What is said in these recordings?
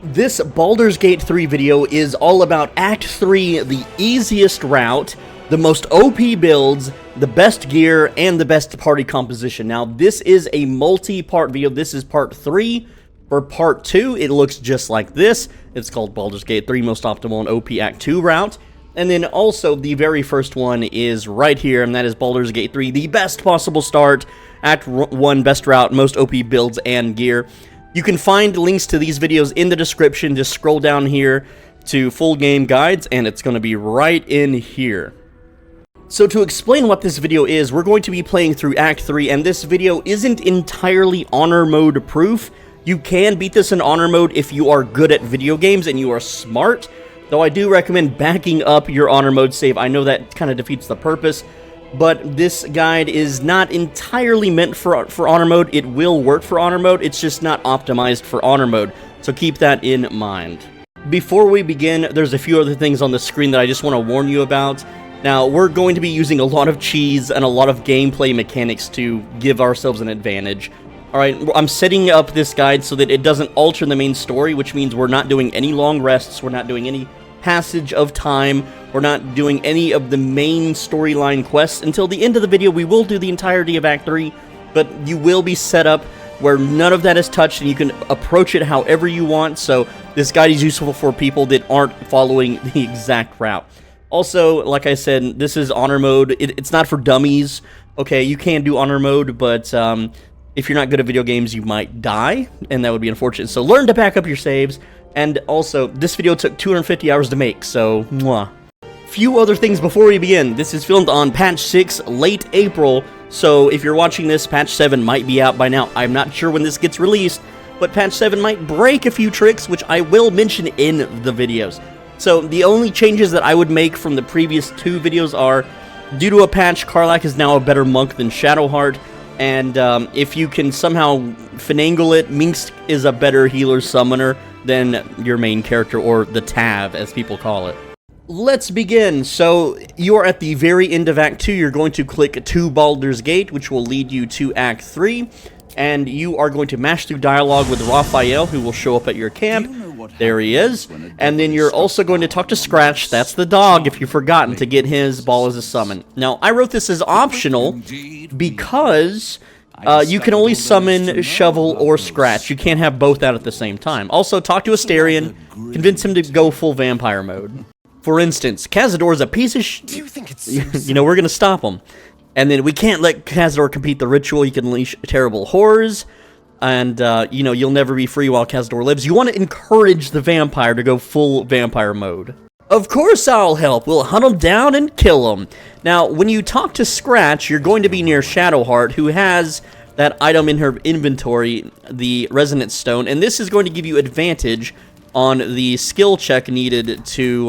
This Baldurs Gate 3 video is all about Act 3, the easiest route, the most OP builds, the best gear, and the best party composition. Now, this is a multi-part video. This is part 3. For part 2, it looks just like this. It's called Baldurs Gate 3, most optimal and OP Act 2 route. And then also, the very first one is right here, and that is Baldurs Gate 3, the best possible start, Act 1, best route, most OP builds and gear. You can find links to these videos in the description. Just scroll down here to full game guides, and it's going to be right in here. So to explain what this video is, we're going to be playing through Act 3, and this video isn't entirely honor mode proof. You can beat this in honor mode if you are good at video games and you are smart, though I do recommend backing up your honor mode save. I know that kind of defeats the purpose, but this guide is not entirely meant for honor mode. It will work for honor mode, it's just not optimized for honor mode, so keep that in mind. Before we begin, there's a few other things on the screen that I just want to warn you about. Now, we're going to be using a lot of cheese and a lot of gameplay mechanics to give ourselves an advantage. Alright, I'm setting up this guide so that it doesn't alter the main story, which means we're not doing any long rests, we're not doing any passage of time, we're not doing any of the main storyline quests. Until the end of the video, we will do the entirety of Act 3, but you will be set up where none of that is touched and you can approach it however you want, so this guide is useful for people that aren't following the exact route. Also, like I said, this is honor mode. It's not for dummies. Okay, you can do honor mode, but if you're not good at video games, you might die, and that would be unfortunate. So learn to back up your saves. And also, this video took 250 hours to make, so mwah. Few other things before we begin. This is filmed on patch 6, late April, so if you're watching this, patch 7 might be out by now. I'm not sure when this gets released, but patch 7 might break a few tricks, which I will mention in the videos. So the only changes that I would make from the previous 2 videos are, due to a patch, Karlach is now a better monk than Shadowheart, and if you can somehow finagle it, Minsc is a better healer summoner than your main character, or the Tav, as people call it. Let's begin. So, you are at the very end of Act 2. You're going to click to Baldurs Gate, which will lead you to Act 3, and you are going to mash through dialogue with Raphael, who will show up at your camp. There he is. And then you're also going to talk to Scratch, that's the dog, if you've forgotten, to get his ball as a summon. Now, I wrote this as optional because you can only summon Shovel or Scratch. You can't have both out at the same time. Also, talk to Astarion, convince him to go full vampire mode. For instance, Cazador is a piece of you know, we're gonna stop him. And then we can't let Cazador complete the ritual. You can unleash terrible horrors, and, you know, you'll never be free while Cazador lives. You want to encourage the vampire to go full vampire mode. Of course I'll help. We'll hunt him down and kill him. Now, when you talk to Scratch, you're going to be near Shadowheart, who has that item in her inventory, the Resonance Stone, and this is going to give you advantage on the skill check needed to,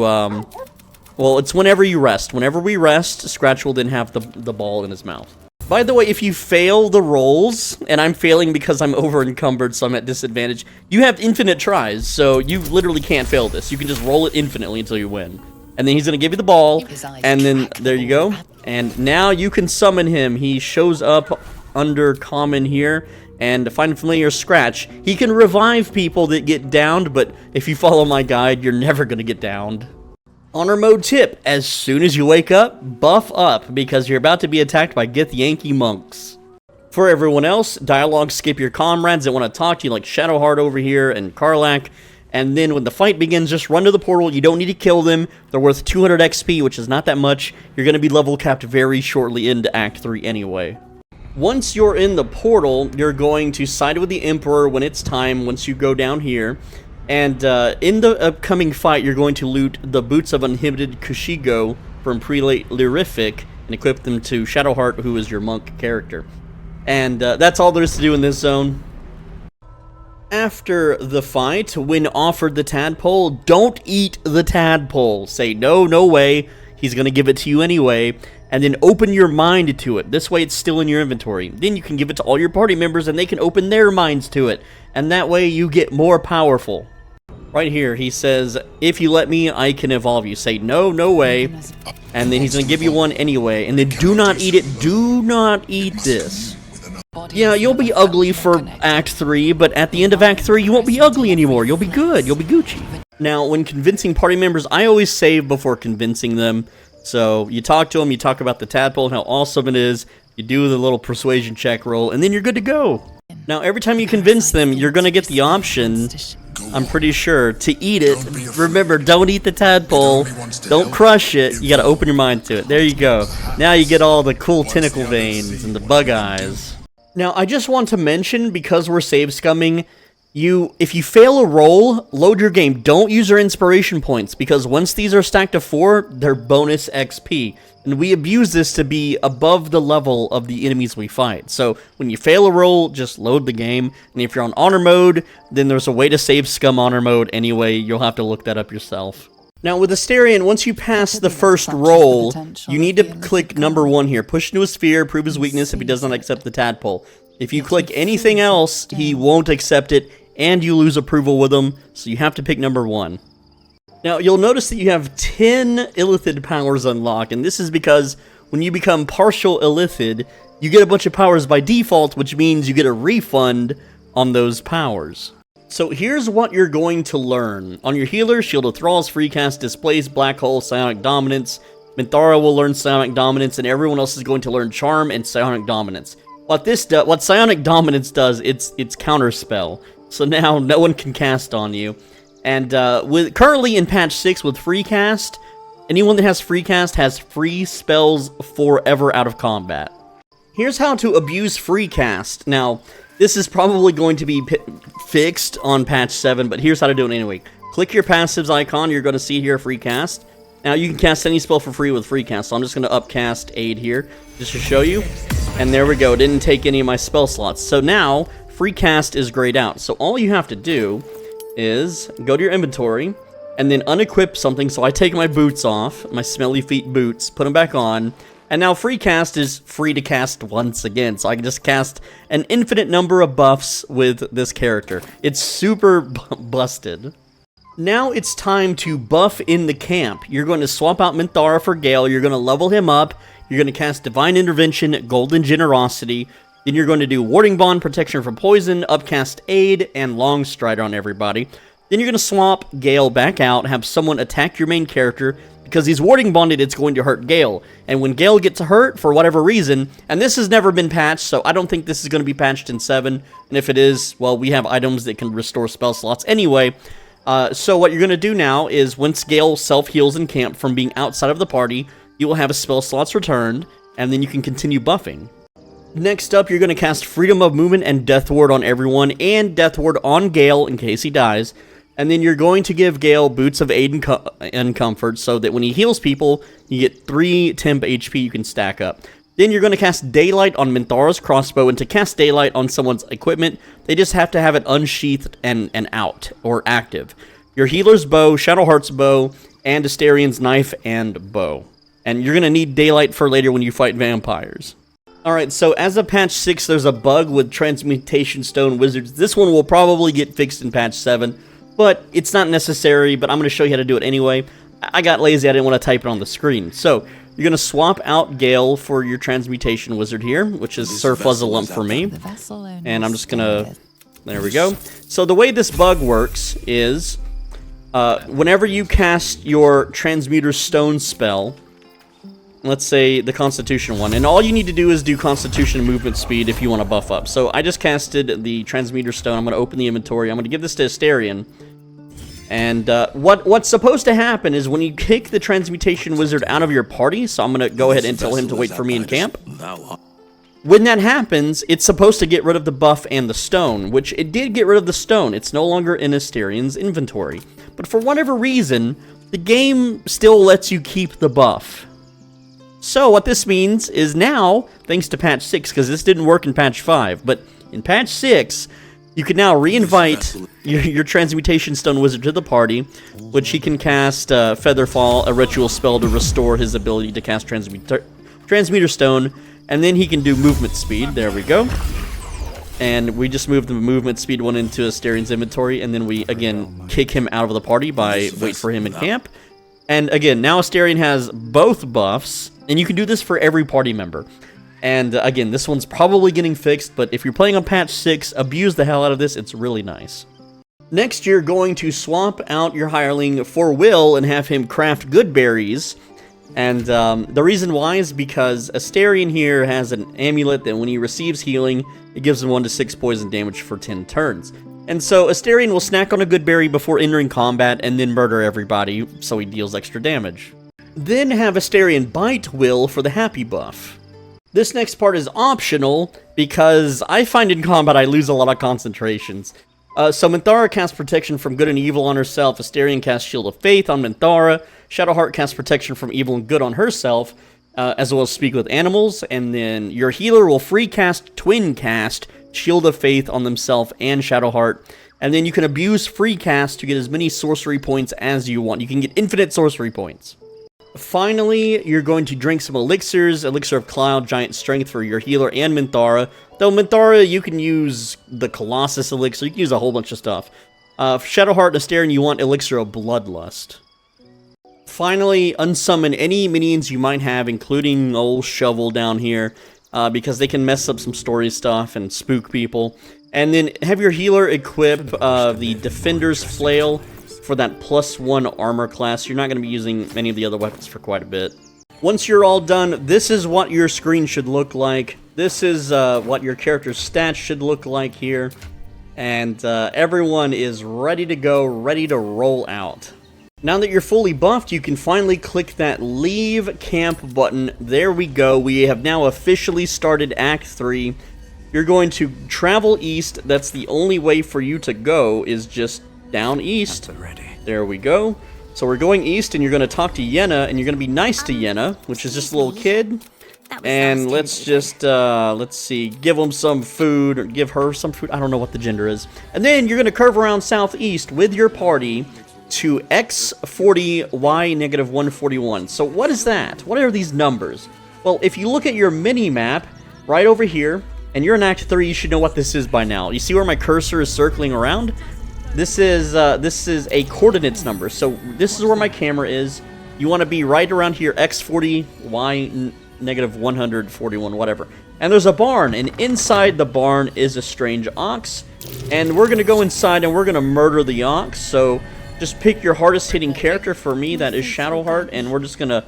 well, it's whenever you rest. Whenever we rest, Scratch will then have the ball in his mouth. By the way, if you fail the rolls, and I'm failing because I'm over-encumbered, so I'm at disadvantage, you have infinite tries, so you literally can't fail this. You can just roll it infinitely until you win. And then he's going to give you the ball, and then there you go. And now you can summon him. He shows up under common here, and find familiar Scratch. He can revive people that get downed, but if you follow my guide, you're never going to get downed. Honor mode tip, as soon as you wake up, buff up, because you're about to be attacked by Githyanki monks. For everyone else, dialogue skip your comrades that want to talk to you, like Shadowheart over here and Karlach, and then when the fight begins, just run to the portal. You don't need to kill them. They're worth 200 XP, which is not that much. You're going to be level capped very shortly into Act 3 anyway. Once you're in the portal, you're going to side with the Emperor when it's time, once you go down here. And in the upcoming fight, you're going to loot the Boots of Uninhibited Kushigo from Prelate Lyrific and equip them to Shadowheart, who is your monk character. And that's all there is to do in this zone. After the fight, when offered the tadpole, don't eat the tadpole. Say, no, no way. He's going to give it to you anyway. And then open your mind to it. This way it's still in your inventory. Then you can give it to all your party members and they can open their minds to it. And that way you get more powerful. Right here, he says, if you let me, I can evolve you. Say, no, no way. And then he's going to give you one anyway. And then do not eat it. Do not eat this. Yeah, you'll be ugly for Act 3, but at the end of Act 3, you won't be ugly anymore. You'll be good. You'll be Gucci. Now, when convincing party members, I always save before convincing them. So, you talk to them, you talk about the tadpole and how awesome it is, you do the little persuasion check roll, and then you're good to go. Now, every time you convince them, you're going to get the option, I'm pretty sure, to eat it. Remember, don't eat the tadpole, don't crush it, you got to open your mind to it. There you go. Now you get all the cool tentacle veins and the bug eyes. Now, I just want to mention, because we're save scumming, if you fail a roll, load your game. Don't use your inspiration points, because once these are stacked to 4, they're bonus XP. And we abuse this to be above the level of the enemies we fight. So, when you fail a roll, just load the game. And if you're on honor mode, then there's a way to save scum honor mode anyway. You'll have to look that up yourself. Now, with Astarion, once you pass the first roll, you need to click number 1 here. Push into a sphere, prove his weakness if he does not accept the tadpole. If you click anything else, he won't accept it, and you lose approval with him, so you have to pick number 1. Now, you'll notice that you have 10 illithid powers unlocked, and this is because when you become partial illithid, you get a bunch of powers by default, which means you get a refund on those powers. So here's what you're going to learn. On your healer, Shield of Thralls, Freecast, Displace, Black Hole, Psionic Dominance. Minthara will learn Psionic Dominance, and everyone else is going to learn Charm and Psionic Dominance. What Psionic Dominance does, it's counterspell. So now no one can cast on you. And currently in patch 6 with Freecast, anyone that has Freecast has free spells forever out of combat. Here's how to abuse Freecast. Now, this is probably going to be fixed on patch 7, but here's how to do it anyway. Click your passives icon, you're going to see here Freecast. Now you can cast any spell for free with Freecast, so I'm just going to upcast Aid here, just to show you. And there we go, it didn't take any of my spell slots. So now, Freecast is grayed out. So all you have to do is go to your inventory, and then unequip something. So I take my boots off, my smelly feet boots, put them back on, and now Freecast is free to cast once again. So I can just cast an infinite number of buffs with this character. It's super busted. Now it's time to buff in the camp. You're going to swap out Minthara for Gale, you're going to level him up, you're going to cast Divine Intervention, Golden Generosity, then you're going to do Warding Bond, Protection from Poison, Upcast Aid, and Long Strider on everybody. Then you're going to swap Gale back out, have someone attack your main character, because he's Warding Bonded, it's going to hurt Gale. And when Gale gets hurt, for whatever reason, and this has never been patched, so I don't think this is going to be patched in 7, and if it is, well, we have items that can restore spell slots anyway. So what you're going to do now is, once Gale self-heals in camp from being outside of the party, you will have his spell slots returned, and then you can continue buffing. Next up, you're going to cast Freedom of Movement and Death Ward on everyone, and Death Ward on Gale in case he dies. And then you're going to give Gale Boots of Aid and Comfort, so that when he heals people, you get 3 temp HP you can stack up. Then you're going to cast Daylight on Minthara's crossbow, and to cast Daylight on someone's equipment, they just have to have it unsheathed and out, or active. Your healer's bow, Shadowheart's bow, and Astarion's knife and bow. And you're going to need Daylight for later when you fight vampires. Alright, so as of patch 6, there's a bug with Transmutation Stone Wizards. This one will probably get fixed in patch 7, but it's not necessary, but I'm going to show you how to do it anyway. I got lazy, I didn't want to type it on the screen. So, you're going to swap out Gale for your Transmutation Wizard here, which is Sir Fuzzalump for me. And I'm just going to... There we go. So the way this bug works is, whenever you cast your Transmuter Stone spell, let's say the Constitution one, and all you need to do is do Constitution movement speed if you want to buff up. So I just casted the Transmuter Stone. I'm going to open the inventory. I'm going to give this to Astarion. And what's supposed to happen is when you kick the Transmutation Wizard out of your party, so I'm going to go ahead and tell him to wait for me in camp. When that happens, it's supposed to get rid of the buff and the stone, which it did get rid of the stone. It's no longer in Astarion's inventory. But for whatever reason, the game still lets you keep the buff. So what this means is now, thanks to patch 6, because this didn't work in patch 5, but in patch 6, you can now re-invite your Transmutation Stone Wizard to the party, which he can cast Featherfall, a ritual spell to restore his ability to cast Transmuter Stone, and then he can do movement speed. There we go. And we just moved the movement speed one into Astarion's inventory, and then we, again, kick him out of the party by wait for him in camp. And again, now Astarion has both buffs, and you can do this for every party member. And again, this one's probably getting fixed, but if you're playing on patch 6, abuse the hell out of this. It's really nice. Next, you're going to swap out your hireling for Will and have him craft good berries. And the reason why is because Astarion here has an amulet that when he receives healing, it gives him 1 to 6 poison damage for 10 turns. And so Astarion will snack on a good berry before entering combat and then murder everybody, so he deals extra damage. Then have Astarion bite Will for the happy buff. This next part is optional because I find in combat I lose a lot of concentrations. So Minthara casts protection from good and evil on herself, Astarion casts Shield of Faith on Minthara, Shadowheart casts protection from evil and good on herself, as well as Speak with Animals, and then your healer will free cast, twin cast, Shield of Faith on themselves and Shadowheart, and then you can abuse free cast to get as many sorcery points as you want. You can get infinite sorcery points. Finally, you're going to drink some elixirs, Elixir of Cloud, Giant Strength for your healer and Minthara. Though Minthara, you can use the Colossus Elixir, you can use a whole bunch of stuff. Shadowheart and Astarion, you want Elixir of Bloodlust. Finally, unsummon any minions you might have, including old Shovel down here, because they can mess up some story stuff and spook people. And then have your healer equip the Defender's Flail for that +1 armor class. You're not going to be using many of the other weapons for quite a bit. Once you're all done, this is what your screen should look like. This is what your character's stats should look like here. And everyone is ready to go, ready to roll out. Now that you're fully buffed, you can finally click that Leave Camp button. There we go. We have now officially started Act 3. You're going to travel east. That's the only way for you to go, is just down east. There we go. So we're going east, and you're going to talk to Yenna, and you're going to be nice to Yenna, which is just a little kid. And let's just, let's see, give him some food, or give her some food. I don't know what the gender is. And then you're going to curve around southeast with your party to X40, Y-141. So what is that? What are these numbers? Well, if you look at your mini-map right over here, and you're in Act 3, you should know what this is by now. You see where my cursor is circling around? This is a coordinates number, so this is where my camera is. You want to be right around here, X40, Y-141, whatever. And there's a barn, and inside the barn is a strange ox. And we're going to go inside, and we're going to murder the ox. So just pick your hardest hitting character. For me, that is Shadowheart, and we're just going to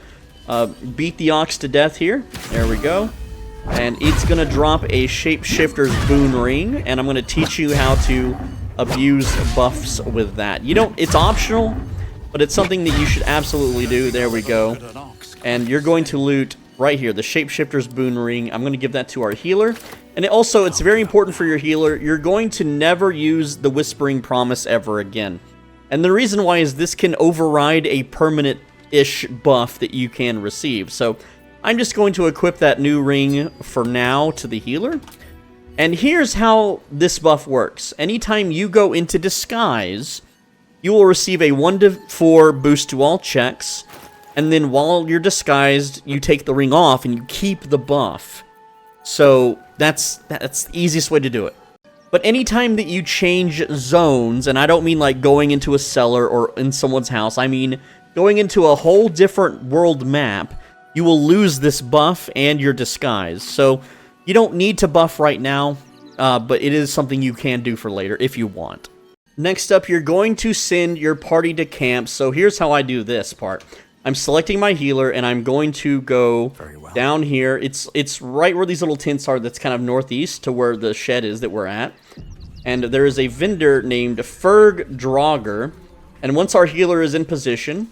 beat the ox to death here. There we go. And it's going to drop a Shapeshifter's Boon Ring, and I'm going to teach you how to abuse buffs with that. You don't, it's optional, but it's something that you should absolutely do. There we go. And you're going to loot right here, the Shapeshifter's Boon Ring. I'm going to give that to our healer. And also, it's very important for your healer, you're going to never use the Whispering Promise ever again. And the reason why is this can override a permanent-ish buff that you can receive. So I'm just going to equip that new ring for now to the healer. And here's how this buff works. Anytime you go into disguise, you will receive a 1 to 4 boost to all checks. And then while you're disguised, you take the ring off and you keep the buff. So that's the easiest way to do it. But anytime that you change zones, and I don't mean like going into a cellar or in someone's house, I mean going into a whole different world map, you will lose this buff and your disguise. So you don't need to buff right now, but it is something you can do for later if you want. Next up, you're going to send your party to camp. So here's how I do this part. I'm selecting my healer, and I'm going to go down here. It's right where these little tents are, that's kind of northeast to where the shed is that we're at. And there is a vendor named Ferg Draugr. And once our healer is in position,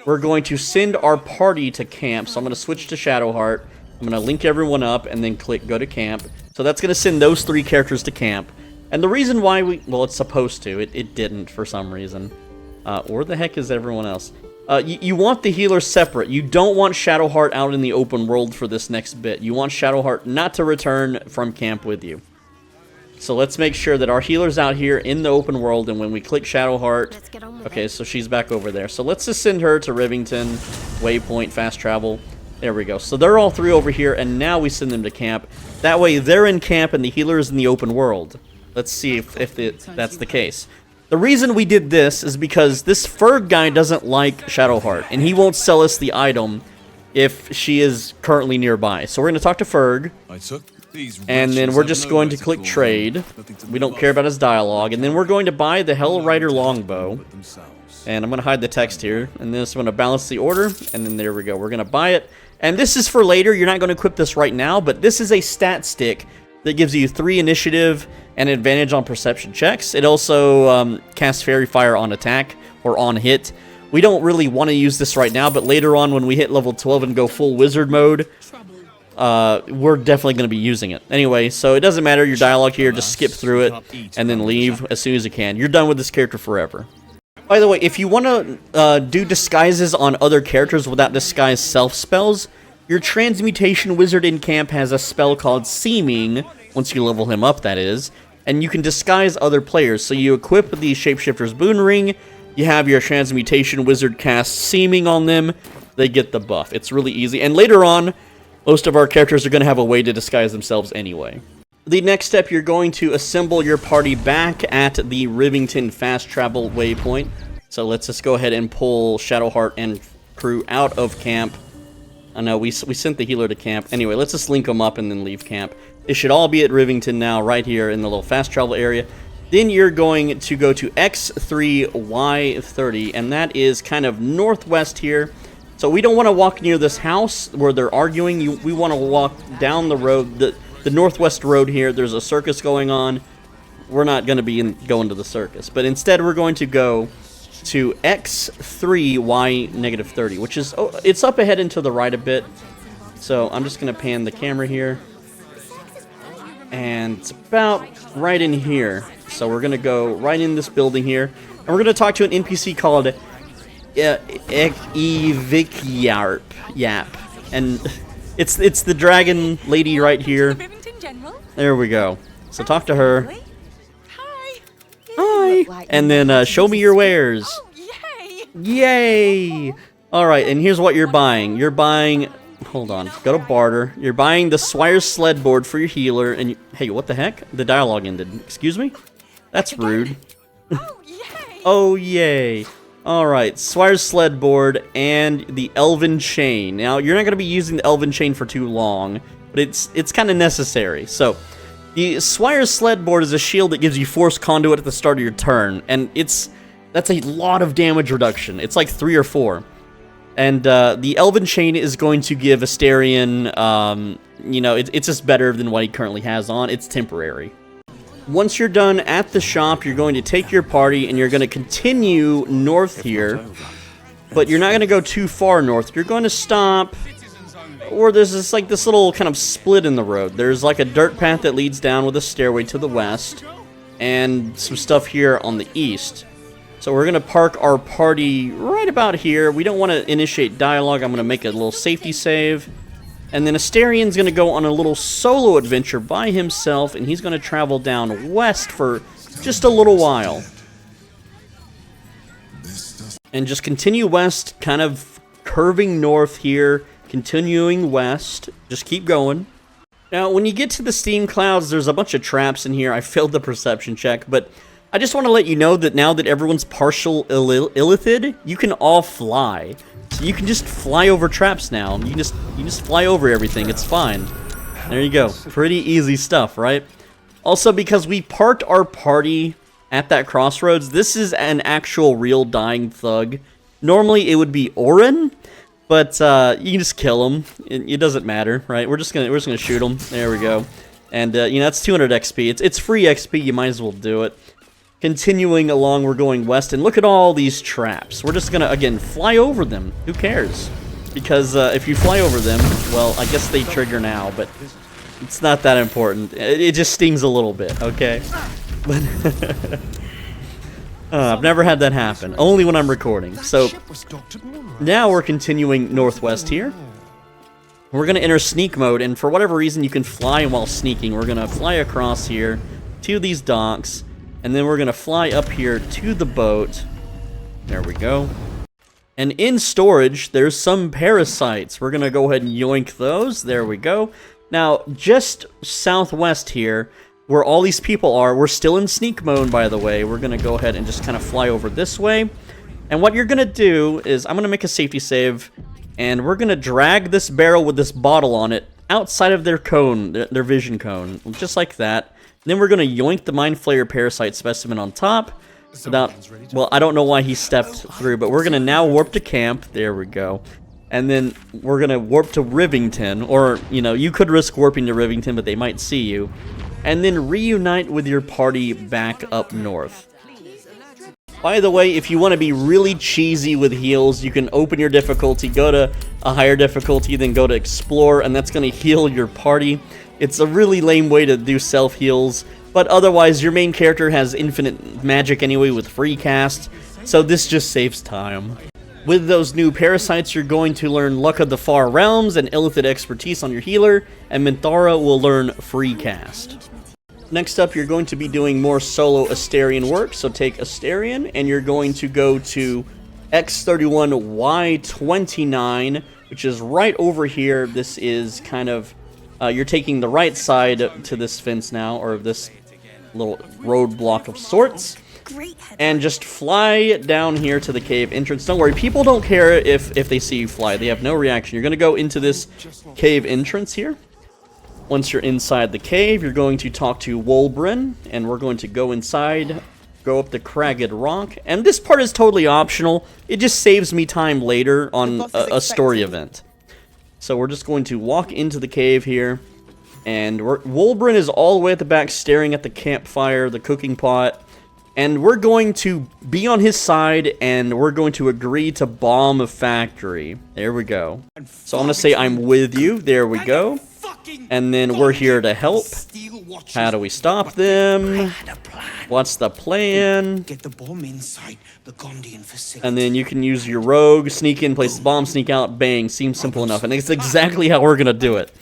we're going to send our party to camp. So I'm going to switch to Shadowheart. I'm going to link everyone up and then click go to camp. So that's going to send those 3 characters to camp. And the reason why well, it's supposed to. It didn't for some reason. Or the heck is everyone else? You want the healer separate. You don't want Shadowheart out in the open world for this next bit. You want Shadowheart not to return from camp with you. So let's make sure that our healer's out here in the open world, and when we click Shadowheart... Okay, so she's back over there. So let's just send her to Rivington, Waypoint, Fast Travel. There we go. So they're all 3 over here, and now we send them to camp. That way they're in camp and the healer is in the open world. Let's see if that's the case. The reason we did this is because this Ferg guy doesn't like Shadowheart, and he won't sell us the item if she is currently nearby. So we're going to talk to Ferg, and then we're just going to click trade. We don't care about his dialogue, and then we're going to buy the Hell Rider longbow. And I'm going to hide the text here, and then I'm going to balance the order, and then there we go. We're going to buy it. And this is for later. You're not going to equip this right now, but this is a stat stick that gives you 3 initiative and advantage on perception checks. It also casts Fairy Fire on attack or on hit. We don't really want to use this right now, but later on when we hit level 12 and go full wizard mode, we're definitely going to be using it. Anyway, so it doesn't matter your dialogue here. Just skip through it and then leave as soon as you can. You're done with this character forever. By the way, if you want to do disguises on other characters without disguise self-spells, your Transmutation Wizard in camp has a spell called Seeming, once you level him up, that is, and you can disguise other players. So you equip the Shapeshifter's Boon Ring, you have your Transmutation Wizard cast Seeming on them, they get the buff. It's really easy, and later on, most of our characters are going to have a way to disguise themselves anyway. The next step, you're going to assemble your party back at the Rivington Fast Travel Waypoint. So let's just go ahead and pull Shadowheart and crew out of camp. I know, we sent the healer to camp. Anyway, let's just link them up and then leave camp. It should all be at Rivington now, right here in the little fast travel area. Then you're going to go to X3Y30, and that is kind of northwest here. So we don't want to walk near this house where they're arguing. We want to walk down the road, the northwest road here. There's a circus going on. We're not going to be going to the circus, but instead we're going to go to X3Y-30, which is, it's up ahead and to the right a bit. So I'm just going to pan the camera here. And it's about right in here. So we're going to go right in this building here. And we're going to talk to an NPC called Evikyarp. Yap. And it's the dragon lady right here. There we go. So talk to her. Hi. And then show me your wares. Oh, yay! Yay! Alright, and here's what you're buying. You're buying... Hold on. Go to barter. You're buying the Swire's sled board for your healer. And hey, what the heck? The dialogue ended. Excuse me? That's rude. Oh, yay! Oh, yay. Alright, Swire's sled board and the Elven chain. Now, you're not going to be using the Elven chain for too long, but it's kind of necessary. So... the Swire's sled board is a shield that gives you Force Conduit at the start of your turn, and that's a lot of damage reduction. It's like 3 or 4. And the Elven Chain is going to give Astarion, you know, it's just better than what he currently has on. It's temporary. Once you're done at the shop, you're going to take your party and you're going to continue north here, but you're not going to go too far north. You're going to stop... or there's this little kind of split in the road. There's like a dirt path that leads down with a stairway to the west, and some stuff here on the east. So we're going to park our party right about here. We don't want to initiate dialogue. I'm going to make a little safety save. And then Astarion's going to go on a little solo adventure by himself, and he's going to travel down west for just a little while. And just continue west, kind of curving north here. Continuing west, just keep going. Now, when you get to the steam clouds, there's a bunch of traps in here. I failed the perception check, but I just want to let you know that now that everyone's partial illithid, you can all fly. So you can just fly over traps now. You can just fly over everything. It's fine. There you go. Pretty easy stuff, right? Also, because we parked our party at that crossroads, this is an actual real dying thug. Normally, it would be Orin. But you can just kill him. It doesn't matter, right? We're just gonna shoot him. There we go. And you know, that's 200 XP. It's free XP. You might as well do it. Continuing along, we're going west, and look at all these traps. We're just gonna again fly over them. Who cares? Because if you fly over them, well, I guess they trigger now, but it's not that important. It just stings a little bit, okay? But I've never had that happen. Only when I'm recording. So now we're continuing northwest here. We're going to enter sneak mode, and for whatever reason you can fly while sneaking. We're going to fly across here to these docks, and then we're going to fly up here to the boat. There we go. And in storage, there's some parasites. We're going to go ahead and yoink those. There we go. Now, just southwest here, where all these people are, we're still in sneak mode, by the way. We're going to go ahead and just kind of fly over this way. And what you're going to do is, I'm going to make a safety save. And we're going to drag this barrel with this bottle on it outside of their cone, their vision cone, just like that. And then we're going to yoink the Mind Flayer parasite specimen on top. Without, well, I don't know why he stepped through, but we're going to now warp to camp. There we go. And then we're going to warp to Rivington, or, you know, you could risk warping to Rivington, but they might see you. And then reunite with your party back up north. By the way, if you want to be really cheesy with heals, you can open your difficulty, go to a higher difficulty, then go to Explore, and that's going to heal your party. It's a really lame way to do self-heals, but otherwise your main character has infinite magic anyway with freecast, so this just saves time. With those new parasites, you're going to learn Luck of the Far Realms and Illithid Expertise on your healer, and Minthara will learn freecast. Next up, you're going to be doing more solo Astarion work, so take Astarion, and you're going to go to X31Y29, which is right over here. This is kind of, you're taking the right side to this fence now, or this little roadblock of sorts, and just fly down here to the cave entrance. Don't worry, people don't care if they see you fly. They have no reaction. You're going to go into this cave entrance here. Once you're inside the cave, you're going to talk to Wolbrin, and we're going to go inside, go up the cragged rock, and this part is totally optional. It just saves me time later on a story event. So we're just going to walk into the cave here, and Wolbrin is all the way at the back staring at the campfire, the cooking pot, and we're going to be on his side, and we're going to agree to bomb a factory. There we go. So I'm going to say I'm with you. There we go. And then we're here to help. How do we stop them? What's the plan? Get the bomb inside the Gondian facility. And then you can use your rogue, sneak in, place the bomb, sneak out, bang. Seems simple enough. And it's exactly how we're going to do it.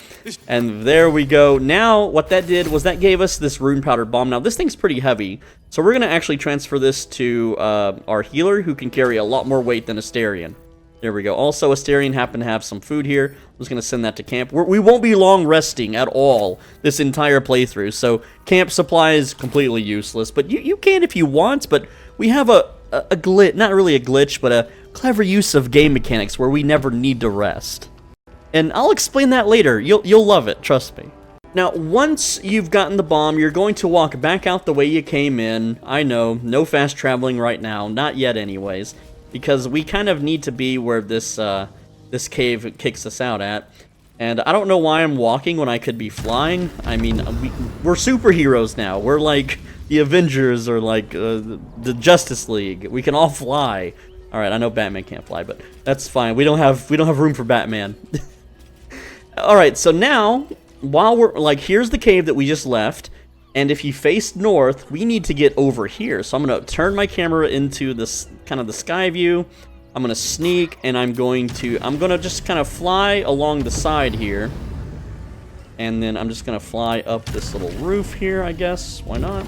And there we go. Now, what that did was that gave us this rune powder bomb. Now, this thing's pretty heavy. So we're going to actually transfer this to our healer, who can carry a lot more weight than Astarion. There we go. Also, Astarion happened to have some food here. I'm just going to send that to camp. We won't be long resting at all this entire playthrough, so camp supply is completely useless. But you can if you want, but we have a glitch, not really a glitch, but a clever use of game mechanics where we never need to rest. And I'll explain that later. You'll love it, trust me. Now, once you've gotten the bomb, you're going to walk back out the way you came in. I know, no fast traveling right now, not yet anyways. Because we kind of need to be where this this cave kicks us out at. And I don't know why I'm walking when I could be flying. I mean, we're superheroes now. We're like the Avengers or like the Justice League. We can all fly. Alright, I know Batman can't fly, but that's fine. We don't have room for Batman. Alright, so now, while we're, like, here's the cave that we just left. And if you face north, we need to get over here. So I'm going to turn my camera into this kind of the sky view. I'm going to sneak, and I'm going to just kind of fly along the side here. And then I'm just going to fly up this little roof here, I guess. Why not?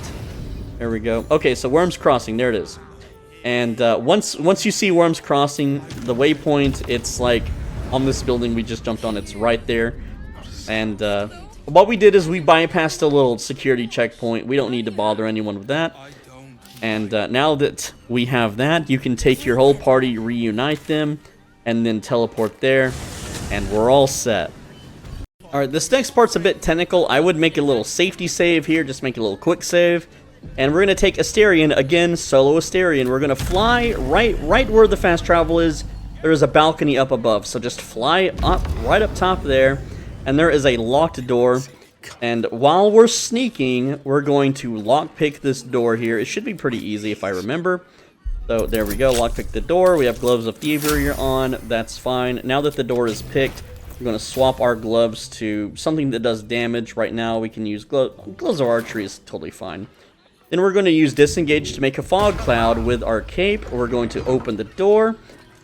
There we go. Okay, so Wyrms Crossing, there it is. And once you see Wyrms Crossing, the waypoint, it's like on this building we just jumped on. It's right there. And what we did is we bypassed a little security checkpoint. We don't need to bother anyone with that. And now that we have that, you can take your whole party, reunite them, and then teleport there, and we're all set. Alright, this next part's a bit technical. I would make a little safety save here, just make a little quick save. And we're going to take Astarion, again, solo Astarion. We're going to fly right where the fast travel is. There is a balcony up above, so just fly up, right up top there. And there is a locked door, and while we're sneaking, we're going to lockpick this door here. It should be pretty easy if I remember. So there we go, lockpick the door. We have gloves of thievery on, that's fine. Now that the door is picked, we're going to swap our gloves to something that does damage. Right now we can use gloves of archery is totally fine. Then we're going to use disengage to make a fog cloud with our cape. We're going to open the door.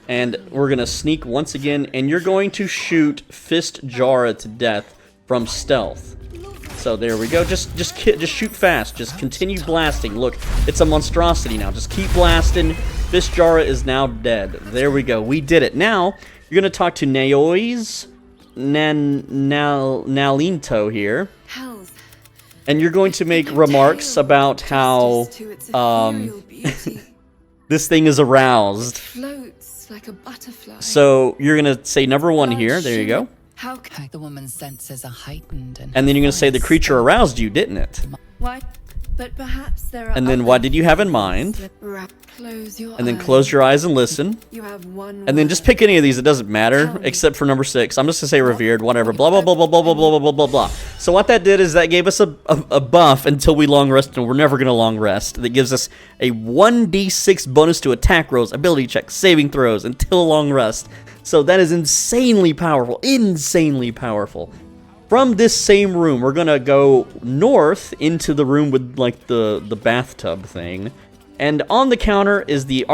And we're going to sneak once again, and you're going to shoot Fist Jara to death from stealth. So there we go. Just shoot fast. Just continue blasting. Look, it's a monstrosity now. Just keep blasting. Fist Jara is now dead. There we go. We did it. Now, you're going to talk to Naoise Nalinto here. And you're going to make remarks about how this thing is aroused. like a butterfly. So you're gonna say number 1 here. There you go. How can the woman's senses are heightened, And then you're gonna say the creature aroused you, didn't it? Why? But perhaps there are. And then what did you have in mind? Close your And then close your eyes and listen. You have one. And then just pick any of these. It doesn't matter, except for number 6. I'm just gonna say revered, whatever. Blah blah blah blah blah blah blah blah blah blah. So what that did is that gave us a buff until we long rest, and we're never gonna long rest. That gives us a 1d6 bonus to attack rolls, ability checks, saving throws until long rest. So that is insanely powerful. Insanely powerful. From this same room, we're gonna go north into the room with like the bathtub thing. And on the counter is the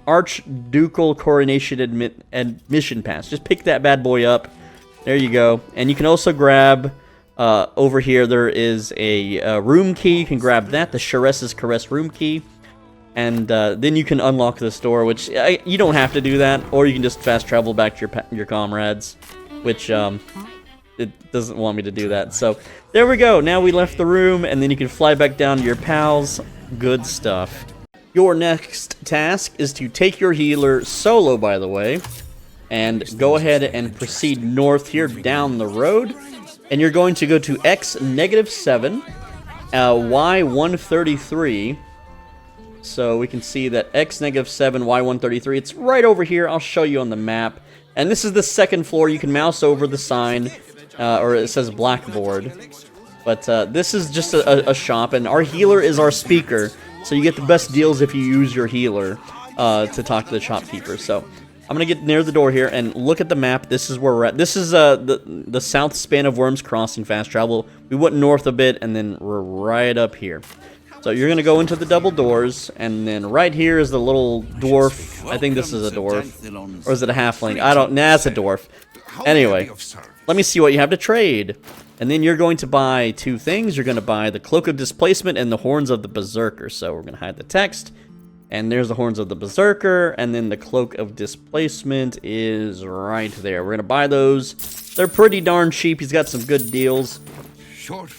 Archducal Coronation Admission Pass. Just pick that bad boy up. There you go. And you can also grab, over here, there is a room key. You can grab that, the Sharess's Caress room key. And then you can unlock this door, which you don't have to do that. Or you can just fast travel back to your comrades, which it doesn't want me to do that. So there we go. Now we left the room, and then you can fly back down to your pals. Good stuff. Your next task is to take your healer solo, by the way, and go ahead and proceed north here down the road. And you're going to go to X-7, Y133. So we can see that X-7, Y133. It's right over here. I'll show you on the map. And this is the second floor. You can mouse over the sign, or it says Blackboard. But this is just a shop, and our healer is our speaker. So you get the best deals if you use your healer to talk to the shopkeeper. So I'm going to get near the door here and look at the map. This is where we're at. This is the south span of Wyrms Crossing fast travel. We went north a bit, and then we're right up here. So you're going to go into the double doors, and then right here is the little dwarf. I think this is a dwarf. Or is it a halfling? I don't... Nah, it's a dwarf. Anyway, let me see what you have to trade. And then you're going to buy 2 things. You're going to buy the Cloak of Displacement and the Horns of the Berserker. So we're going to hide the text. And there's the Horns of the Berserker. And then the Cloak of Displacement is right there. We're going to buy those. They're pretty darn cheap. He's got some good deals.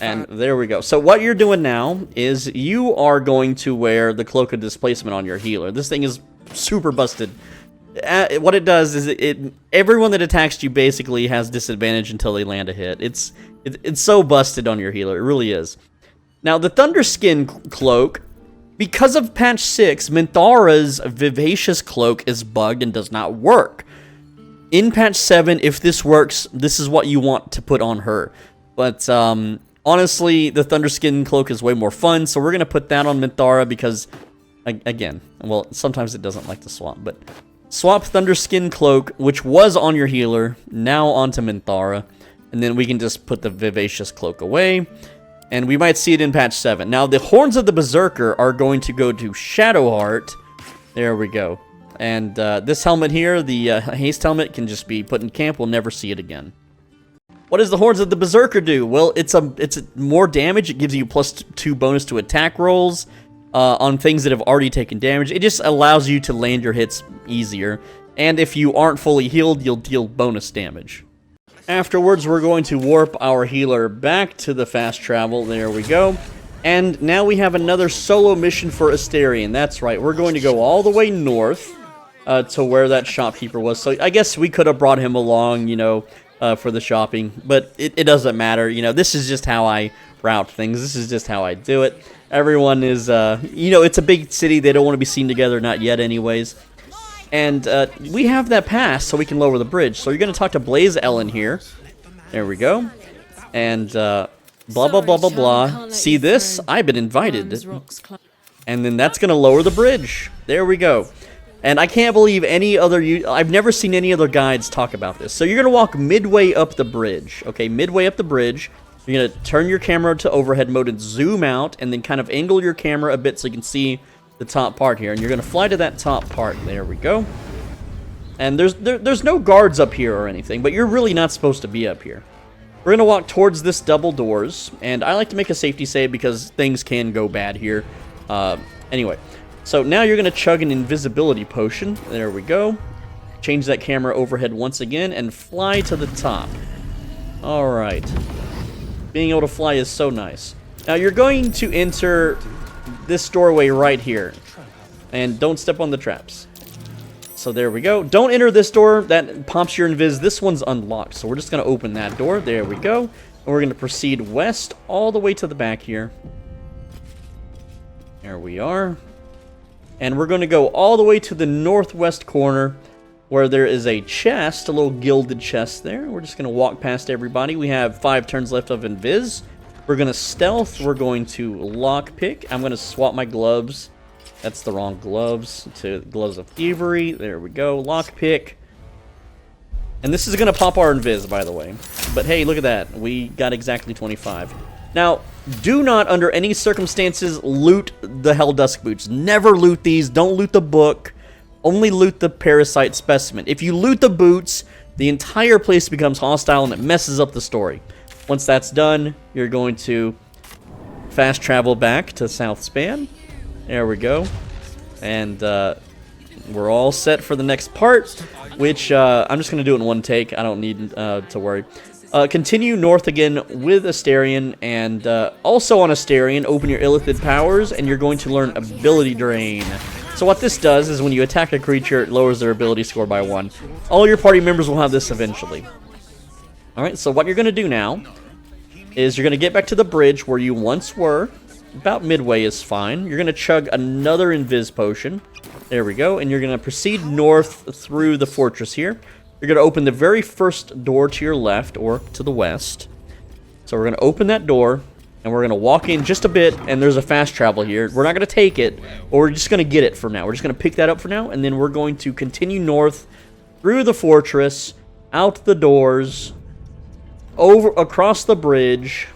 And there we go. So what you're doing now is you are going to wear the Cloak of Displacement on your healer. This thing is super busted. What it does is everyone that attacks you basically has disadvantage until they land a hit. It's so busted on your healer. It really is. Now, the Thunderskin Cloak, because of patch 6, Minthara's Vivacious Cloak is bugged and does not work. In patch 7, if this works, this is what you want to put on her. But honestly, the Thunderskin Cloak is way more fun, so we're going to put that on Minthara because, again, well, sometimes it doesn't like to swap, but swap Thunderskin Cloak, which was on your healer, now onto Minthara, and then we can just put the Vivacious Cloak away, and we might see it in patch 7. Now, the Horns of the Berserker are going to go to Shadowheart. There we go. And this helmet here, the Haste Helmet, can just be put in camp. We'll never see it again. What does the Horns of the Berserker do? Well, it's more damage. It gives you +2 bonus to attack rolls on things that have already taken damage. It just allows you to land your hits easier. And if you aren't fully healed, you'll deal bonus damage. Afterwards, we're going to warp our healer back to the fast travel. There we go. And now we have another solo mission for Astarion. That's right. We're going to go all the way north to where that shopkeeper was. So I guess we could have brought him along, you know, for the shopping. But it doesn't matter. You know, this is just how I route things. This is just how I do it. Everyone is, you know, it's a big city. They don't want to be seen together. Not yet anyways. And we have that pass so we can lower the bridge. So you're going to talk to Blaze Ellen here. There we go. And blah, blah, blah, blah, blah. See this? I've been invited. And then that's going to lower the bridge. There we go. And I can't believe any other... I've never seen any other guides talk about this. So you're going to walk midway up the bridge. Okay, midway up the bridge. You're going to turn your camera to overhead mode and zoom out. And then kind of angle your camera a bit so you can see the top part here. And you're going to fly to that top part. There we go. And there's no guards up here or anything. But you're really not supposed to be up here. We're going to walk towards this double doors. And I like to make a safety save because things can go bad here. Anyway. So now you're going to chug an invisibility potion. There we go. Change that camera overhead once again and fly to the top. Alright. Being able to fly is so nice. Now you're going to enter this doorway right here. And don't step on the traps. So there we go. Don't enter this door. That pops your invis. This one's unlocked. So we're just going to open that door. There we go. And we're going to proceed west all the way to the back here. There we are. And we're going to go all the way to the northwest corner where there is a chest, a little gilded chest there. We're just going to walk past everybody. We have 5 turns left of invis. We're going to stealth. We're going to lockpick. I'm going to swap my gloves. That's the wrong gloves to gloves of thievery. There we go. Lockpick. And this is going to pop our invis, by the way. But hey, look at that. We got exactly 25. Now, do not, under any circumstances, loot the Hell Dusk boots. Never loot these. Don't loot the book. Only loot the parasite specimen. If you loot the boots, the entire place becomes hostile and it messes up the story. Once that's done, you're going to fast travel back to South Span. There we go. And we're all set for the next part, which I'm just going to do it in one take. I don't need to worry. Continue north again with Astarion, and also on Astarion, open your Illithid powers, and you're going to learn Ability Drain. So what this does is when you attack a creature, it lowers their ability score by 1. All your party members will have this eventually. Alright, so what you're going to do now is you're going to get back to the bridge where you once were. About midway is fine. You're going to chug another invis potion. There we go. And you're going to proceed north through the fortress here. You're going to open the very first door to your left or to the west. So we're going to open that door. And we're going to walk in just a bit. And there's a fast travel here. We're not going to take it. Or we're just going to get it for now. We're just going to pick that up for now. And then we're going to continue north through the fortress. Out the doors. Over across the bridge.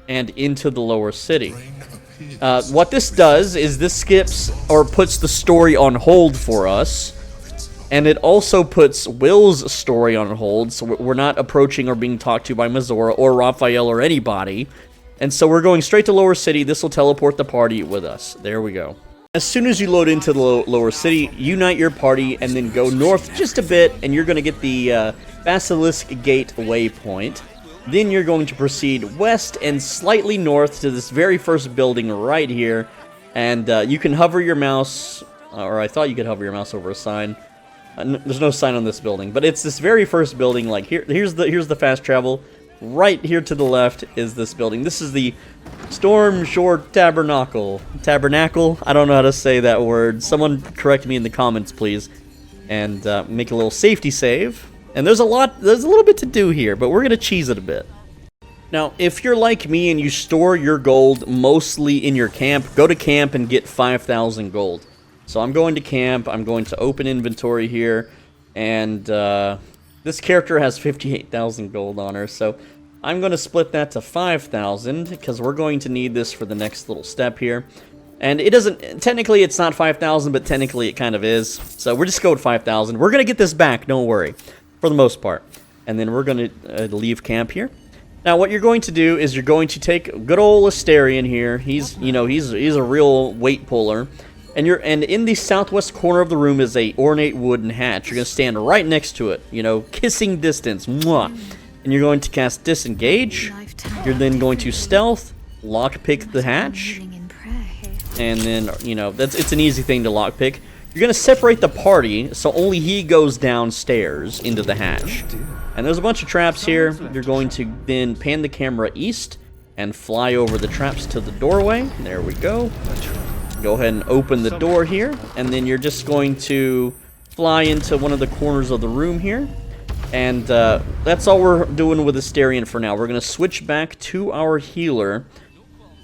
And into the lower city. What this does is this skips or puts the story on hold for us. And it also puts Will's story on hold, so we're not approaching or being talked to by Mizora or Raphael or anybody. And so we're going straight to Lower City. This will teleport the party with us. There we go. As soon as you load into the Lower City, unite your party and then go north just a bit, and you're going to get the Basilisk Gate waypoint. Then you're going to proceed west and slightly north to this very first building right here. And you can hover your mouse, or I thought you could hover your mouse over a sign. There's no sign on this building, but it's this very first building. Like here's the fast travel. Right here to the left is this building. This is the Storm Shore Tabernacle. Tabernacle? I don't know how to say that word. Someone correct me in the comments, please, and make a little safety save. And there's a little bit to do here, but we're gonna cheese it a bit. Now, if you're like me and you store your gold mostly in your camp, go to camp and get 5,000 gold. So I'm going to camp, I'm going to open inventory here, and this character has 58,000 gold on her, so I'm going to split that to 5,000, because we're going to need this for the next little step here. And it doesn't, technically it's not 5,000, but technically it kind of is. So we're just going with 5,000. We're going to get this back, don't worry, for the most part. And then we're going to leave camp here. Now what you're going to do is you're going to take good old Astarion here. He's a real weight puller. And in the southwest corner of the room is a ornate wooden hatch. You're going to stand right next to it, kissing distance. Mwah. And you're going to cast Disengage. You're then going to stealth, lockpick the hatch. And then, it's an easy thing to lockpick. You're going to separate the party so only he goes downstairs into the hatch. And there's a bunch of traps here. You're going to then pan the camera east and fly over the traps to the doorway. There we go. Go ahead and open the door here, and then you're just going to fly into one of the corners of the room here. And that's all we're doing with Astarion for now. We're going to switch back to our healer,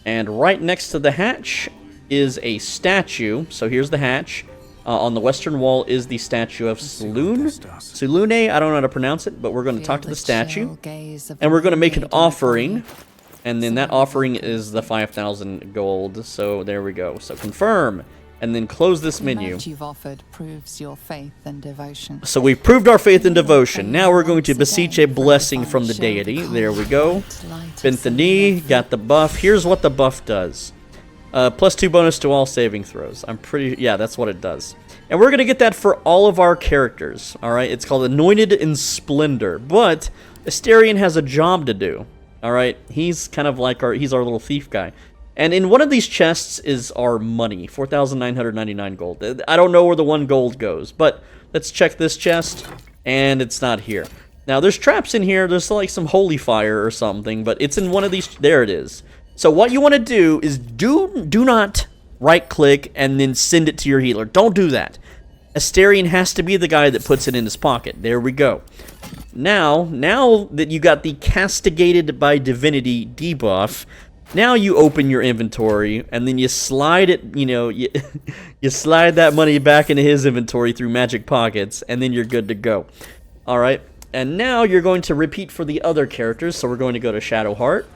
and right next to the hatch is a statue. So here's the hatch. On the western wall is the statue of Selune. Selune, I don't know how to pronounce it, but we're going to talk to the statue, and we're going to make an offering. And then that offering is the 5,000 gold. So there we go. So confirm. And then close this menu. You've offered proves your faith and devotion. So we've proved our faith and devotion. Now we're going to beseech a blessing from the deity. There we go. Bent the knee. Got the buff. Here's what the buff does. +2 bonus to all saving throws. Yeah, that's what it does. And we're going to get that for all of our characters. Alright, it's called Anointed in Splendor. But Astarion has a job to do. Alright, he's kind of like he's our little thief guy. And in one of these chests is our money, 4,999 gold. I don't know where the 1 gold goes, but let's check this chest, and it's not here. Now, there's traps in here. There's like some holy fire or something, but it's in one of these. There it is. So what you want to do is do not right-click and then send it to your healer. Don't do that. Astarion has to be the guy that puts it in his pocket. There we go. Now that you got the castigated by divinity debuff, now you open your inventory and then you slide it, you slide that money back into his inventory through magic pockets, and then you're good to go. All right, and now you're going to repeat for the other characters. So we're going to go to Shadowheart,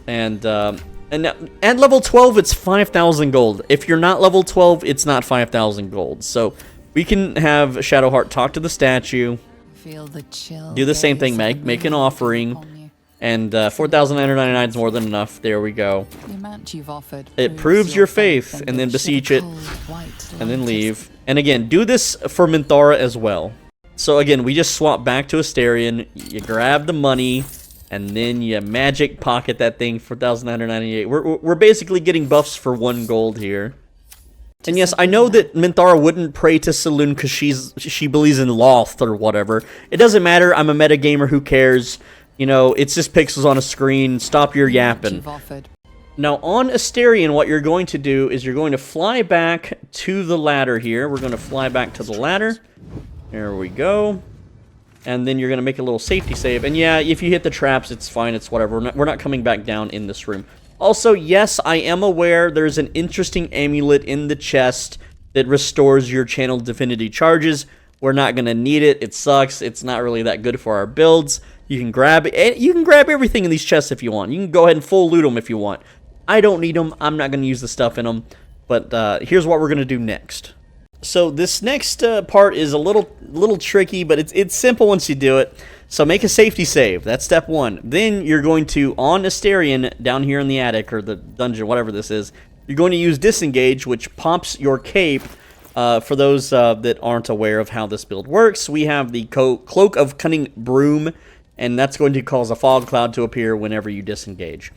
and now, at level 12, it's 5,000 gold. If you're not level 12, it's not 5,000 gold. So we can have Shadowheart talk to the statue, Feel the chill do the same thing, make an offering. And 4,999 is more than enough. There we go. The amount you've offered It proves your faith, and then beseech it, and then leave. And again, do this for Minthara as well. So again, we just swap back to Astarion. You grab the money, and then you magic pocket that thing for 4,998. We're basically getting buffs for 1 gold here. And yes, I know that Minthara wouldn't pray to Saloon because she believes in Loth or whatever. It doesn't matter. I'm a metagamer. Who cares? It's just pixels on a screen. Stop your yapping. Now, on Astarion, what you're going to do is you're going to fly back to the ladder here. We're going to fly back to the ladder. There we go. And then you're going to make a little safety save. And yeah, if you hit the traps, it's fine. It's whatever. We're not coming back down in this room. Also, yes, I am aware there's an interesting amulet in the chest that restores your channeled divinity charges. We're not going to need it. It sucks. It's not really that good for our builds. You can grab everything in these chests if you want. You can go ahead and full loot them if you want. I don't need them. I'm not going to use the stuff in them. But here's what we're going to do next. So this next part is a little tricky, but it's simple once you do it. So make a safety save. That's step 1. Then you're going to, on Astarion, down here in the attic or the dungeon, whatever this is, you're going to use disengage, which pops your cape. For those that aren't aware of how this build works, we have the Cloak of Cunning Broom, and that's going to cause a fog cloud to appear whenever you disengage.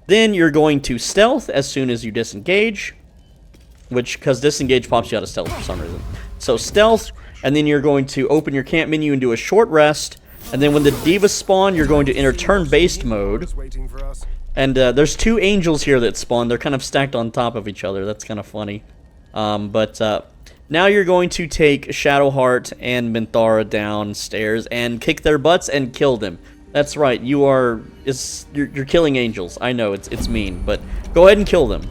Then you're going to stealth as soon as you disengage, because disengage pops you out of stealth for some reason. So stealth, and then you're going to open your camp menu and do a short rest, and then when the divas spawn, you're going to enter turn-based mode. And there's 2 angels here that spawn. They're kind of stacked on top of each other. That's kind of funny. Now you're going to take Shadowheart and Minthara downstairs and kick their butts and kill them. That's right, you're killing angels. I know it's mean, but go ahead and kill them.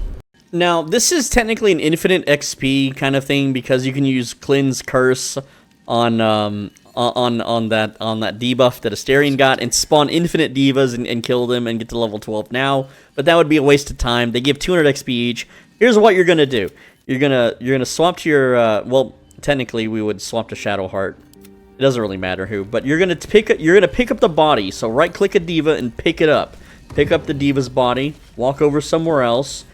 Now this is technically an infinite XP kind of thing because you can use Cleanse Curse on that debuff that Astarion got and spawn infinite divas and kill them and get to level 12 now. But that would be a waste of time. They give 200 XP each. Here's what you're gonna do. You're gonna swap to your well, technically we would swap to Shadowheart. It doesn't really matter who, but you're gonna pick up the body. So right click a diva and pick it up. Pick up the diva's body. Walk over somewhere else,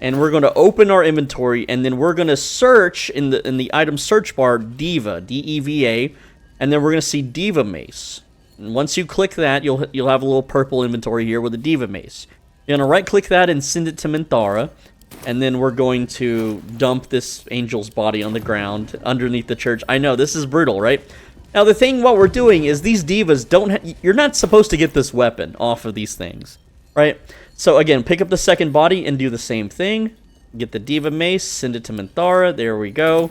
and we're gonna open our inventory, and then we're gonna search in the item search bar diva, D-E-V-A, and then we're gonna see diva mace. And once you click that, you'll have a little purple inventory here with a diva mace. You're gonna right click that and send it to Minthara. And then we're going to dump this angel's body on the ground underneath the church. I know, this is brutal, right? Now, the thing, what we're doing is these divas you're not supposed to get this weapon off of these things, right? So, again, pick up the second body and do the same thing. Get the diva mace, send it to Minthara. There we go.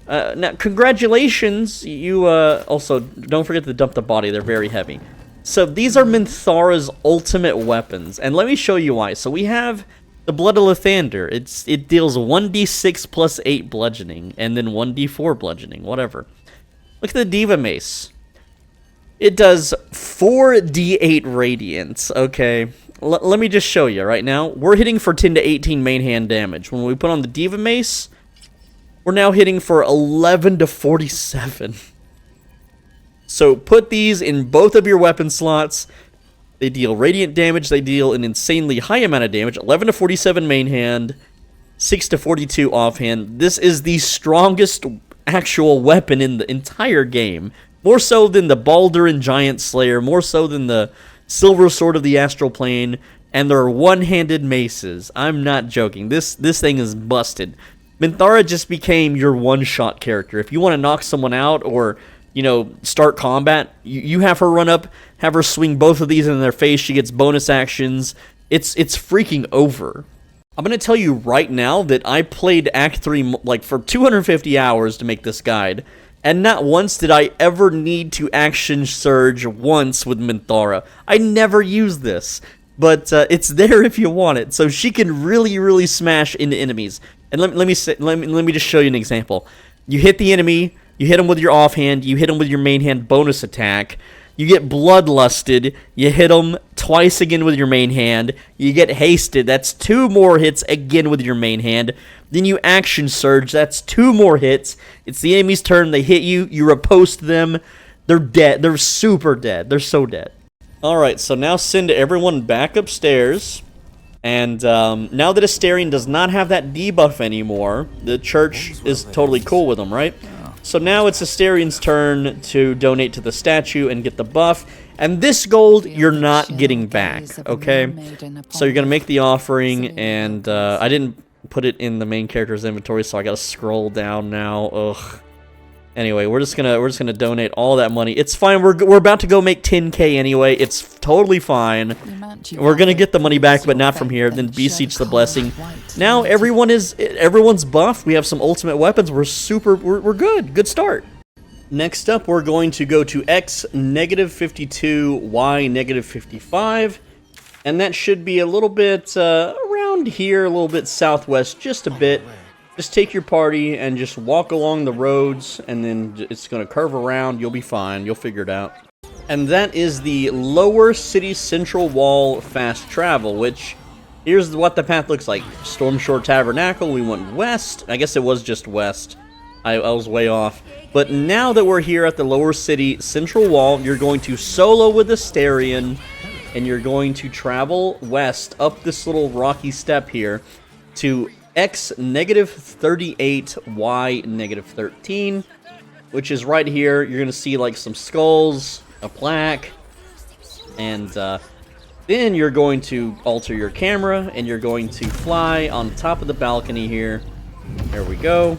Now, congratulations. You, also, don't forget to dump the body. They're very heavy. So, these are Minthara's ultimate weapons. And let me show you why. So, we have the Blood of Lathander. It deals 1d6 plus 8 bludgeoning, and then 1d4 bludgeoning, whatever. Look at the Diva Mace. It does 4d8 radiance, okay? Let me just show you right now. We're hitting for 10 to 18 main hand damage. When we put on the Diva Mace, we're now hitting for 11 to 47. So put these in both of your weapon slots. They deal radiant damage. They deal an insanely high amount of damage. 11 to 47 main hand, 6 to 42 offhand. This is the strongest actual weapon in the entire game. More so than the Balduran Giant Slayer. More so than the Silver Sword of the Astral Plane. and they're one-handed maces. I'm not joking. This thing is busted. Minthara just became your one-shot character. If you want to knock someone out or, you know, start combat, you have her run up, have her swing both of these in their face. She gets bonus actions. It's freaking over. I'm going to tell you right now that I played Act 3 like for 250 hours to make this guide, and not once did I ever need to action surge once with Minthara. I never used this, but it's there if you want it. So she can really smash into enemies. And let me just show you an example. You hit the enemy, you hit him with your offhand, you hit him with your main hand bonus attack. You get bloodlusted, you hit them twice again with your main hand, you get hasted, that's 2 more hits again with your main hand, then you action surge, that's 2 more hits, it's the enemy's turn, they hit you, you riposte them, they're dead, they're super dead, they're so dead. Alright, so now send everyone back upstairs, and now that Astarion does not have that debuff anymore, the church is totally cool with him, right? So now it's Astarion's turn to donate to the statue and get the buff. And this gold you're not getting back, okay? So you're going to make the offering, and I didn't put it in the main character's inventory, so I got to scroll down now. Ugh. Anyway, we're just gonna donate all that money. It's fine. We're about to go make 10K anyway. It's totally fine. We're gonna get the money back, but not from here. Then beseech the blessing. Now everyone's buffed. We have some ultimate weapons. We're good. Good start. Next up, we're going to go to X -52, Y -55, and that should be a little bit around here, a little bit southwest, just a bit. Just take your party and just walk along the roads, and then it's going to curve around. You'll be fine. You'll figure it out. And that is the Lower City Central Wall Fast Travel, which, here's what the path looks like. Stormshore Tabernacle, we went west. I guess it was just west. I was way off. But now that we're here at the Lower City Central Wall, you're going to solo with Astarion, and you're going to travel west up this little rocky step here to X -38, Y -13, which is right here. You're going to see like some skulls, a plaque, and then you're going to alter your camera, and you're going to fly on top of the balcony here. There we go.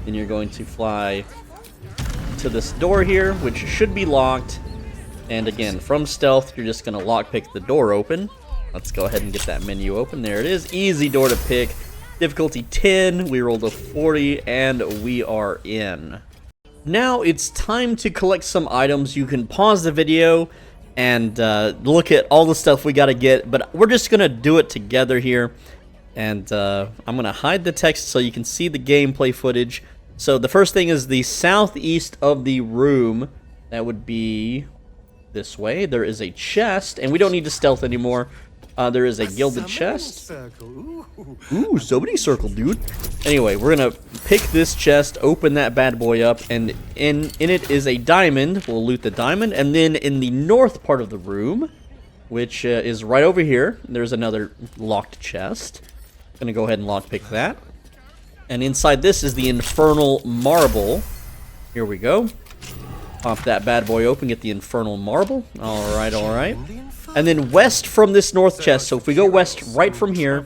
Then you're going to fly to this door here, which should be locked. And again, from stealth, you're just going to lockpick the door open. Let's go ahead and get that menu open. There it is. Easy door to pick. Difficulty 10, we rolled a 40, and we are in. Now it's time to collect some items. You can pause the video and look at all the stuff we gotta get, but we're just gonna do it together here. And I'm gonna hide the text so you can see the gameplay footage. So the first thing is the southeast of the room. That would be this way. There is a chest, and we don't need to stealth anymore. There is a gilded chest. Ooh, summoning circle, dude. Anyway, we're gonna pick this chest, open that bad boy up, and in it is a diamond. We'll loot the diamond, and then in the north part of the room, which is right over here, there's another locked chest. Gonna go ahead and lockpick that. And inside this is the infernal marble. Here we go. Pop that bad boy open, get the infernal marble. Alright, alright. And then west from this north chest, so if we go west right from here,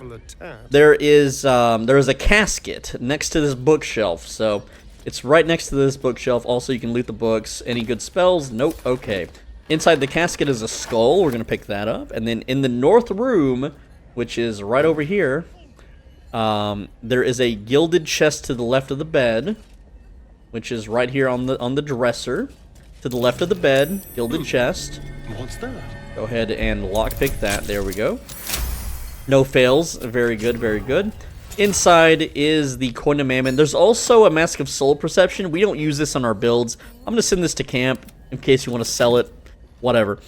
there is a casket next to this bookshelf. So it's right next to this bookshelf. Also, you can loot the books. Any good spells? Nope. Okay. Inside the casket is a skull. We're going to pick that up. And then in the north room, which is right over here, there is a gilded chest to the left of the bed, which is right here on the dresser. To the left of the bed, gilded chest. What's that? Go ahead and lockpick that. There we go. No fails. Very good, very good. Inside is the Coin of Mammon. There's also a Mask of Soul Perception. We don't use this on our builds. I'm going to send this to camp in case you want to sell it. Whatever.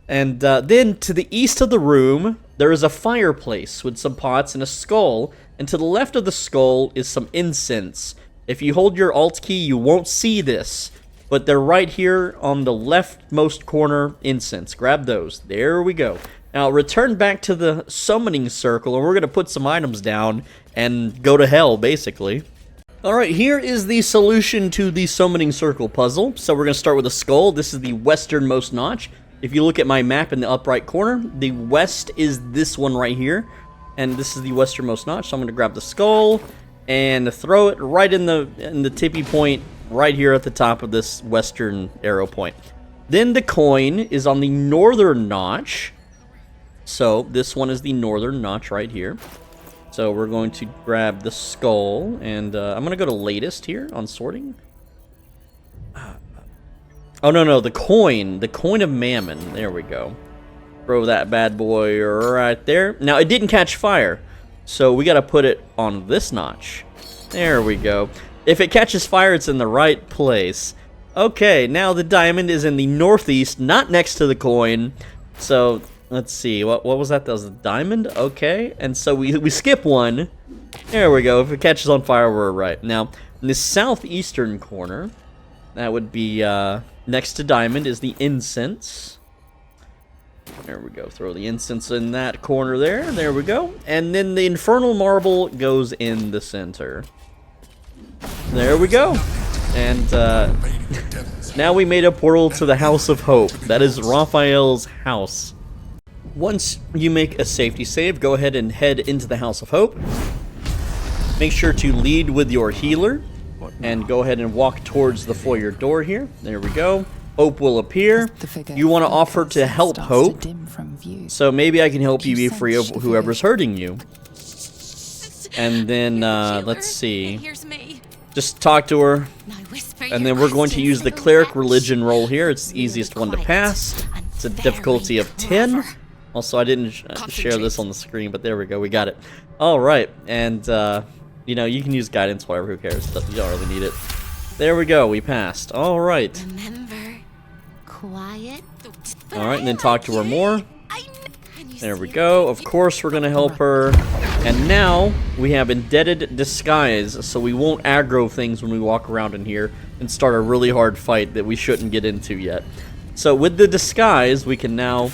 And then to the east of the room, there is a fireplace with some pots and a skull. And to the left of the skull is some incense. If you hold your Alt key, you won't see this. But they're right here on the leftmost corner, incense. Grab those. There we go. Now, return back to the summoning circle, and we're going to put some items down and go to hell, basically. Alright, here is the solution to the summoning circle puzzle. So we're going to start with a skull. This is the westernmost notch. if you look at my map in the upper right corner, the west is this one right here, and this is the westernmost notch. So I'm going to grab the skull and throw it right in the tippy point right here at the top of this western arrow point. Then the coin is on the northern notch. So this one is the northern notch right here. So we're going to grab the skull, and I'm going to go to latest here on sorting. Oh, no, the coin of Mammon. There we go. Throw that bad boy right there. Now, it didn't catch fire, so we got to put it on this notch. There we go. If it catches fire, it's in the right place. Okay, now the diamond is in the northeast, not next to the coin. So, let's see. What was that? That was a diamond? Okay, and so we skip one. There we go. If it catches on fire, we're right. Now, in the southeastern corner, that would be next to diamond is the incense. There we go. Throw the incense in that corner there. There we go. And then the infernal marble goes in the center. There we go. And now we made a portal to the House of Hope. That is Raphael's house. Once you make a safety save, go ahead and head into the House of Hope. Make sure to lead with your healer. And go ahead and walk towards the foyer door here. There we go. Hope will appear. You want to offer to help Hope. So maybe I can help you be free of whoever's hurting you. And then, let's see. Just talk to her. And then we're going to use the Cleric Religion roll here. It's the easiest one to pass. It's a difficulty of 10. Also, I didn't share this on the screen, but there we go. We got it. All right. And, you know, you can use guidance, whatever, who cares? You don't really need it. There we go, we passed. All right. Remember, quiet. All right, and then talk to her more. There we go. Of course, we're going to help her. And now, we have Indebted Disguise, so we won't aggro things when we walk around in here and start a really hard fight that we shouldn't get into yet. So with the Disguise, we can now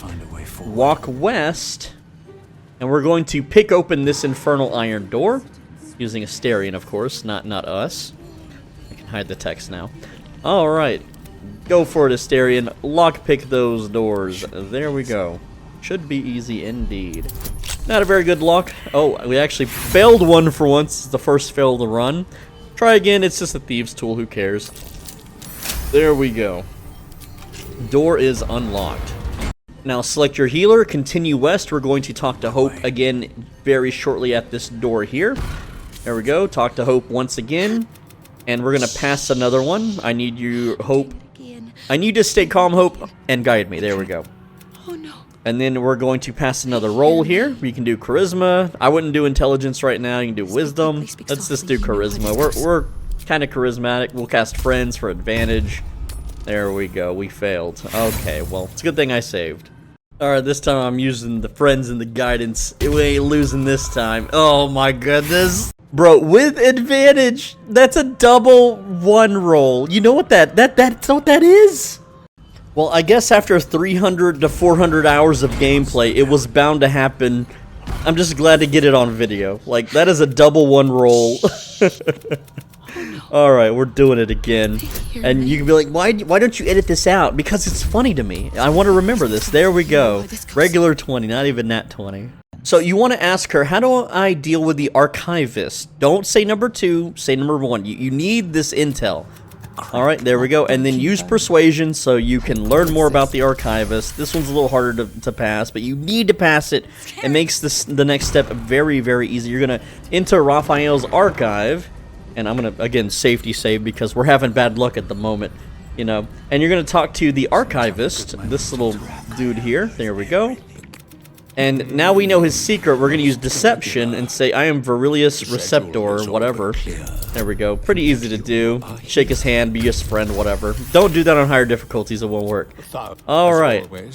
walk west, and we're going to pick open this Infernal Iron Door. Using Astarion, of course, not us. I can hide the text now. Alright. Go for it, Astarion. Lockpick those doors. There we go. Should be easy indeed. Not a very good lock. Oh, we actually failed one for once. It's the first fail of the run. Try again. It's just a thieves' tool. Who cares? There we go. Door is unlocked. Now select your healer. Continue west. We're going to talk to Hope again very shortly at this door here. There we go. Talk to Hope once again. And we're going to pass another one. I need you, Hope. I need to stay calm, Hope, and guide me. There we go. Oh no. And then we're going to pass another roll here. You can do Charisma. I wouldn't do Intelligence right now. You can do Wisdom. Let's just do Charisma. We're kind of charismatic. We'll cast Friends for advantage. There we go. We failed. Okay, well, it's a good thing I saved. Alright, this time I'm using the Friends and the Guidance. We ain't losing this time. Oh my goodness. Bro, with advantage, that's a double one roll. You know what that's what that is? Well, I guess after 300 to 400 hours of gameplay, it was bound to happen. I'm just glad to get it on video. Like, that is a double one roll. Alright, we're doing it again. And you can be like, why don't you edit this out? Because it's funny to me. I want to remember this. There we go. Regular 20, not even nat 20. So you want to ask her, how do I deal with the Archivist? Don't say number 2, say number 1. You need this intel. Alright, there we go. And then use Persuasion so you can learn more about the Archivist. This one's a little harder to pass, but you need to pass it. It makes the next step very, very easy. You're going to enter Raphael's archive. And I'm going to, again, safety save because we're having bad luck at the moment. You know, and you're going to talk to the Archivist, this little dude here. There we go. And now we know his secret. We're going to use Deception and say, I am Virilius Receptor, or whatever. There we go. Pretty easy to do. Shake his hand, be his friend, whatever. Don't do that on higher difficulties. It won't work. Alright. And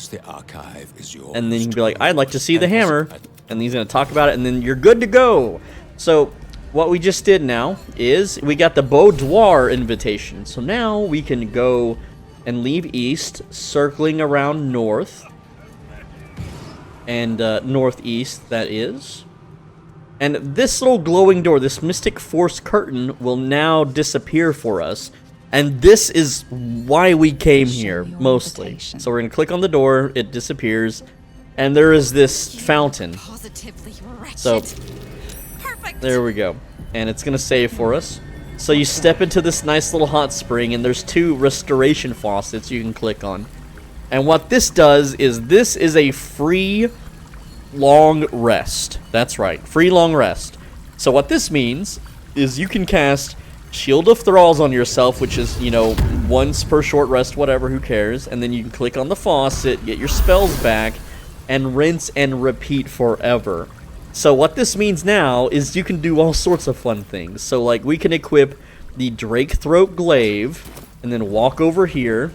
then you can be like, I'd like to see the hammer. And he's going to talk about it, and then you're good to go. So, what we just did now is we got the Boudoir invitation. So now we can go and leave east, circling around north. And northeast, that is. And this little glowing door, this Mystic Force curtain, will now disappear for us. And this is why we came here, your mostly. invitation. So we're going to click on the door, it disappears, and there is this fountain. Positively wretched. So, Perfect. there we go. And it's going to save for us. So you step into this nice little hot spring, and there's 2 restoration faucets you can click on. And what this does is this is a free long rest. That's right, free long rest. So what this means is you can cast Shield of Thralls on yourself, which is, you know, once per short rest, whatever, who cares. And then you can click on the faucet, get your spells back, and rinse and repeat forever. So what this means now is you can do all sorts of fun things. So, like, we can equip the Drake Throat Glaive, and then walk over here.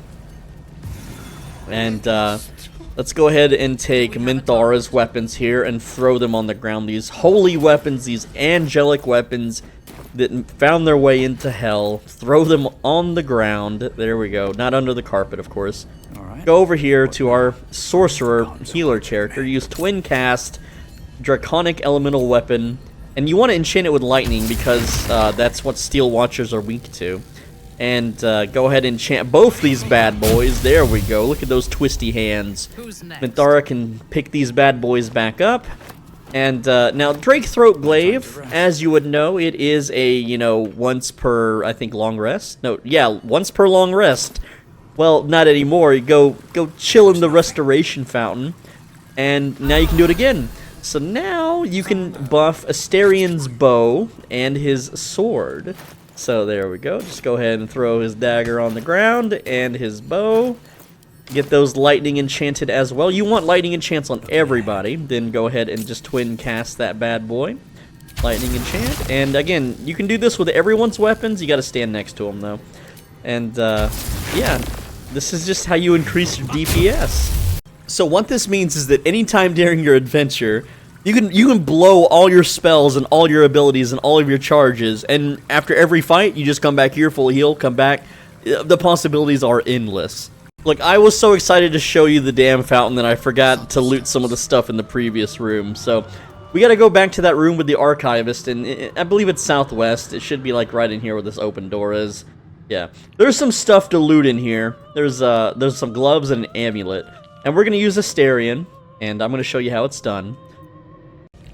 And, let's go ahead and take Minthora's weapons here and throw them on the ground. These holy weapons, these angelic weapons that found their way into hell. Throw them on the ground. There we go. Not under the carpet, of course. Go over here to our sorcerer healer character. Use twin cast, draconic elemental weapon, and you want to enchant it with lightning because that's what steel watchers are weak to. And go ahead and enchant both these bad boys. There we go. Look at those twisty hands. Minthara can pick these bad boys back up. And now, Drake Throat Glaive, as you would know, it is a, you know, once per, I think, long rest. No, yeah, once per long rest. Well, not anymore. You go chill in the restoration fountain, and now you can do it again. So now you can buff Astarion's bow and his sword. So there we go. Just go ahead and throw his dagger on the ground and his bow. Get those lightning enchanted as well. You want lightning enchants on everybody. Then go ahead and just twin cast that bad boy. Lightning enchant. And again, you can do this with everyone's weapons. You got to stand next to them though. And yeah, this is just how you increase your DPS. So what this means is that anytime during your adventure, you can blow all your spells and all your abilities and all of your charges, and after every fight, you just come back here full heal, come back. The possibilities are endless. Look, I was so excited to show you the damn fountain that I forgot to loot some of the stuff in the previous room. So we got to go back to that room with the archivist, and I believe it's southwest. It should be like right in here where this open door is. Yeah, there's some stuff to loot in here. There's some gloves and an amulet, and we're gonna use Astarion, and I'm gonna show you how it's done.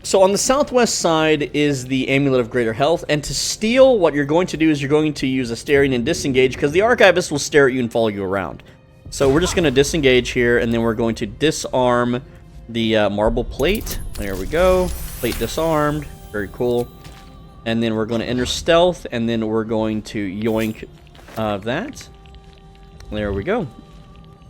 So on the southwest side is the Amulet of Greater Health, and to steal, what you're going to do is you're going to use Astarion and disengage, because the archivist will stare at you and follow you around. So we're just going to disengage here, and then we're going to disarm the marble plate. There we go. Plate disarmed. Very cool. And then we're going to enter stealth, and then we're going to yoink that. There we go.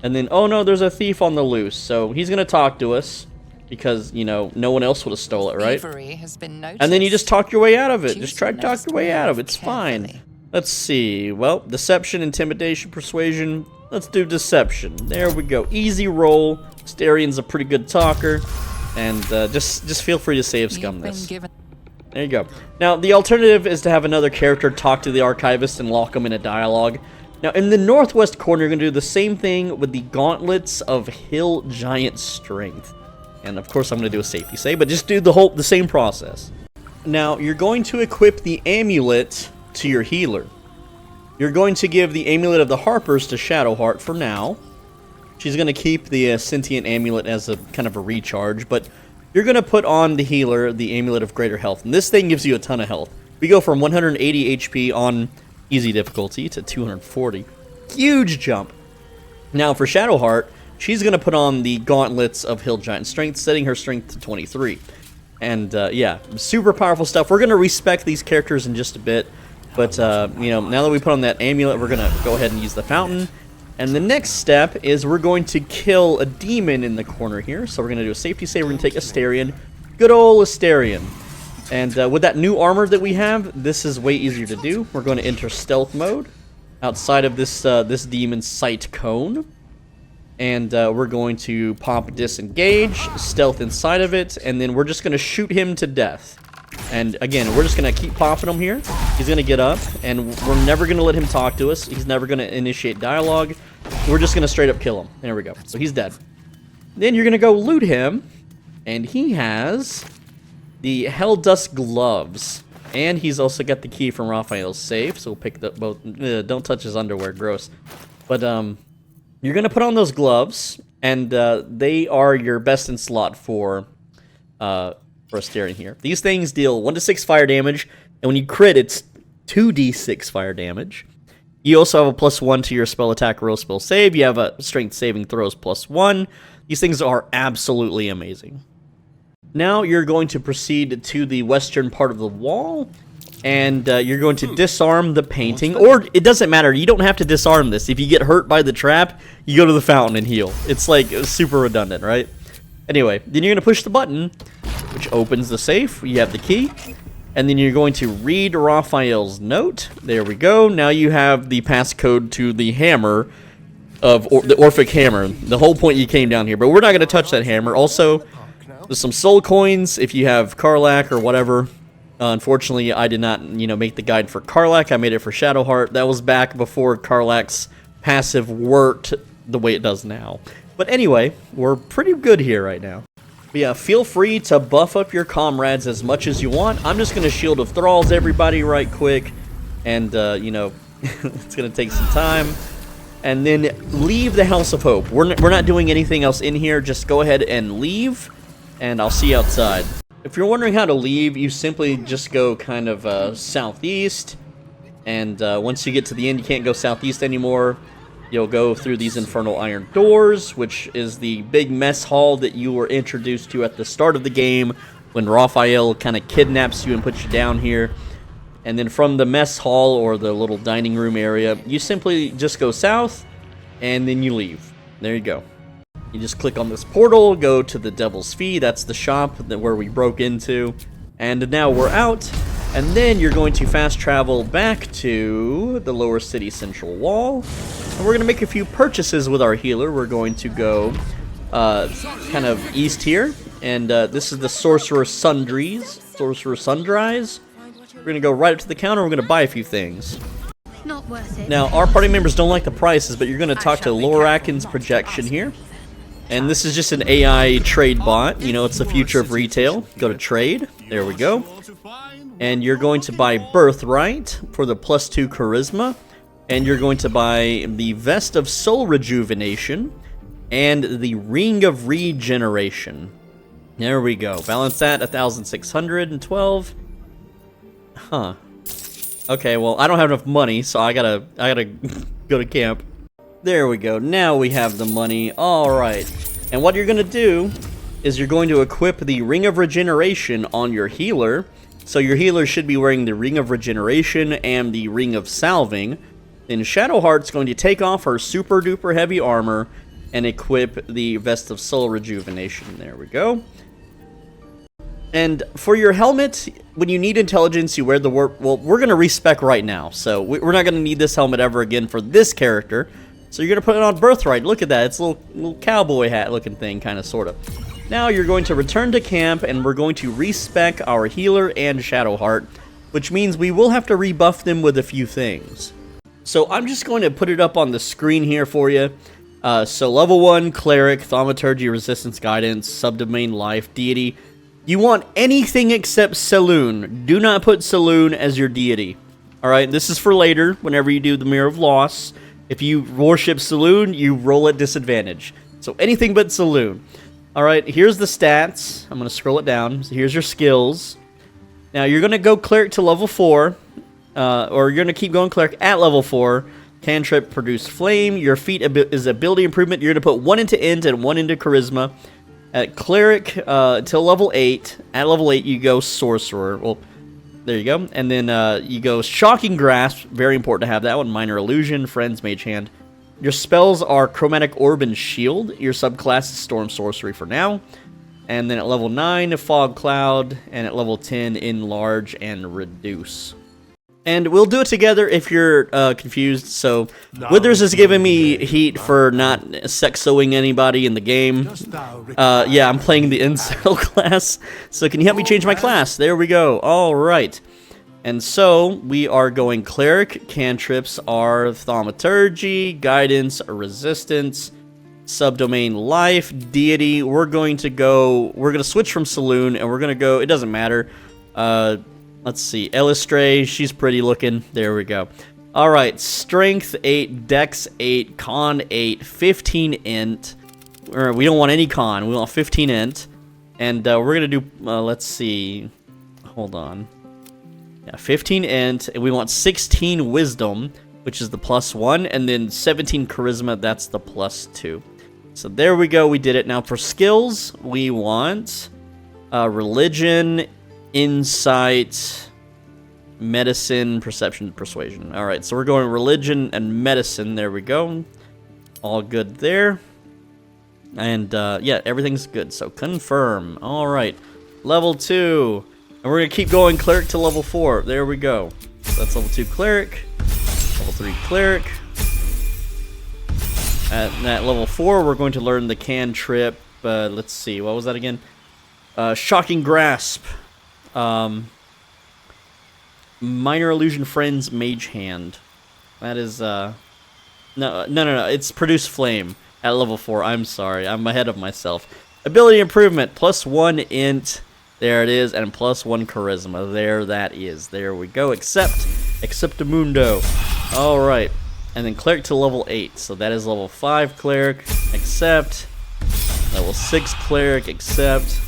And then, oh no, there's a thief on the loose, so he's going to talk to us. Because, you know, no one else would have stole it, right? Has been And then you just talk your way out of it. Choose Just try to talk your way out of it. It's fine. carefully. Let's see. Well, deception, intimidation, persuasion. Let's do deception. There we go. Easy roll. Astarion's a pretty good talker. And just feel free to save scum You've been this. given There you go. Now, the alternative is to have another character talk to the archivist and lock him in a dialogue. Now, in the northwest corner, you're going to do the same thing with the Gauntlets of Hill Giant Strength. And of course I'm going to do a safety save, but just do the same process. Now, you're going to equip the amulet to your healer. You're going to give the Amulet of the Harpers to Shadowheart for now. She's going to keep the Sentient Amulet as a kind of a recharge, but you're going to put on the healer the Amulet of Greater Health. And this thing gives you a ton of health. We go from 180 HP on easy difficulty to 240. Huge jump. Now, for Shadowheart, she's going to put on the Gauntlets of Hill Giant Strength, setting her strength to 23. And, yeah, super powerful stuff. We're going to respec these characters in just a bit. But, you know, now that we put on that amulet, we're going to go ahead and use the fountain. And the next step is we're going to kill a demon in the corner here. So we're going to do a safety save. We're going to take Astarion. Good old Astarion. And with that new armor that we have, this is way easier to do. We're going to enter stealth mode outside of this, this demon's sight cone. And we're going to pop disengage, stealth inside of it, and then we're just going to shoot him to death. And again, we're just going to keep popping him here. He's going to get up, and we're never going to let him talk to us. He's never going to initiate dialogue. We're just going to straight up kill him. There we go. So he's dead. Then you're going to go loot him, and he has the Hell Dust Gloves. And he's also got the key from Raphael's safe, so we'll pick the both. Don't touch his underwear, gross. But you're gonna put on those gloves, and they are your best in slot for Astarion here. These things deal 1d6 fire damage, and when you crit, it's 2d6 fire damage. You also have a +1 to your spell attack roll spell save. You have a strength saving throws +1. These things are absolutely amazing. Now you're going to proceed to the western part of the wall, and you're going to disarm the painting. Or, it doesn't matter, you don't have to disarm this. If you get hurt by the trap, you go to the fountain and heal. It's like super redundant, right? Anyway, then you're going to push the button, which opens the safe. You have the key. And then you're going to read Raphael's note. There we go. Now you have the passcode to the hammer of the Orphic hammer. The whole point you came down here. But we're not going to touch that hammer. Also, there's some soul coins if you have Karlach or whatever. Unfortunately, I did not, make the guide for Karlach. I made it for Shadowheart. That was back before Karlach's passive worked the way it does now. But anyway, we're pretty good here right now. But yeah, feel free to buff up your comrades as much as you want. I'm just going to Shield of Thralls everybody right quick. And, it's going to take some time. And then leave the House of Hope. We're not doing anything else in here. Just go ahead and leave. And I'll see you outside. If you're wondering how to leave, you simply just go kind of southeast. And once you get to the end, you can't go southeast anymore. You'll go through these infernal iron doors, which is the big mess hall that you were introduced to at the start of the game when Raphael kind of kidnaps you and puts you down here. And then from the mess hall or the little dining room area, you simply just go south and then you leave. There you go. You just click on this portal, go to the Devil's Fee, that's the shop where we broke into, and now we're out, and then you're going to fast travel back to the Lower City Central Wall, and we're going to make a few purchases with our healer. We're going to go kind of east here, and this is the Sorcerer Sundries. We're going to go right up to the counter, we're going to buy a few things. Not worth it. Now, our party members don't like the prices, but you're going to talk to Loraken's Projection here. And this is just an AI trade bot. It's the future of retail. Go to trade. There we go. And you're going to buy Birthright for the +2 charisma. And you're going to buy the Vest of Soul Rejuvenation and the Ring of Regeneration. There we go. Balance that, 1,612. Huh. Okay, well, I don't have enough money, so I gotta go to camp. There we go. Now we have the money. Alright. And what you're going to do is you're going to equip the Ring of Regeneration on your healer. So your healer should be wearing the Ring of Regeneration and the Ring of Salving. Then Shadowheart's going to take off her super duper heavy armor and equip the Vest of Soul Rejuvenation. There we go. And for your helmet, when you need intelligence, you wear the warp. Well, we're going to respec right now. So we're not going to need this helmet ever again for this character. So you're going to put it on Birthright. Look at that. It's a little cowboy hat looking thing, kind of, sort of. Now you're going to return to camp, and we're going to respec our healer and Shadowheart, which means we will have to rebuff them with a few things. So I'm just going to put it up on the screen here for you. So level 1, Cleric, Thaumaturgy, Resistance, Guidance, Subdomain, Life, Deity. You want anything except Saloon. Do not put Saloon as your deity. Alright, this is for later, whenever you do the Mirror of Loss. If you worship Saloon, you roll at disadvantage. So anything but Saloon. Alright, here's the stats. I'm going to scroll it down. So here's your skills. Now, you're going to go Cleric to level 4. Or you're going to keep going Cleric at level 4. Cantrip, Produce Flame. Your feat is Ability Improvement. You're going to put 1 into Int and 1 into Charisma. At Cleric, till level 8. At level 8, you go Sorcerer. Well, there you go. And then you go Shocking Grasp. Very important to have that one. Minor Illusion, Friends, Mage Hand. Your spells are Chromatic Orb and Shield. Your subclass is Storm Sorcery for now. And then at level 9, Fog Cloud. And at level 10, Enlarge and Reduce. And we'll do it together if you're confused. So, Withers is giving me heat for not sexoing anybody in the game. Yeah, I'm playing the incel class. So can you help me change my class? There we go. Alright. And so, we are going Cleric. Cantrips are Thaumaturgy, Guidance, Resistance, Subdomain, Life, Deity. We're going to switch from Saloon, and we're going to go, it doesn't matter. Let's see. Illustrate, she's pretty looking. There we go. All right, strength 8, dex 8, con 8, 15 int. We don't want any con. We want 15 int. And we're going to do, let's see. Hold on. Yeah, 15 int. And we want 16 wisdom, which is the +1. And then 17 charisma, that's the +2. So there we go. We did it. Now for skills, we want religion, insight, medicine, perception, persuasion. All right, so we're going religion and medicine. There we go. All good there. And yeah, everything's good. So confirm. All right, level 2. And we're going to keep going cleric to level 4. There we go. So that's level 2 cleric, level 3 cleric. At level 4, we're going to learn the cantrip. Let's see, what was that again? Shocking Grasp. Minor Illusion Friends Mage Hand. That is, no, it's Produce Flame at level 4. I'm sorry, I'm ahead of myself. Ability Improvement, +1 int. There it is, and +1 charisma. There that is. There we go. Acceptamundo. All right. And then cleric to level 8. So that is level 5 cleric. Accept. Level 6 cleric. Accept.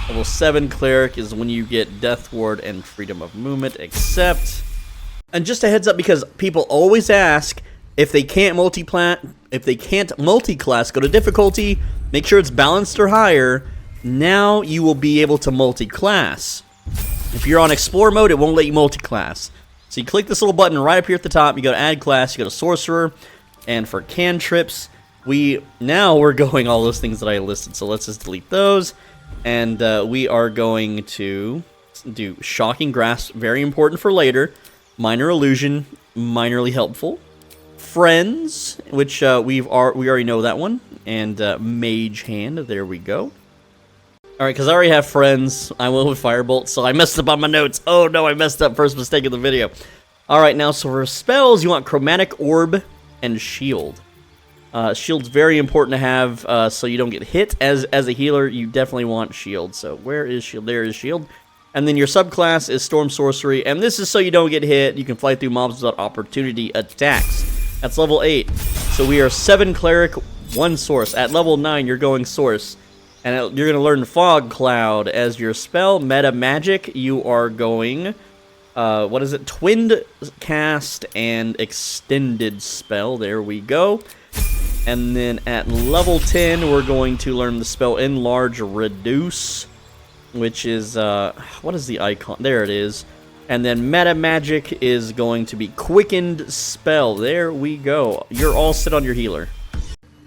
Level 7 cleric is when you get Death Ward and Freedom of Movement. Accept. And just a heads up, because people always ask if they can't multi-class, go to difficulty. Make sure it's balanced or higher. Now you will be able to multi-class. If you're on Explore mode, it won't let you multi-class. So you click this little button right up here at the top, you go to add class, you go to sorcerer, and for cantrips, we're going all those things that I listed, so let's just delete those, and we are going to do Shocking Grasp, very important for later, Minor Illusion, minorly helpful, Friends, which we already know that one, and Mage Hand, there we go. Alright, because I already have Friends, I went with Firebolt, so I messed up on my notes. Oh no, I messed up, first mistake of the video. Alright, now, so for spells, you want Chromatic Orb and Shield. Shield's very important to have, so you don't get hit. As a healer, you definitely want Shield. So where is Shield? There is Shield. And then your subclass is Storm Sorcery, and this is so you don't get hit. You can fly through mobs without opportunity attacks. That's level 8. So we are 7 Cleric, 1 Source. At level 9, you're going Source. And you're going to learn Fog Cloud as your spell. Meta Magic, you are going, what is it? Twinned Cast and Extended Spell. There we go. And then at level 10, we're going to learn the spell Enlarge Reduce, which is, what is the icon? There it is. And then Meta Magic is going to be Quickened Spell. There we go. You're all set on your healer.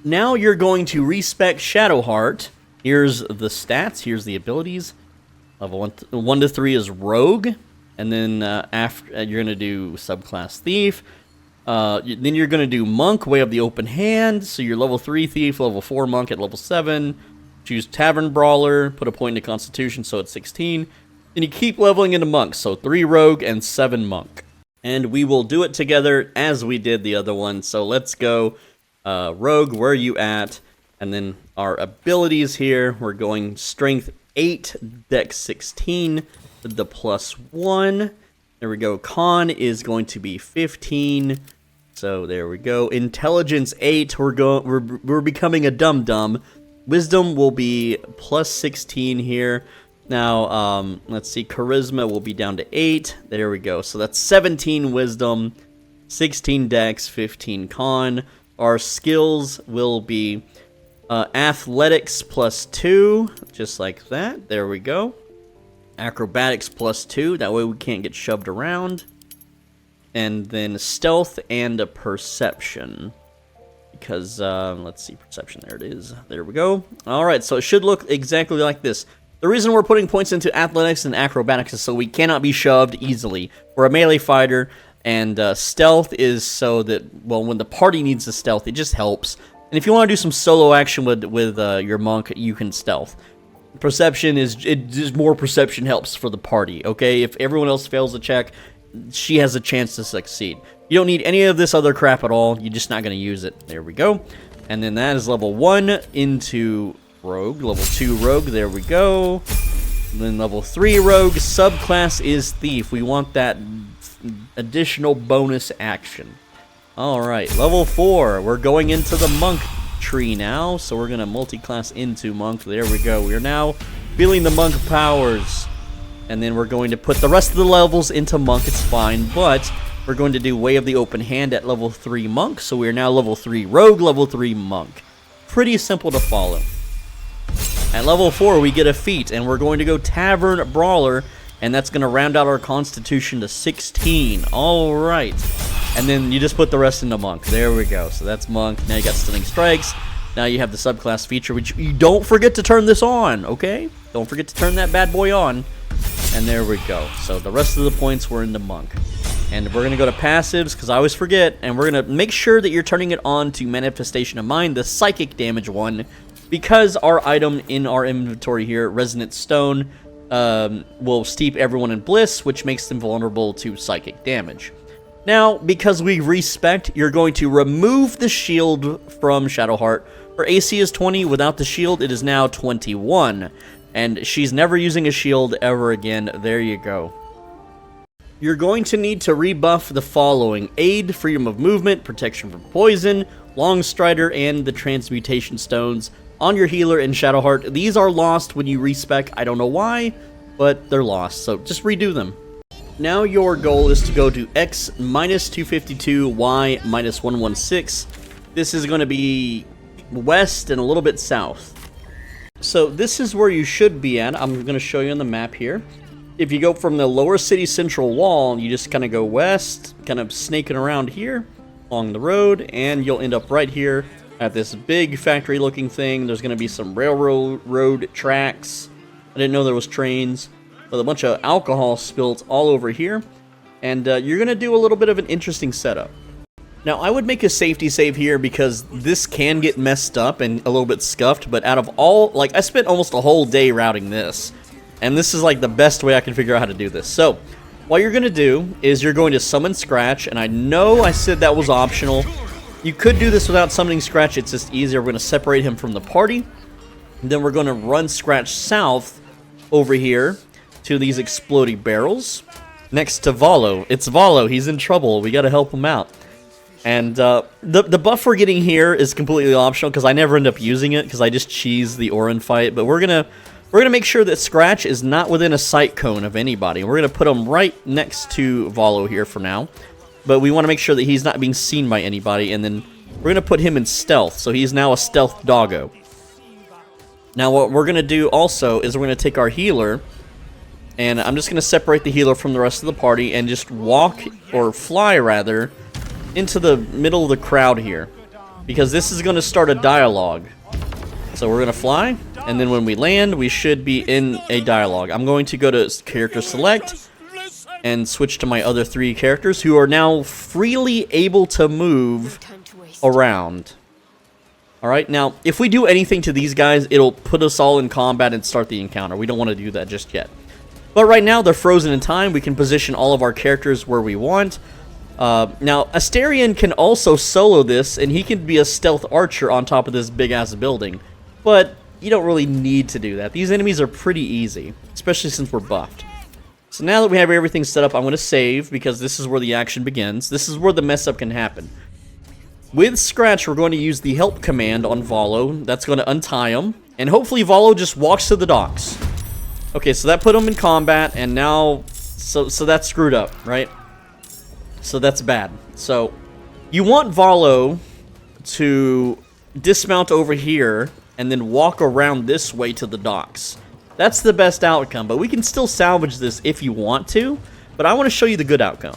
Now you're going to Respec Shadowheart. Here's the stats, here's the abilities. Level 1 to 3 is Rogue, and then after you're going to do Subclass Thief. Then you're going to do Monk, Way of the Open Hand, so you're level 3 Thief, level 4 Monk at level 7. Choose Tavern Brawler, put a point into Constitution, so it's 16. Then you keep leveling into Monk, so 3 Rogue and 7 Monk. And we will do it together as we did the other one, so let's go. Rogue, where are you at? And then our abilities here, we're going Strength 8, Dex 16, the +1. There we go. Con is going to be 15. So there we go. Intelligence 8, we're becoming a dum-dum. Wisdom will be +16 here. Now, let's see, Charisma will be down to 8. There we go. So that's 17 Wisdom, 16 Dex, 15 Con. Our skills will be Athletics +2, just like that. There we go. Acrobatics +2, that way we can't get shoved around. And then Stealth and a Perception. Because, let's see, Perception, there it is. There we go. Alright, so it should look exactly like this. The reason we're putting points into Athletics and Acrobatics is so we cannot be shoved easily. We're a melee fighter, and Stealth is so that, well, when the party needs the Stealth, it just helps. And if you want to do some solo action with your monk, you can stealth. Perception is just more perception helps for the party, okay? If everyone else fails the check, she has a chance to succeed. You don't need any of this other crap at all. You're just not going to use it. There we go. And then that is level 1 into Rogue. Level 2 Rogue. There we go. Then level 3 rogue, subclass is thief. We want that additional bonus action. Alright, level 4. We're going into the monk tree now. So we're going to multi-class into monk. There we go. We are now feeling the monk powers. And then we're going to put the rest of the levels into monk. It's fine. But we're going to do Way of the Open Hand at level 3 monk. So we are now level 3 rogue, level 3 monk. Pretty simple to follow. At level 4, we get a feat, and we're going to go Tavern Brawler, and that's going to round out our Constitution to 16. Alright. And then you just put the rest into Monk. There we go. So that's Monk. Now you got Stunning Strikes. Now you have the subclass feature, which you don't forget to turn this on, okay? Don't forget to turn that bad boy on. And there we go. So the rest of the points were into Monk. And we're going to go to passives, because I always forget, and we're going to make sure that you're turning it on to Manifestation of Mind, the psychic damage one, because our item in our inventory here, Resonant Stone, will steep everyone in Bliss, which makes them vulnerable to psychic damage. Now, because we respect, you're going to remove the shield from Shadowheart. Her AC is 20. Without the shield, it is now 21. And she's never using a shield ever again. There you go. You're going to need to rebuff the following: Aid, Freedom of Movement, Protection from Poison, Long Strider, and the Transmutation Stones on your healer in Shadowheart. These are lost when you respec. I don't know why, but they're lost, so just redo them. Now your goal is to go to X minus 252, Y minus 116. This is going to be west and a little bit south. So this is where you should be at. I'm going to show you on the map here. If you go from the lower city central wall, you just kind of go west, kind of snaking around here along the road, and you'll end up right here at this big factory looking thing. There's going to be some railroad tracks. I didn't know there was trains, with a bunch of alcohol spilt all over here. And you're going to do a little bit of an interesting setup. Now, I would make a safety save here because this can get messed up and a little bit scuffed, but out of all, like, I spent almost a whole day routing this, and this is like the best way I can figure out how to do this. So, what you're going to do is you're going to summon Scratch, and I know I said that was optional. You could do this without summoning Scratch, it's just easier. We're going to separate him from the party, and then we're going to run Scratch south over here to these exploding barrels next to Volo. It's Volo, he's in trouble, we got to help him out. And the buff we're getting here is completely optional because I never end up using it because I just cheese the Orin fight. But we're gonna make sure that Scratch is not within a sight cone of anybody. We're gonna put him right next to Volo here for now. But we want to make sure that he's not being seen by anybody. And then we're gonna put him in stealth, so he's now a stealth doggo. Now what we're gonna do also is we're gonna take our healer, and I'm just gonna separate the healer from the rest of the party and just walk, or fly rather, into the middle of the crowd here, because this is going to start a dialogue. So we're going to fly, and then when we land, we should be in a dialogue. I'm going to go to character select and switch to my other 3 characters who are now freely able to move around. Alright, now if we do anything to these guys, it'll put us all in combat and start the encounter. We don't want to do that just yet. But right now they're frozen in time. We can position all of our characters where we want. Now, Astarion can also solo this, and he can be a stealth archer on top of this big-ass building. But you don't really need to do that. These enemies are pretty easy, especially since we're buffed. So now that we have everything set up, I'm going to save, because this is where the action begins. This is where the mess-up can happen. With Scratch, we're going to use the help command on Volo. That's going to untie him, and hopefully Volo just walks to the docks. Okay, so that put him in combat, and now... So that's screwed up, right? So that's bad. So you want Volo to dismount over here and then walk around this way to the docks. That's the best outcome, but we can still salvage this if you want to, but I want to show you the good outcome.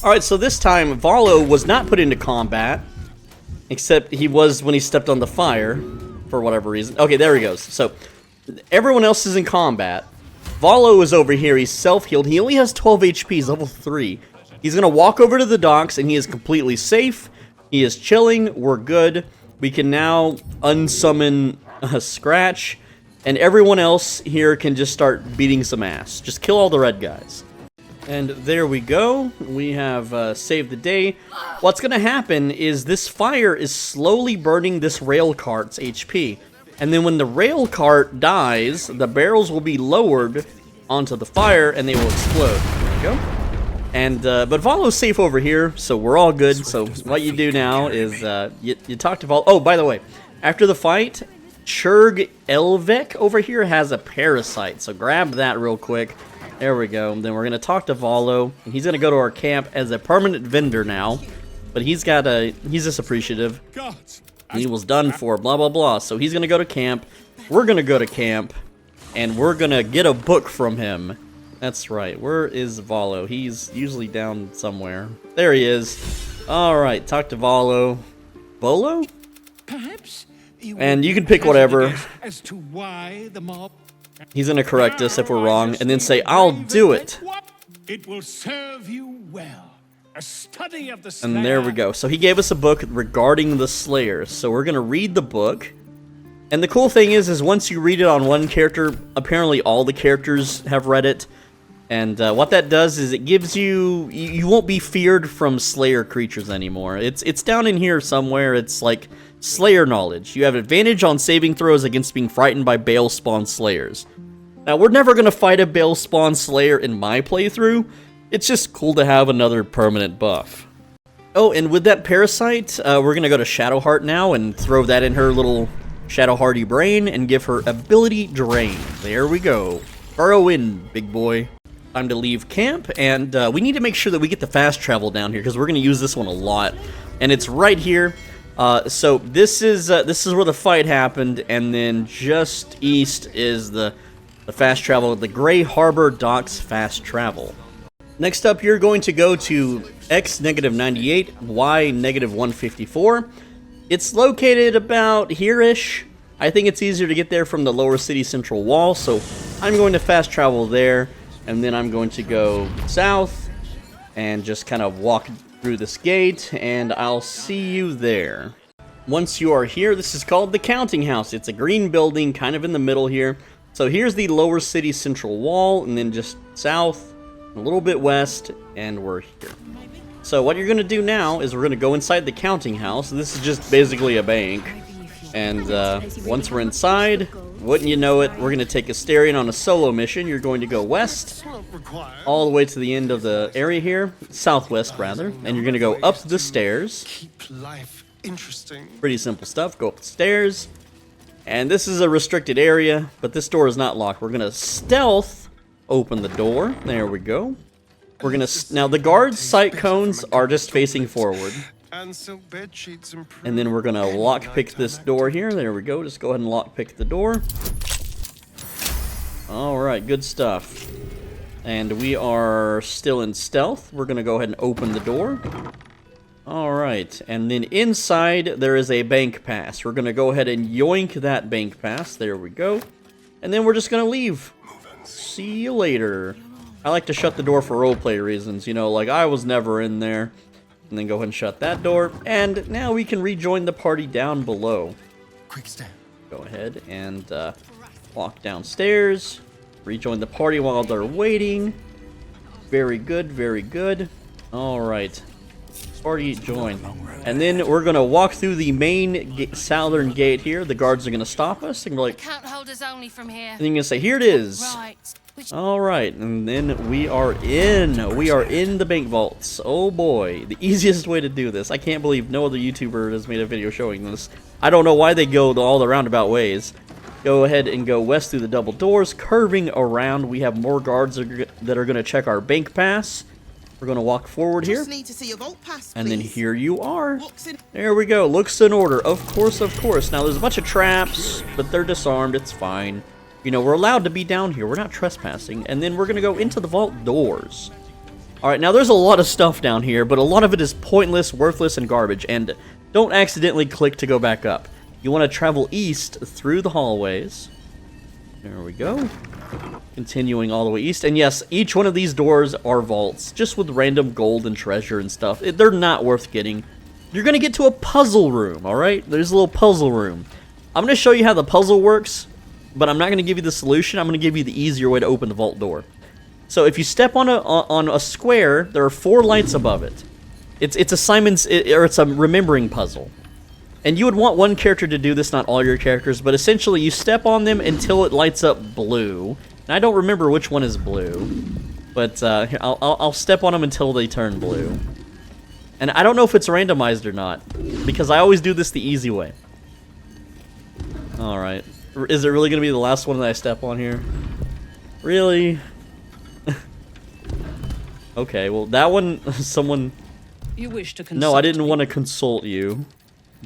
Alright, so this time Volo was not put into combat, except he was when he stepped on the fire for whatever reason. Okay, there he goes. So everyone else is in combat. Volo is over here. He's self-healed. He only has 12 HP. He's level 3. He's going to walk over to the docks, and he is completely safe. He is chilling. We're good. We can now unsummon Scratch, and everyone else here can just start beating some ass. Just kill all the red guys. And there we go. We have saved the day. What's going to happen is this fire is slowly burning this rail cart's HP. And then when the rail cart dies, the barrels will be lowered onto the fire, and they will explode. There we go. And, but Volo's safe over here, so we're all good. So what you do now is, you talk to Volo. Oh, by the way, after the fight, Churg Elvek over here has a parasite, so grab that real quick. There we go. And then we're gonna talk to Volo, and he's gonna go to our camp as a permanent vendor now. But he's just appreciative. He was done for, blah blah blah. So he's gonna go to camp. We're gonna go to camp, and we're gonna get a book from him. That's right. Where is Volo? He's usually down somewhere. There he is. Alright, talk to Volo. Volo? Perhaps And you can pick whatever. as to why the mob. He's gonna correct us if we're wrong, and then say, I'll do it. It will serve you well. A study of the And there we go. So he gave us a book regarding the Slayers. So we're gonna read the book. And the cool thing is once you read it on one character, apparently all the characters have read it. And what that does is it gives you won't be feared from Slayer creatures anymore. It's down in here somewhere. It's like Slayer knowledge. You have advantage on saving throws against being frightened by Bale spawn Slayers. Now we're never gonna fight a Bale spawn Slayer in my playthrough. It's just cool to have another permanent buff. Oh, and with that parasite, we're gonna go to Shadowheart now and throw that in her little Shadowhearty brain and give her ability drain. There we go. Burrow in, big boy. Time to leave camp, and we need to make sure that we get the fast travel down here because we're going to use this one a lot, and it's right here. So this is where the fight happened, and then just east is the fast travel, the Grey Harbor Docks fast travel. Next up, you're going to go to X-98, Y-154. It's located about here-ish. I think it's easier to get there from the lower city central wall, so I'm going to fast travel there. And then I'm going to go south and just kind of walk through this gate, and I'll see you there. Once you are here, this is called the Counting House. It's a green building kind of in the middle here. So here's the lower city central wall, and then just south, a little bit west, and we're here. So what you're going to do now is we're going to go inside the Counting House. This is just basically a bank. And once we're inside, wouldn't you know it, we're going to take Astarion on a solo mission. You're going to go west, all the way to the end of the area here, southwest rather, and you're going to go up the stairs. Keep life interesting. Pretty simple stuff. Go up the stairs, and this is a restricted area, but this door is not locked. We're going to stealth open the door. There we go. We're going to, now the guard's sight cones are just facing forward. And then we're gonna lockpick this door here. There we go. Just go ahead and lockpick the door. Alright, good stuff. And we are still in stealth. We're gonna go ahead and open the door. Alright, and then inside there is a bank pass. We're gonna go ahead and yoink that bank pass. There we go. And then we're just gonna leave. See you later. I like to shut the door for roleplay reasons. You know, like I was never in there. And then go ahead and shut that door. And now we can rejoin the party down below. Quick step. Go ahead and walk downstairs. Rejoin the party while they're waiting. Very good, very good. Alright. Party join. And then we're going to walk through the main southern gate here. The guards are going to stop us. And we're like, Count holders only from here. and you're going to say, here it is. Right. Alright, and then we are in. We are in the bank vaults. Oh boy, the easiest way to do this. I can't believe no other YouTuber has made a video showing this. I don't know why they go all the roundabout ways. Go ahead and go west through the double doors, curving around. We have more guards that are going to check our bank pass. We're going to walk forward here. Need to see your vault pass, and then please. here you are. Looks in- There we go. Looks in order. Of course, of course. Now, there's a bunch of traps, but they're disarmed. It's fine. You know, we're allowed to be down here. We're not trespassing. And then we're going to go into the vault doors. Alright, now there's a lot of stuff down here, but a lot of it is pointless, worthless, and garbage. And don't accidentally click to go back up. You want to travel east through the hallways. There we go. Continuing all the way east. And yes, each one of these doors are vaults, just with random gold and treasure and stuff. They're not worth getting. You're going to get to a puzzle room, alright? There's a little puzzle room. I'm going to show you how the puzzle works. But I'm not going to give you the solution. I'm going to give you the easier way to open the vault door. So if you step on a square, there are 4 lights above it. It's a remembering puzzle. And you would want one character to do this, not all your characters. But essentially, you step on them until it lights up blue. And I don't remember which one is blue. But here, I'll step on them until they turn blue. And I don't know if it's randomized or not. Because I always do this the easy way. Alright. Is it really going to be the last one that I step on here? Really? Okay, well that one, someone... You wish to consult No, I didn't me? want to consult you.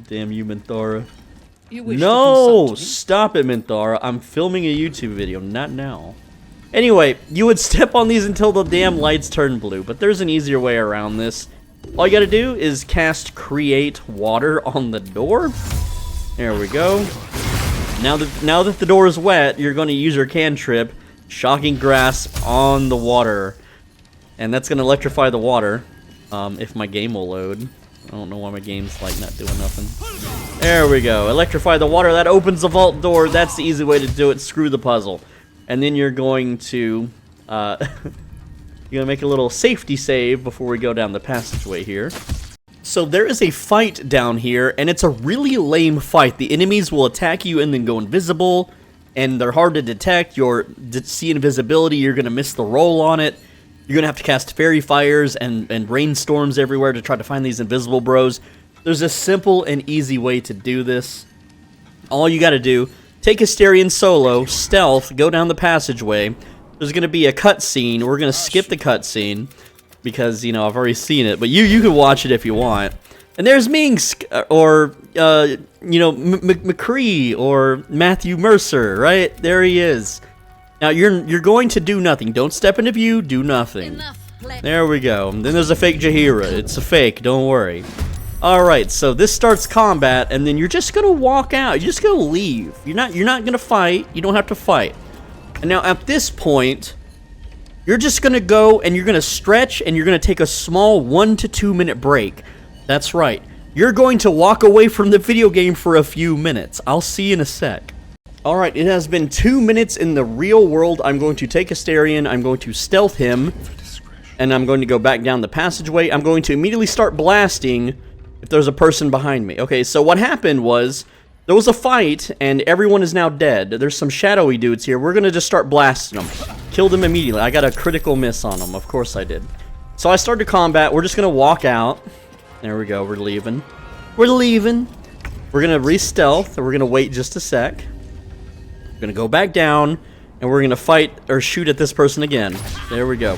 Damn you, Minthara. You wish to No! consult me? Stop it, Minthara. I'm filming a YouTube video, not now. Anyway, you would step on these until the damn lights turn blue, but there's an easier way around this. All you gotta do is cast Create Water on the door. There we go. Now that the door is wet, you're gonna use your cantrip, Shocking Grasp on the water. And that's gonna electrify the water. If my game will load. I don't know why my game's like not doing nothing. There we go. Electrify the water. That opens the vault door. That's the easy way to do it. Screw the puzzle. And then you're going to you're gonna make a little safety save before we go down the passageway here. So there is a fight down here, and it's a really lame fight. The enemies will attack you and then go invisible, and they're hard to detect. Your see invisibility, you're gonna miss the roll on it. You're gonna have to cast fairy fires and rainstorms everywhere to try to find these invisible bros. There's a simple and easy way to do this. All you gotta do, take Astarion solo, stealth, go down the passageway. There's gonna be a cutscene. We're gonna skip the cutscene because, you know, I've already seen it, but you can watch it if you want. And there's Minsc, or, you know, McCree, or Matthew Mercer, right? There he is. Now, you're going to do nothing. Don't step into view, do nothing. There we go. And then there's a fake Jaheira. It's a fake, don't worry. Alright, so this starts combat, and then you're just gonna walk out. You're just gonna leave. You're not gonna fight. You don't have to fight. And now, at this point, you're just gonna go, and you're gonna stretch, and you're gonna take a small 1 to 2 minute break. That's right. You're going to walk away from the video game for a few minutes. I'll see you in a sec. Alright, it has been 2 minutes in the real world. I'm going to take Astarion, I'm going to stealth him, and I'm going to go back down the passageway. I'm going to immediately start blasting if there's a person behind me. Okay, so what happened was, there was a fight, and everyone is now dead. There's some shadowy dudes here. We're going to just start blasting them. Killed them immediately. I got a critical miss on them. Of course I did. So I started combat. We're just going to walk out. There we go. We're leaving. We're leaving. We're going to re-stealth, and we're going to wait just a sec. We're going to go back down, and we're going to fight or shoot at this person again. There we go.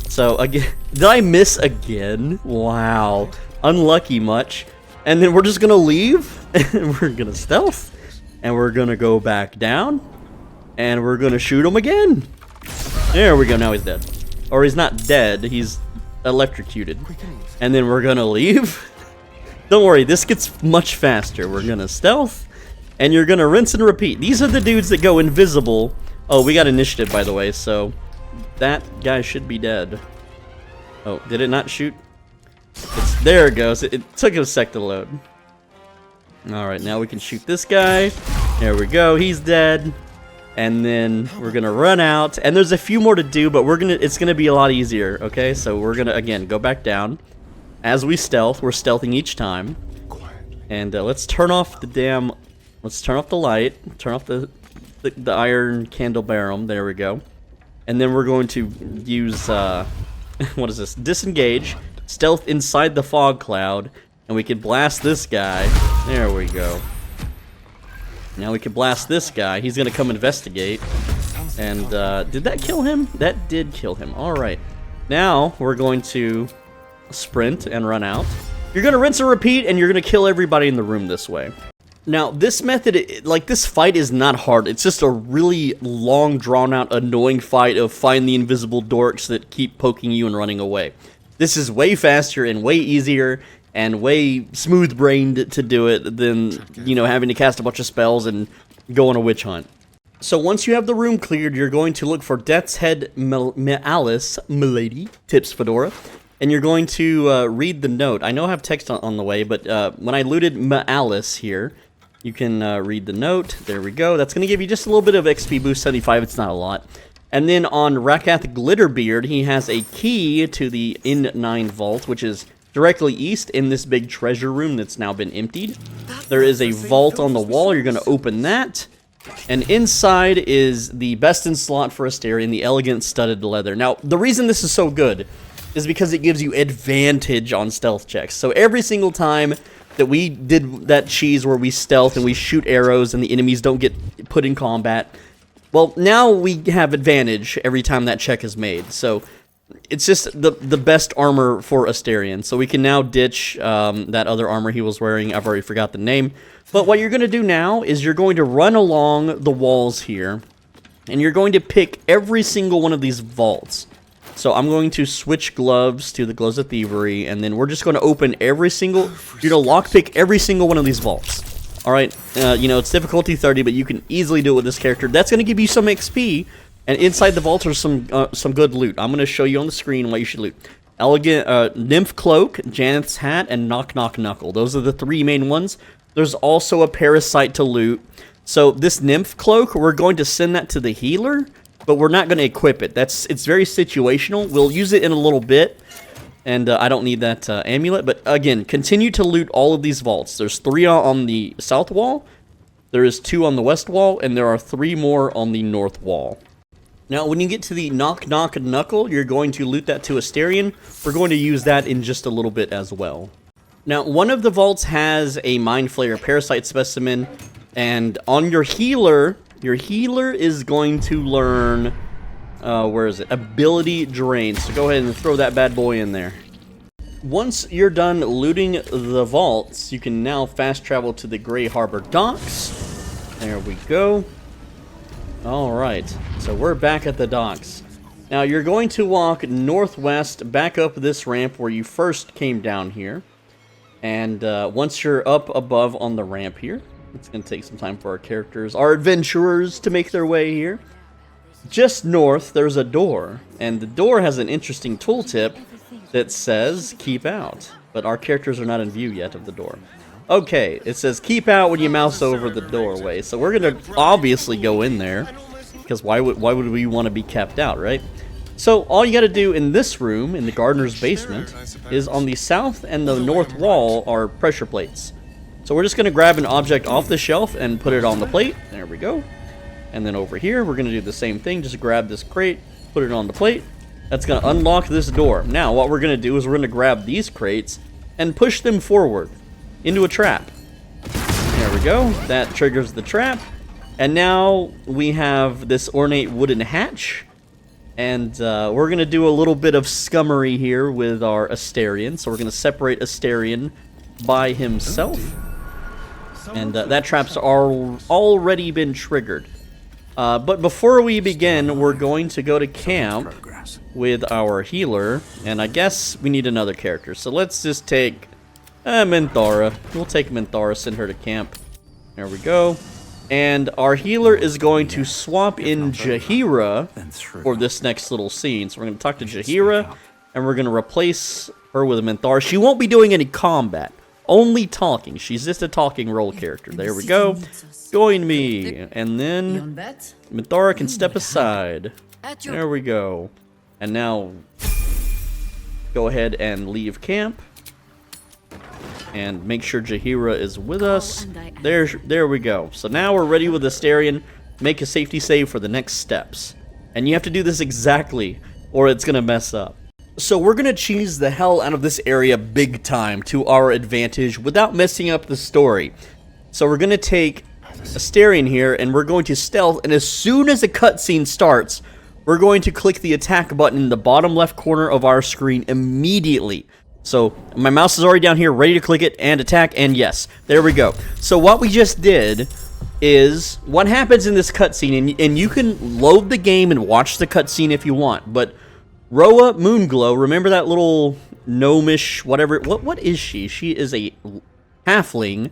So, again, did I miss again? Wow. Unlucky much. And then we're just going to leave, and we're going to stealth, and we're going to go back down, and we're going to shoot him again. There we go. Now he's dead. Or he's not dead. He's electrocuted. And then we're going to leave. Don't worry. This gets much faster. We're going to stealth. And you're gonna rinse and repeat. These are the dudes that go invisible. Oh, we got initiative, by the way, so that guy should be dead. Oh, did it not shoot? There it goes. It took a sec to load. Alright, now we can shoot this guy. There we go. He's dead. And then we're gonna run out. And there's a few more to do, but it's gonna be a lot easier, okay? So we're gonna, again, go back down. As we stealth, we're stealthing each time. And let's turn off the damn... Let's turn off the light, turn off the iron candelabrum, there we go. And then we're going to use, what is this? Disengage, stealth inside the fog cloud, and we can blast this guy. There we go. Now we can blast this guy. He's gonna come investigate. And, did that kill him? That did kill him. Alright. Now, we're going to sprint and run out. You're gonna rinse and repeat, and you're gonna kill everybody in the room this way. Now, this method, like, this fight is not hard. It's just a really long, drawn-out, annoying fight of find the invisible dorks that keep poking you and running away. This is way faster and way easier and way smooth-brained to do it than, you know, having to cast a bunch of spells and go on a witch hunt. So once you have the room cleared, you're going to look for Death's Head Alice, Milady, Tips Fedora, and you're going to read the note. I know I have text on the way, but when I looted Alice here, you can read the note. There we go. That's going to give you just a little bit of XP boost, 75. It's not a lot. And then on Rakath Glitterbeard, he has a key to the N9 vault, which is directly east in this big treasure room that's now been emptied. There is a vault on the wall. You're going to open that. And inside is the best in slot for Astarion, the elegant studded leather. Now, the reason this is so good is because it gives you advantage on stealth checks. So every single time that we did that cheese where we stealth and we shoot arrows and the enemies don't get put in combat, well, now we have advantage every time that check is made. So it's just the best armor for Astarion. So we can now ditch that other armor he was wearing. I've already forgot the name. But what you're going to do now is you're going to run along the walls here, and you're going to pick every single one of these vaults. So I'm going to switch gloves to the gloves of thievery, and then we're just going to open every single, you're going to lockpick every single one of these vaults. All right, you know, it's difficulty 30, but you can easily do it with this character. That's going to give you some XP, and inside the vaults are some good loot. I'm going to show you on the screen what you should loot. Elegant Nymph Cloak, Janeth's Hat, and Knock Knock Knuckle. Those are the three main ones. There's also a parasite to loot. So this Nymph Cloak, we're going to send that to the healer, but we're not going to equip it. It's very situational. We'll use it in a little bit, and I don't need that amulet. But again, continue to loot all of these vaults. There's 3 on the south wall, there is 2 on the west wall, and there are 3 more on the north wall. Now, when you get to the Knock Knock Knuckle, you're going to loot that to Astarion. We're going to use that in just a little bit as well. Now, one of the vaults has a Mind Flayer Parasite Specimen, and on your healer is going to learn, where is it? Ability Drain. So go ahead and throw that bad boy in there. Once you're done looting the vaults, you can now fast travel to the Grey Harbor docks. There we go. Alright, so we're back at the docks. Now, you're going to walk northwest back up this ramp where you first came down here. And once you're up above on the ramp here, it's going to take some time for our characters, our adventurers, to make their way here. Just north, there's a door, and the door has an interesting tooltip that says, keep out. But our characters are not in view yet of the door. Okay, it says keep out when you mouse over the doorway, so we're going to obviously go in there, because why would we want to be kept out, right? So all you got to do in this room, in the gardener's basement, is on the south and the north wall are pressure plates. So we're just going to grab an object off the shelf and put it on the plate. There we go. And then over here, we're going to do the same thing. Just grab this crate, put it on the plate. That's going to unlock this door. Now, what we're going to do is we're going to grab these crates and push them forward into a trap. There we go. That triggers the trap. And now we have this ornate wooden hatch. And we're going to do a little bit of scummery here with our Astarion. So we're going to separate Astarion by himself. And that trap's already been triggered. But before we begin, we're going to go to camp with our healer. And I guess we need another character. So let's just take Minthara. We'll take Minthara, send her to camp. There we go. And our healer is going to swap in Jaheira for this next little scene. So we're going to talk to Jaheira, and we're going to replace her with a Minthara. She won't be doing any combat, only talking. She's just a talking role character. There we go. Join me. And then Minthara can step aside. There we go. And now go ahead and leave camp. And make sure Jaheira is with us. There we go. So now we're ready with Astarion. Make a safety save for the next steps. And you have to do this exactly, or it's going to mess up. So we're going to cheese the hell out of this area big time to our advantage without messing up the story. So we're going to take Astarion here, and we're going to stealth, and as soon as the cutscene starts, we're going to click the attack button in the bottom left corner of our screen immediately. So my mouse is already down here, ready to click it and attack, and yes, there we go. So what we just did is, what happens in this cutscene, and you can load the game and watch the cutscene if you want, but Roa Moonglow, remember that little gnomish, whatever, what is she? She is a halfling.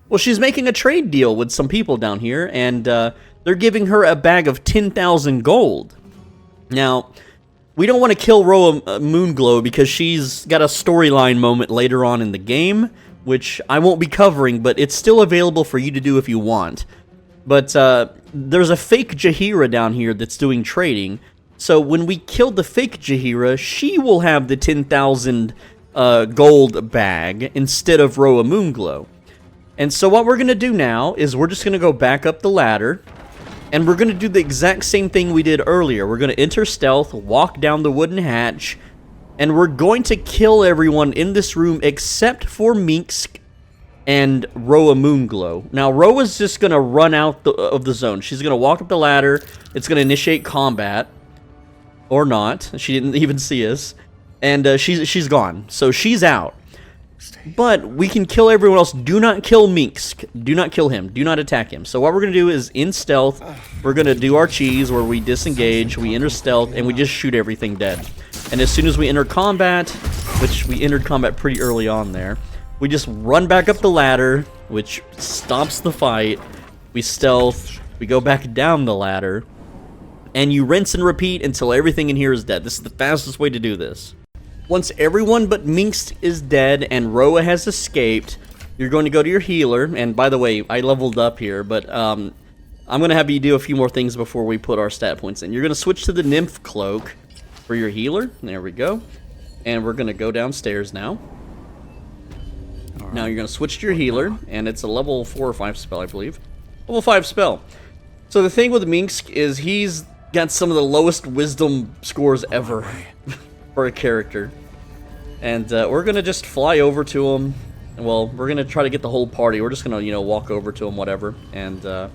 Well, she's making a trade deal with some people down here, and they're giving her a bag of 10,000 gold. Now, we don't want to kill Roa Moonglow because she's got a storyline moment later on in the game, which I won't be covering, but it's still available for you to do if you want. But there's a fake Jaheira down here that's doing trading, so when we kill the fake Jaheira, she will have the 10,000 gold bag instead of Roa Moonglow. And so what we're going to do now is we're just going to go back up the ladder, And we're going to do the exact same thing we did earlier. We're going to enter stealth, walk down the wooden hatch, and we're going to kill everyone in this room except for Minsc and Roa Moonglow. Now, Roa's just going to run out of the zone. She's going to walk up the ladder. It's going to initiate combat. Or not. She didn't even see us. And she's gone. So she's out. But we can kill everyone else. Do not kill Minsc. Do not kill him. Do not attack him. So what we're going to do is, in stealth, we're going to do our cheese where we disengage, we enter stealth, and we just shoot everything dead. And as soon as we enter combat, which we entered combat pretty early on there, we just run back up the ladder, which stops the fight. We stealth, we go back down the ladder, and you rinse and repeat until everything in here is dead. This is the fastest way to do this. Once everyone but Minsc is dead and Roa has escaped, you're going to go to your healer. And by the way, I leveled up here, but I'm going to have you do a few more things before we put our stat points in. You're going to switch to the Nymph Cloak for your healer. There we go. And we're going to go downstairs now. Now you're going to switch to your healer, and it's a level 4 or 5 spell, I believe. Level 5 spell. So the thing with Minsc is he's got some of the lowest wisdom scores ever for a character. And we're going to just fly over to him. Well, we're going to try to get the whole party. We're just going to, you know, walk over to him, whatever. And they're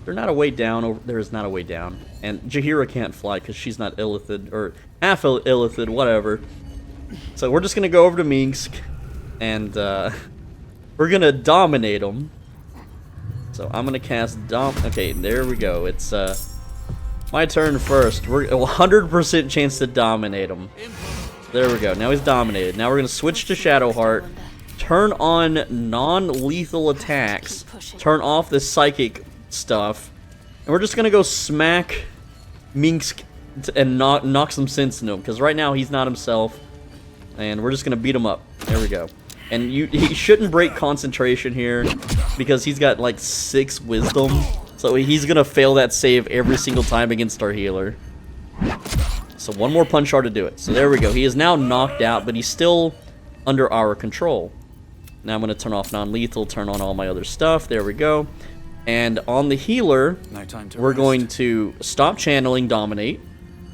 not a way down. There is not a way down. And Jaheira can't fly because she's not illithid, or half illithid, whatever. So we're just going to go over to Minsc. And we're going to dominate him. So I'm going to cast Okay, there we go. It's my turn first. We're 100% chance to dominate him. There we go. Now he's dominated. Now we're going to switch to Shadowheart. Turn on non-lethal attacks. Turn off the psychic stuff. And we're just going to go smack Minsc and knock some sense into him. Because right now he's not himself. And we're just going to beat him up. There we go. And he shouldn't break concentration here. Because he's got like 6 wisdom. So he's going to fail that save every single time against our healer. So one more punch hard to do it. So there we go. He is now knocked out, but he's still under our control. Now I'm going to turn off non-lethal, turn on all my other stuff. There we go. And on the healer, we're going to stop channeling, dominate.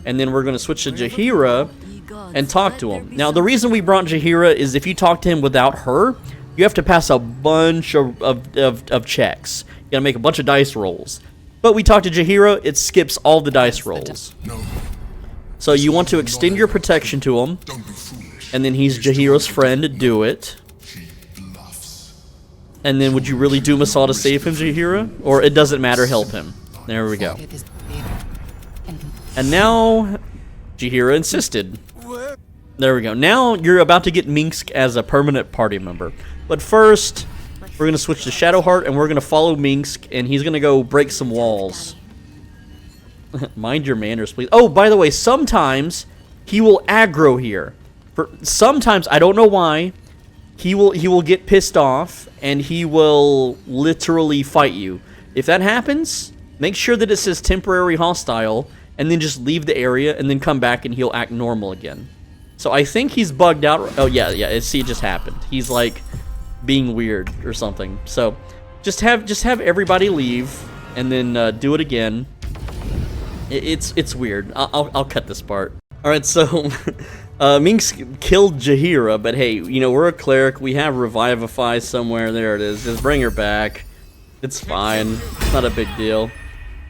And then we're going to switch to Jaheira and talk to him. Now the reason we brought Jaheira is if you talk to him without her, you have to pass a bunch of checks. You got to make a bunch of dice rolls. But we talk to Jaheira, it skips all the dice rolls. So you want to extend your protection to him, and then he's Jaheira's friend, do it. And then would you really doom us all to save him, Jaheira? Or it doesn't matter, help him. There we go. And now, Jaheira insisted. There we go. Now you're about to get Minsc as a permanent party member. But first, we're going to switch to Shadowheart, and we're going to follow Minsc, and he's going to go break some walls. Mind your manners, please. Oh, by the way, sometimes he will aggro here. Sometimes, I don't know why, he will get pissed off, and he will literally fight you. If that happens, make sure that it says temporary hostile, and then just leave the area, and then come back, and he'll act normal again. So I think he's bugged out. Oh, yeah, see, it just happened. He's, like, being weird or something. So just have everybody leave, and then do it again. It's weird. I'll cut this part. Alright, so Minsc killed Jaheira, but hey, you know, we're a cleric. We have Revivify somewhere. There it is. Just bring her back. It's fine. It's not a big deal.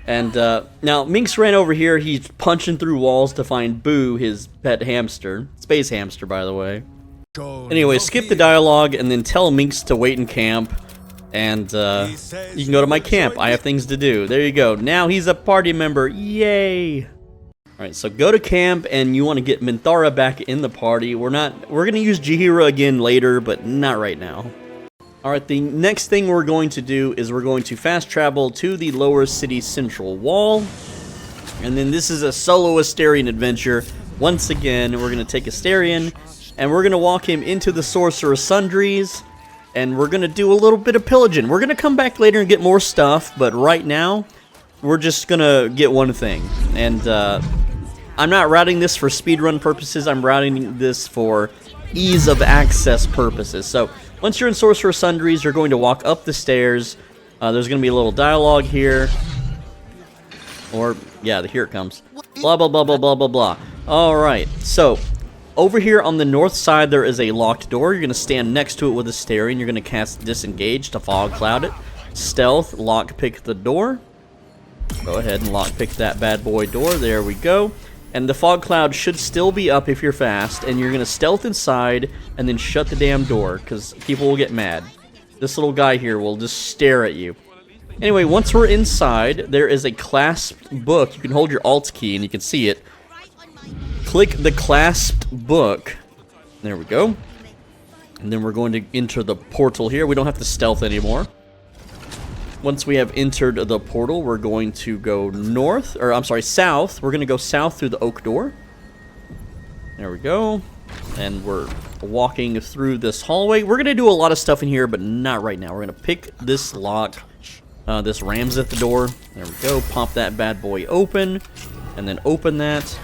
And now Minsc ran over here. He's punching through walls to find Boo, his pet hamster. Space hamster, by the way. Anyway, skip the dialogue and then tell Minsc to wait in camp. And you can go to my camp. I have things to do. There you go. Now he's a party member. Yay! Alright, so go to camp and you want to get Minthara back in the party. We're gonna use Jaheira again later, but not right now. Alright, the next thing we're going to do is we're going to fast travel to the lower city central wall. And then this is a solo Astarion adventure. Once again, we're gonna take Astarion and we're gonna walk him into the Sorcerer's Sundries. And we're going to do a little bit of pillaging. We're going to come back later and get more stuff, but right now, we're just going to get one thing. And I'm not routing this for speedrun purposes. I'm routing this for ease of access purposes. So once you're in Sorcerer's Sundries, you're going to walk up the stairs. There's going to be a little dialogue here. Or, yeah, here it comes. Blah, blah, blah, blah, blah, blah, blah. Alright, so, over here on the north side, there is a locked door. You're going to stand next to it with Astarion. You're going to cast Disengage to fog cloud it. Stealth, lockpick the door. Go ahead and lockpick that bad boy door. There we go. And the fog cloud should still be up if you're fast. And you're going to stealth inside and then shut the damn door, because people will get mad. This little guy here will just stare at you. Anyway, once we're inside, there is a clasped book. You can hold your Alt key and you can see it. Click the clasped book. There we go. And then we're going to enter the portal here. We don't have to stealth anymore. Once we have entered the portal, we're going to go north, or I'm sorry, south. We're going to go south through the oak door. There we go. And we're walking through this hallway. We're going to do a lot of stuff in here, but not right now. We're going to pick this lock. This rams at the door. There we go. Pop that bad boy open. And then open that.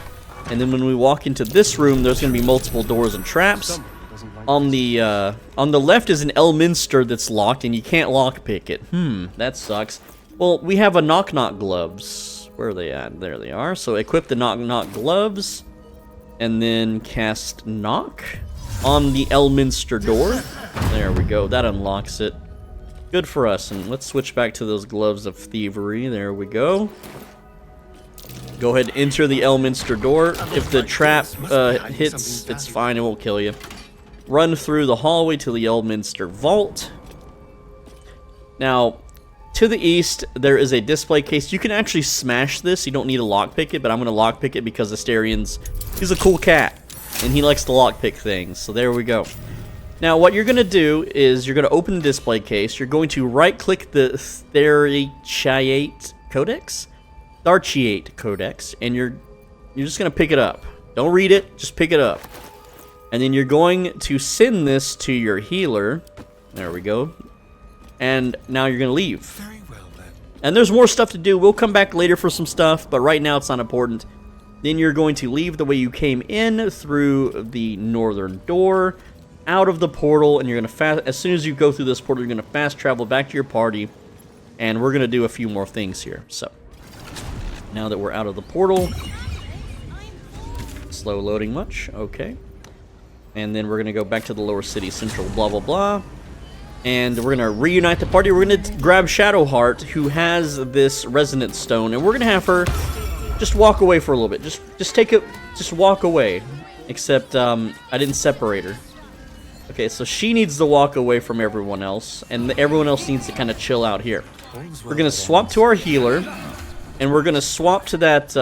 And then when we walk into this room, there's going to be multiple doors and traps. On the left is an Elminster that's locked, and you can't lockpick it. That sucks. Well, we have a knock-knock gloves. Where are they at? There they are. So equip the knock-knock gloves. And then cast knock on the Elminster door. There we go. That unlocks it. Good for us. And let's switch back to those gloves of thievery. There we go. Go ahead and enter the Elminster door. If the trap hits, it's fine. It won't kill you. Run through the hallway to the Elminster vault. Now, to the east, there is a display case. You can actually smash this. You don't need to lockpick it, but I'm going to lockpick it because Astarion's... he's a cool cat, and he likes to lockpick things. So there we go. Now, what you're going to do is you're going to open the display case. You're going to right-click the Tharchiate Codex? Tharchiate Codex, and you're just going to pick it up. Don't read it, just pick it up. And then you're going to send this to your healer. There we go. And now you're going to leave. Very well, then. And there's more stuff to do. We'll come back later for some stuff, but right now it's not important. Then you're going to leave the way you came in through the northern door, out of the portal, and you're going to as soon as you go through this portal, you're going to fast travel back to your party, and we're going to do a few more things here. So, now that we're out of the portal, slow loading much, okay. And then we're going to go back to the lower city central, blah, blah, blah. And we're going to reunite the party. We're going to grab Shadowheart, who has this resonance stone, and we're going to have her just walk away for a little bit. Just take it, just walk away. Except, I didn't separate her. Okay, so she needs to walk away from everyone else, and everyone else needs to kind of chill out here. We're going to swap to our healer, and we're going to swap to that,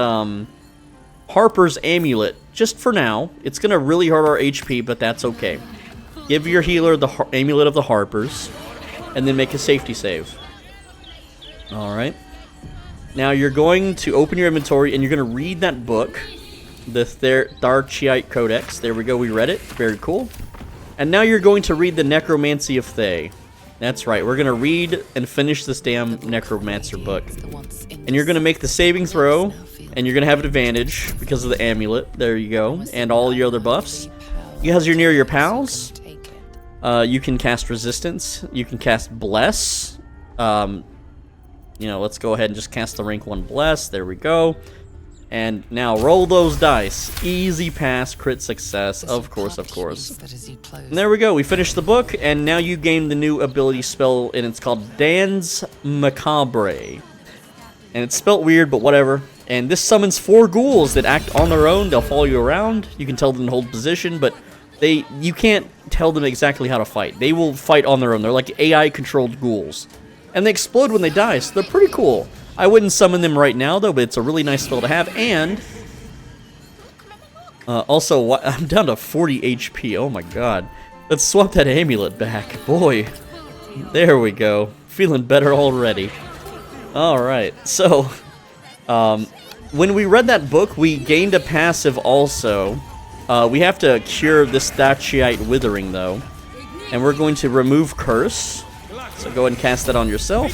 Harper's Amulet, just for now. It's going to really hurt our HP, but that's okay. Give your healer the Amulet of the Harpers, and then make a safety save. Alright. Now you're going to open your inventory, and you're going to read that book, the Tharchiate Codex. There we go, we read it. Very cool. And now you're going to read the Necromancy of Thay. That's right, we're going to read and finish this damn Necromancer book. And you're going to make the saving throw, and you're going to have an advantage because of the amulet. There you go. And all your other buffs. Because you're near your pals, you can cast Resistance. You can cast Bless. You know, let's go ahead and just cast the rank 1 Bless. There we go. And now roll those dice. Easy pass, crit success. Of course, of course. And there we go. We finished the book, and now you gain the new ability spell, and it's called Danse Macabre. And it's spelt weird, but whatever. And this summons 4 ghouls that act on their own. They'll follow you around. You can tell them to hold position, but you can't tell them exactly how to fight. They will fight on their own. They're like AI-controlled ghouls. And they explode when they die, so they're pretty cool. I wouldn't summon them right now, though, but it's a really nice spell to have. And also, I'm down to 40 HP. Oh my god. Let's swap that amulet back. Boy. There we go. Feeling better already. Alright, so when we read that book, we gained a passive also. We have to cure this Tharchiate Withering, though. And we're going to remove Curse. So go ahead and cast that on yourself.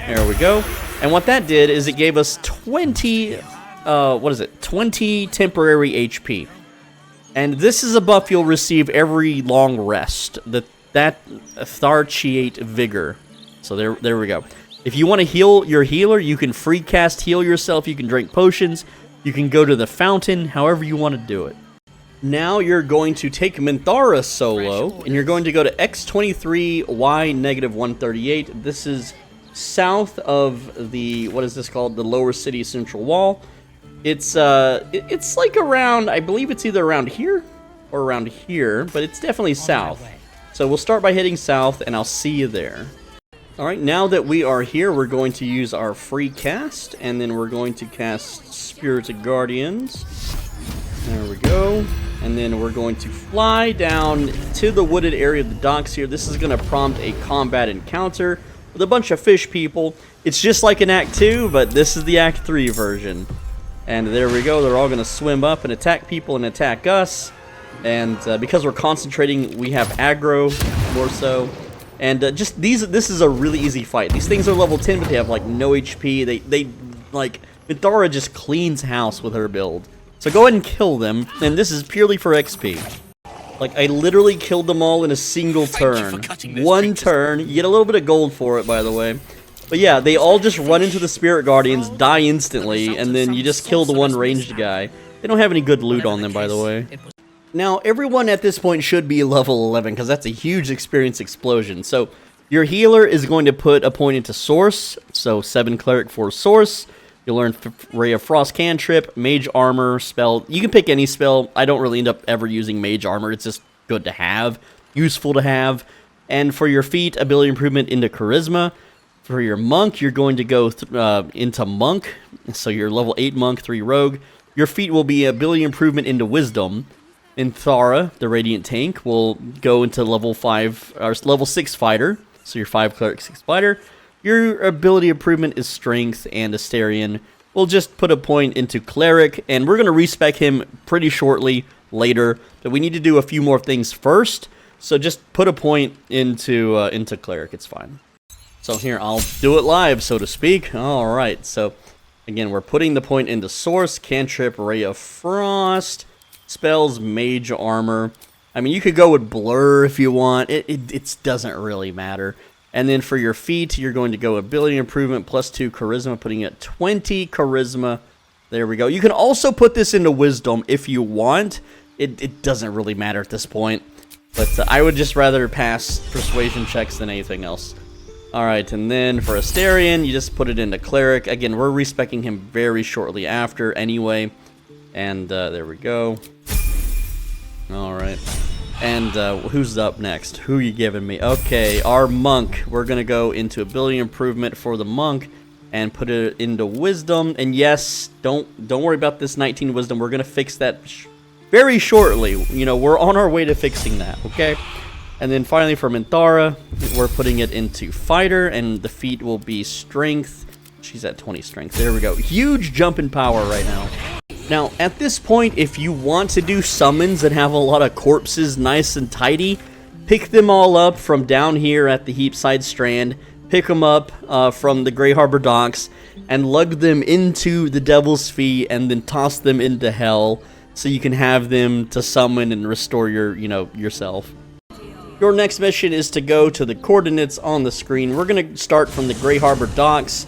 There we go. And what that did is it gave us 20, 20 temporary HP. And this is a buff you'll receive every long rest. That Tharchiate Vigor. So there we go. If you want to heal your healer, you can free cast heal yourself, you can drink potions, you can go to the fountain, however you want to do it. Now you're going to take Minthara solo, and you're going to go to X23, Y -138. This is south of the, what is this called? The lower city central wall. It's like around, I believe it's either around here or around here, but it's definitely south. So we'll start by heading south, and I'll see you there. Alright, now that we are here, we're going to use our free cast, and then we're going to cast Spirit of Guardians. There we go. And then we're going to fly down to the wooded area of the docks here. This is going to prompt a combat encounter with a bunch of fish people. It's just like in Act 2, but this is the Act 3 version. And there we go. They're all going to swim up and attack people and attack us. And because we're concentrating, we have aggro more so. And just this is a really easy fight. These things are level 10, but they have like no HP. They like, Minthara just cleans house with her build. So go ahead and kill them, and this is purely for XP. Like, I literally killed them all in a single turn. One turn. You get a little bit of gold for it, by the way. But yeah, they all just run into the Spirit Guardians, die instantly, and then you just kill the one ranged guy. They don't have any good loot on them, by the way. Now, everyone at this point should be level 11, because that's a huge experience explosion. So, your healer is going to put a point into Source, so 7 Cleric for Source. You'll learn Ray of Frost cantrip, Mage Armor, spell. You can pick any spell. I don't really end up ever using Mage Armor. It's just good to have, useful to have. And for your feat, ability improvement into Charisma. For your monk, you're going to go into Monk. So you're level 8 Monk, 3 Rogue. Your feat will be ability improvement into Wisdom. Minthara, the Radiant Tank, will go into level 5 or level 6 Fighter. So you're 5 Cleric, 6 Fighter. Your ability improvement is Strength, and Astarion will just put a point into Cleric, and we're going to respec him pretty shortly later, but we need to do a few more things first, so just put a point into Cleric, it's fine. So here, I'll do it live, so to speak. Alright, so again, we're putting the point into Source, Cantrip, Ray of Frost, spells, Mage Armor. I mean, you could go with Blur if you want, it doesn't really matter. And then for your feat, you're going to go ability improvement plus 2 charisma, putting it at 20 charisma. There we go. You can also put this into wisdom if you want. It doesn't really matter at this point. But I would just rather pass persuasion checks than anything else. Alright, and then for Astarion, you just put it into cleric. Again, we're respecing him very shortly after anyway. And there we go. Alright. And who's up next? Who you giving me? Okay, our monk. We're going to go into ability improvement for the monk and put it into wisdom. And yes, don't worry about this 19 wisdom. We're going to fix that very shortly. You know, we're on our way to fixing that, okay? And then finally for Minthara, we're putting it into fighter, and the feat will be strength. She's at 20 strength. There we go. Huge jump in power right now. Now, at this point, if you want to do summons and have a lot of corpses nice and tidy, pick them all up from down here at the Heapside Strand, pick them up from the Grey Harbor docks, and lug them into the Devil's Feet, and then toss them into Hell, so you can have them to summon and restore your, yourself. Your next mission is to go to the coordinates on the screen. We're going to start from the Grey Harbor docks,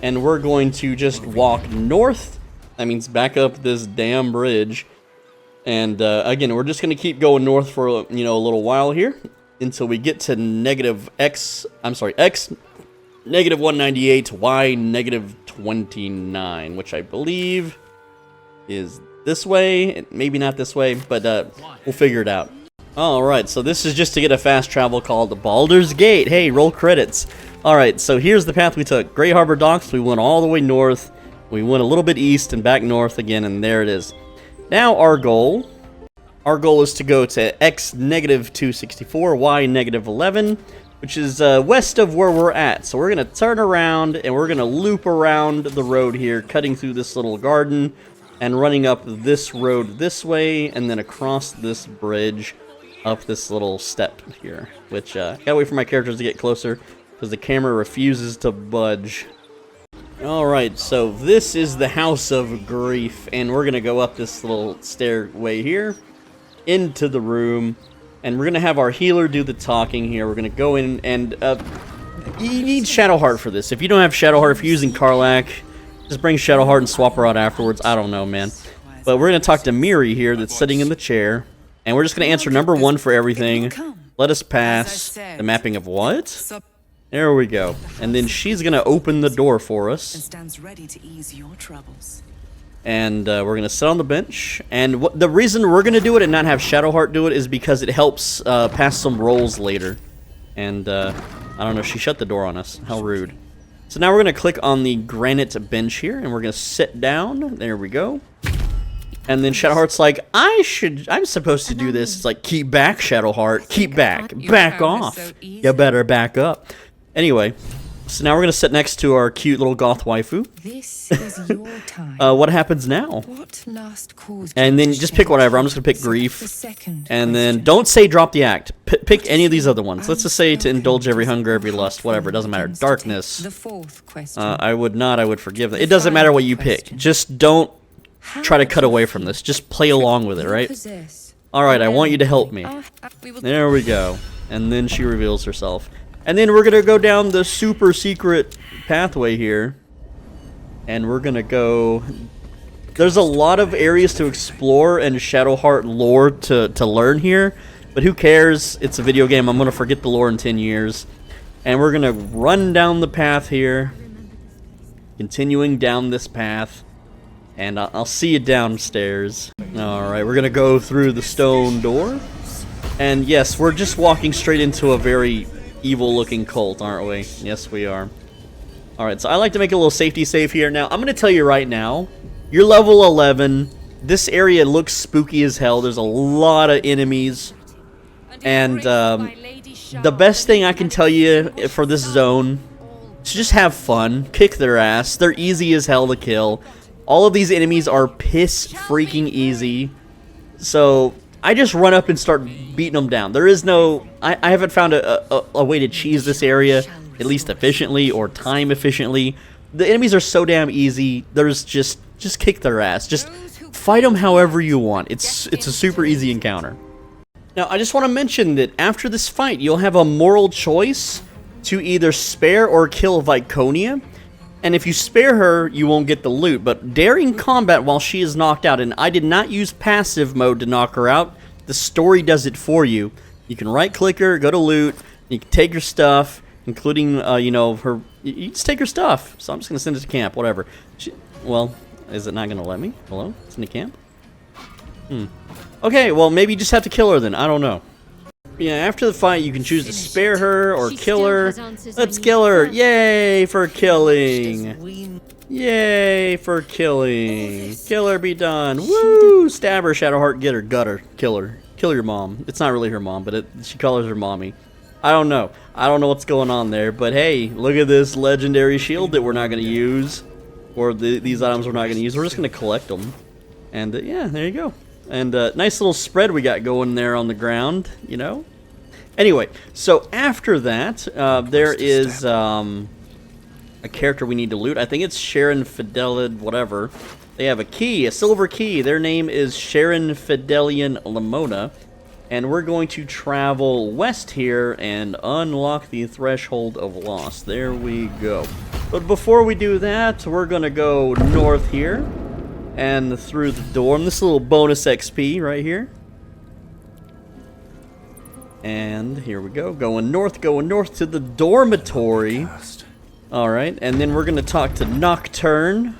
and we're going to just walk north. That means back up this damn bridge. And again, we're just going to keep going north for a little while here until we get to X negative 198, Y negative 29, which I believe is this way. Maybe not this way, but we'll figure it out. Alright, so this is just to get a fast travel called the Baldurs Gate. Hey, roll credits. Alright, so here's the path we took. Grey Harbor docks, we went all the way north. We went a little bit east and back north again, and there it is. Now our goal is to go to X negative 264, Y negative 11, which is west of where we're at. So we're going to turn around, and we're going to loop around the road here, cutting through this little garden, and running up this road this way, and then across this bridge, up this little step here. Which, gotta wait for my characters to get closer, because the camera refuses to budge. Alright, so this is the House of Grief, and we're going to go up this little stairway here, into the room, and we're going to have our healer do the talking here. We're going to go in, and you need Shadowheart for this. If you don't have Shadowheart, if you're using Karlach, just bring Shadowheart and swap her out afterwards. I don't know, man. But we're going to talk to Miri here that's sitting in the chair. And we're just going to answer number 1 for everything. Let us pass. The mapping of what? There we go. And then she's going to open the door for us. Stands ready to ease your troubles. And we're going to sit on the bench. And the reason we're going to do it and not have Shadowheart do it is because it helps pass some rolls later. And I don't know, she shut the door on us. How rude. So now we're going to click on the granite bench here, and we're going to sit down. There we go. And then Shadowheart's like, I'm supposed to do this. It's like, keep back, Shadowheart. Keep back. Back off. You better back up. Anyway, so now we're going to sit next to our cute little goth waifu. This is your time. What happens now? What last cause? And then just pick whatever. I'm just going to pick grief. And then don't say drop the act. Pick any of these other ones. Let's just say to indulge every hunger, every lust, whatever. It doesn't matter. Darkness. The 4th question. I would not. I would forgive them. It doesn't matter what you pick. Just don't try to cut away from this. Just play along with it, right? Alright, I want you to help me. There we go. And then she reveals herself. And then we're going to go down the super secret pathway here. And we're going to go... There's a lot of areas to explore and Shadowheart lore to learn here. But who cares? It's a video game. I'm going to forget the lore in 10 years. And we're going to run down the path here. Continuing down this path. And I'll see you downstairs. Alright, we're going to go through the stone door. And yes, we're just walking straight into a very evil-looking cult, aren't we? Yes, we are. Alright, so I like to make a little safety save here. Now, I'm going to tell you right now, you're level 11. This area looks spooky as hell. There's a lot of enemies. And the best thing I can tell you for this zone is just have fun. Kick their ass. They're easy as hell to kill. All of these enemies are piss freaking easy. So I just run up and start beating them down. There is no... I haven't found a way to cheese this area, at least efficiently or time efficiently. The enemies are so damn easy. There's just kick their ass. Just fight them however you want. It's a super easy encounter. Now, I just want to mention that after this fight, you'll have a moral choice to either spare or kill Viconia. And if you spare her, you won't get the loot. But during combat while she is knocked out, and I did not use passive mode to knock her out, the story does it for you. You can right-click her, go to loot, you can take her stuff, including, you know, her... You just take her stuff. So I'm just going to send it to camp, whatever. Well, is it not going to let me? Hello? Send to camp? Okay, well, maybe you just have to kill her then. I don't know. Yeah, after the fight, you can choose to spare her or kill her. Let's kill her! Yay for killing! Yay for killing! Kill her, be done! Woo! Stab her, Shadowheart, get her, gut her, kill her. Kill your mom. It's not really her mom, but she calls her mommy. I don't know. I don't know what's going on there, but hey, look at this legendary shield that we're not going to use. Or these items we're not going to use. We're just going to collect them. And yeah, there you go. And nice little spread we got going there on the ground, you know? Anyway, so after that, there is a character we need to loot. I think it's Sharon Fidelid, whatever. They have a key, a silver key. Their name is Sharon Fidelian Lamona. And we're going to travel west here and unlock the Threshold of Loss. There we go. But before we do that, we're going to go north here. And through the door, and this little bonus XP right here. And here we go, going north to the dormitory. Alright, and then we're going to talk to Nocturne.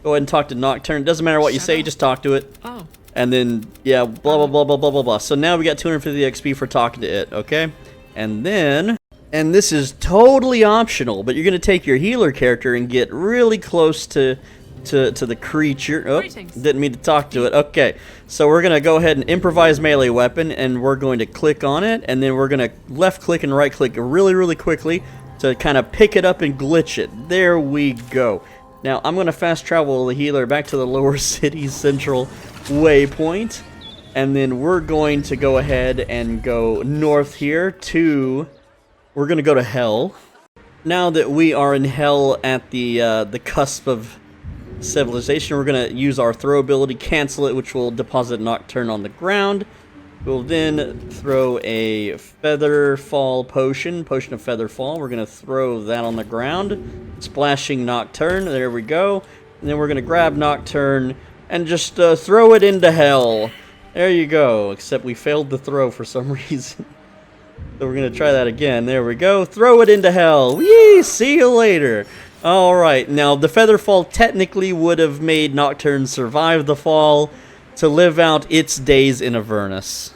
Go ahead and talk to Nocturne. Doesn't matter what you say, just talk to it. Oh. And then, yeah, blah, blah, blah, blah, blah, blah, blah. So now we got 250 XP for talking to it, okay? And then, and this is totally optional, but you're going to take your healer character and get really close to the creature. Oh, didn't mean to talk to it. Okay, so we're going to go ahead and improvise melee weapon, and we're going to click on it, and then we're going to left click and right click really, really quickly to kind of pick it up and glitch it. There we go. Now, I'm going to fast travel the healer back to the lower city central waypoint, and then we're going to go ahead and go north here to... We're going to go to Hell. Now that we are in Hell at the cusp of civilization, we're going to use our throw ability, cancel it, which will deposit Nocturne on the ground. We'll then throw a Feather Fall potion of Feather Fall. We're going to throw that on the ground. Splashing Nocturne, there we go. And then we're going to grab Nocturne and just throw it into hell. There you go, except we failed the throw for some reason. So we're going to try that again. There we go. Throw it into hell. Yee! See you later. Alright, now the Feather Fall technically would have made Nocturne survive the fall to live out its days in Avernus.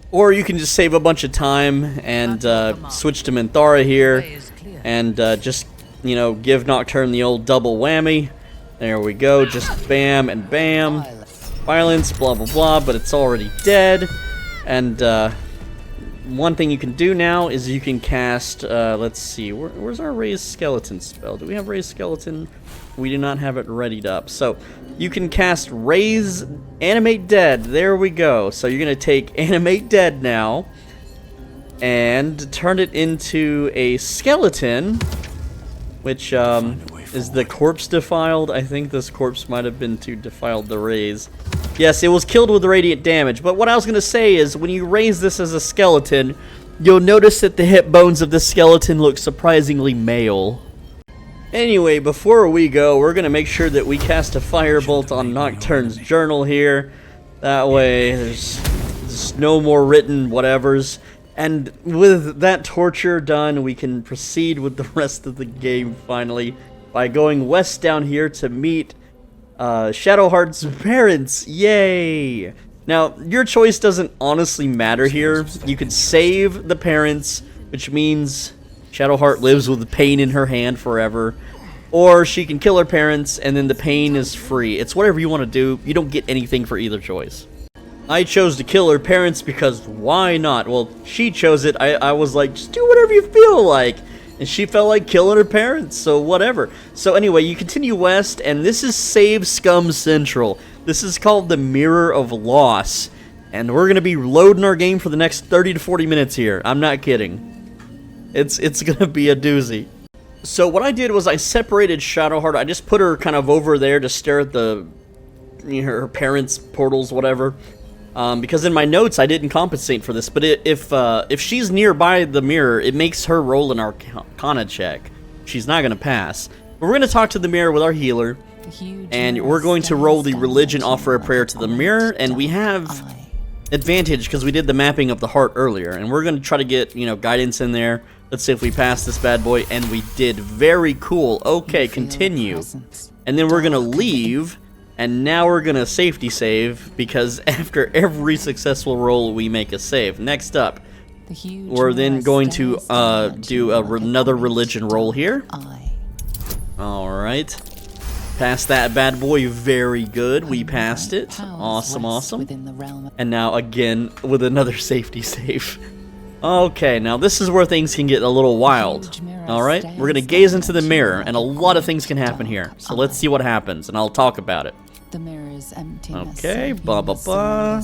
Or you can just save a bunch of time and switch to Minthara here and just, you know, give Nocturne the old double whammy. There we go, just bam and bam. Violence, blah blah blah, but it's already dead. And one thing you can do now is you can cast, let's see, where's our Raised Skeleton spell? Do we have Raised Skeleton? We do not have it readied up. So you can cast Raise Animate Dead. There we go. So you're going to take Animate Dead now and turn it into a skeleton, which is the corpse defiled. I think this corpse might have been too defiled to raise. Yes, it was killed with radiant damage, but what I was going to say is when you raise this as a skeleton, you'll notice that the hip bones of the skeleton look surprisingly male. Anyway, before we go, we're going to make sure that we cast a firebolt on Nocturne's journal here. That way, there's no more written whatevers. And with that torture done, we can proceed with the rest of the game finally by going west down here to meet Shadowheart's parents. Yay! Now, your choice doesn't honestly matter here. You can save the parents, which means Shadowheart lives with the pain in her hand forever. Or she can kill her parents, and then the pain is free. It's whatever you want to do. You don't get anything for either choice. I chose to kill her parents because why not? Well, she chose it. I was like, just do whatever you feel like. And she felt like killing her parents, so whatever. So anyway, you continue west, and this is Save Scum Central. This is called the Mirror of Loss. And we're going to be loading our game for the next 30 to 40 minutes here. I'm not kidding. It's going to be a doozy. So what I did was I separated Shadowheart. I just put her kind of over there to stare at the, you know, her parents' portals, whatever. Because in my notes I didn't compensate for this, but if she's nearby the mirror, it makes her roll an Arcana check. She's not going to pass. But we're going to talk to the mirror with our healer, and we're going to roll the religion, offer a prayer to the mirror, and we have advantage because we did the mapping of the heart earlier, and we're going to try to get, you know, guidance in there. Let's see if we pass this bad boy, and we did. Very cool. Okay, continue. And then we're going to leave. And now we're going to safety save, because after every successful roll, we make a save. Next up, we're then going to do another religion roll here. Alright. Pass that bad boy. Very good. We passed it. Awesome, awesome. And now, again, with another safety save. Okay, now this is where things can get a little wild. Alright, we're going to gaze into the mirror, and a lot of things can happen here. So let's see what happens, and I'll talk about it. The mirror's emptiness. Okay, blah blah blah.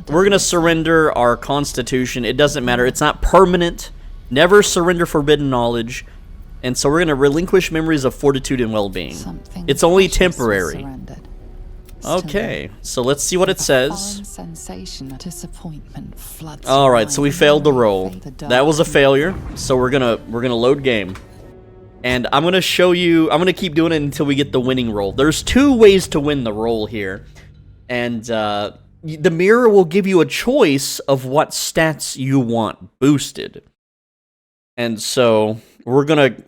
We're gonna surrender our constitution. It doesn't matter. It's not permanent. Never surrender forbidden knowledge. And so we're gonna relinquish memories of fortitude and well-being. It's only temporary. Okay, so let's see what it says. Alright, so we failed the roll. That was a failure. So we're gonna load game. And I'm going to show you, I'm going to keep doing it until we get the winning roll. There's two ways to win the roll here. And the mirror will give you a choice of what stats you want boosted. And so we're going to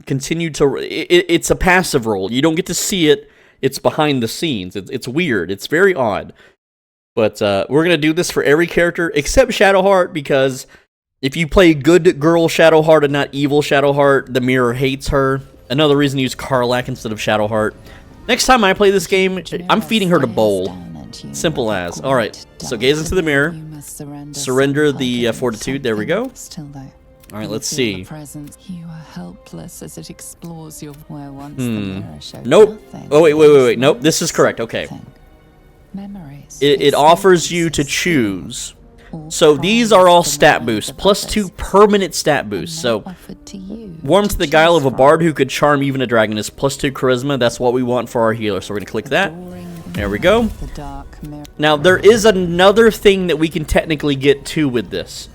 continue to, it's a passive roll. You don't get to see it. It's behind the scenes. It's weird. It's very odd. But we're going to do this for every character except Shadowheart, because if you play good girl Shadowheart and not evil Shadowheart, the mirror hates her. Another reason to use Karlach instead of Shadowheart. Next time I play this game, I'm feeding her to Bowl. Simple as. Alright, so gaze into the mirror. Surrender the fortitude. There we go. Alright, let's see. Nope. Oh, wait. Nope, this is correct. Okay. It offers you to choose. So these are all stat boosts, +2 permanent stat boosts. So warm to the guile of a bard who could charm even a dragon is +2 charisma. That's what we want for our healer. So we're going to click that. There we go. The dark mirror. Now, there is another thing that we can technically get to with this.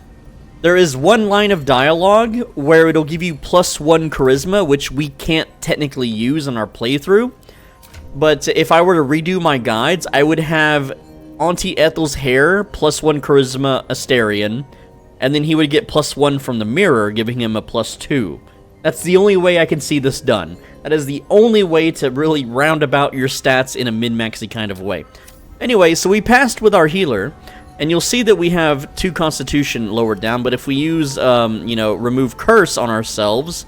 There is one line of dialogue where it'll give you +1 charisma, which we can't technically use in our playthrough. But if I were to redo my guides, I would have Auntie Ethel's hair +1 charisma Astarion, and then he would get +1 from the mirror, giving him a +2. That's the only way I can see this done. That is the only way to really round about your stats in a min-maxy kind of way. Anyway, so we passed with our healer, and you'll see that we have 2 constitution lowered down, but if we use, you know, remove curse on ourselves,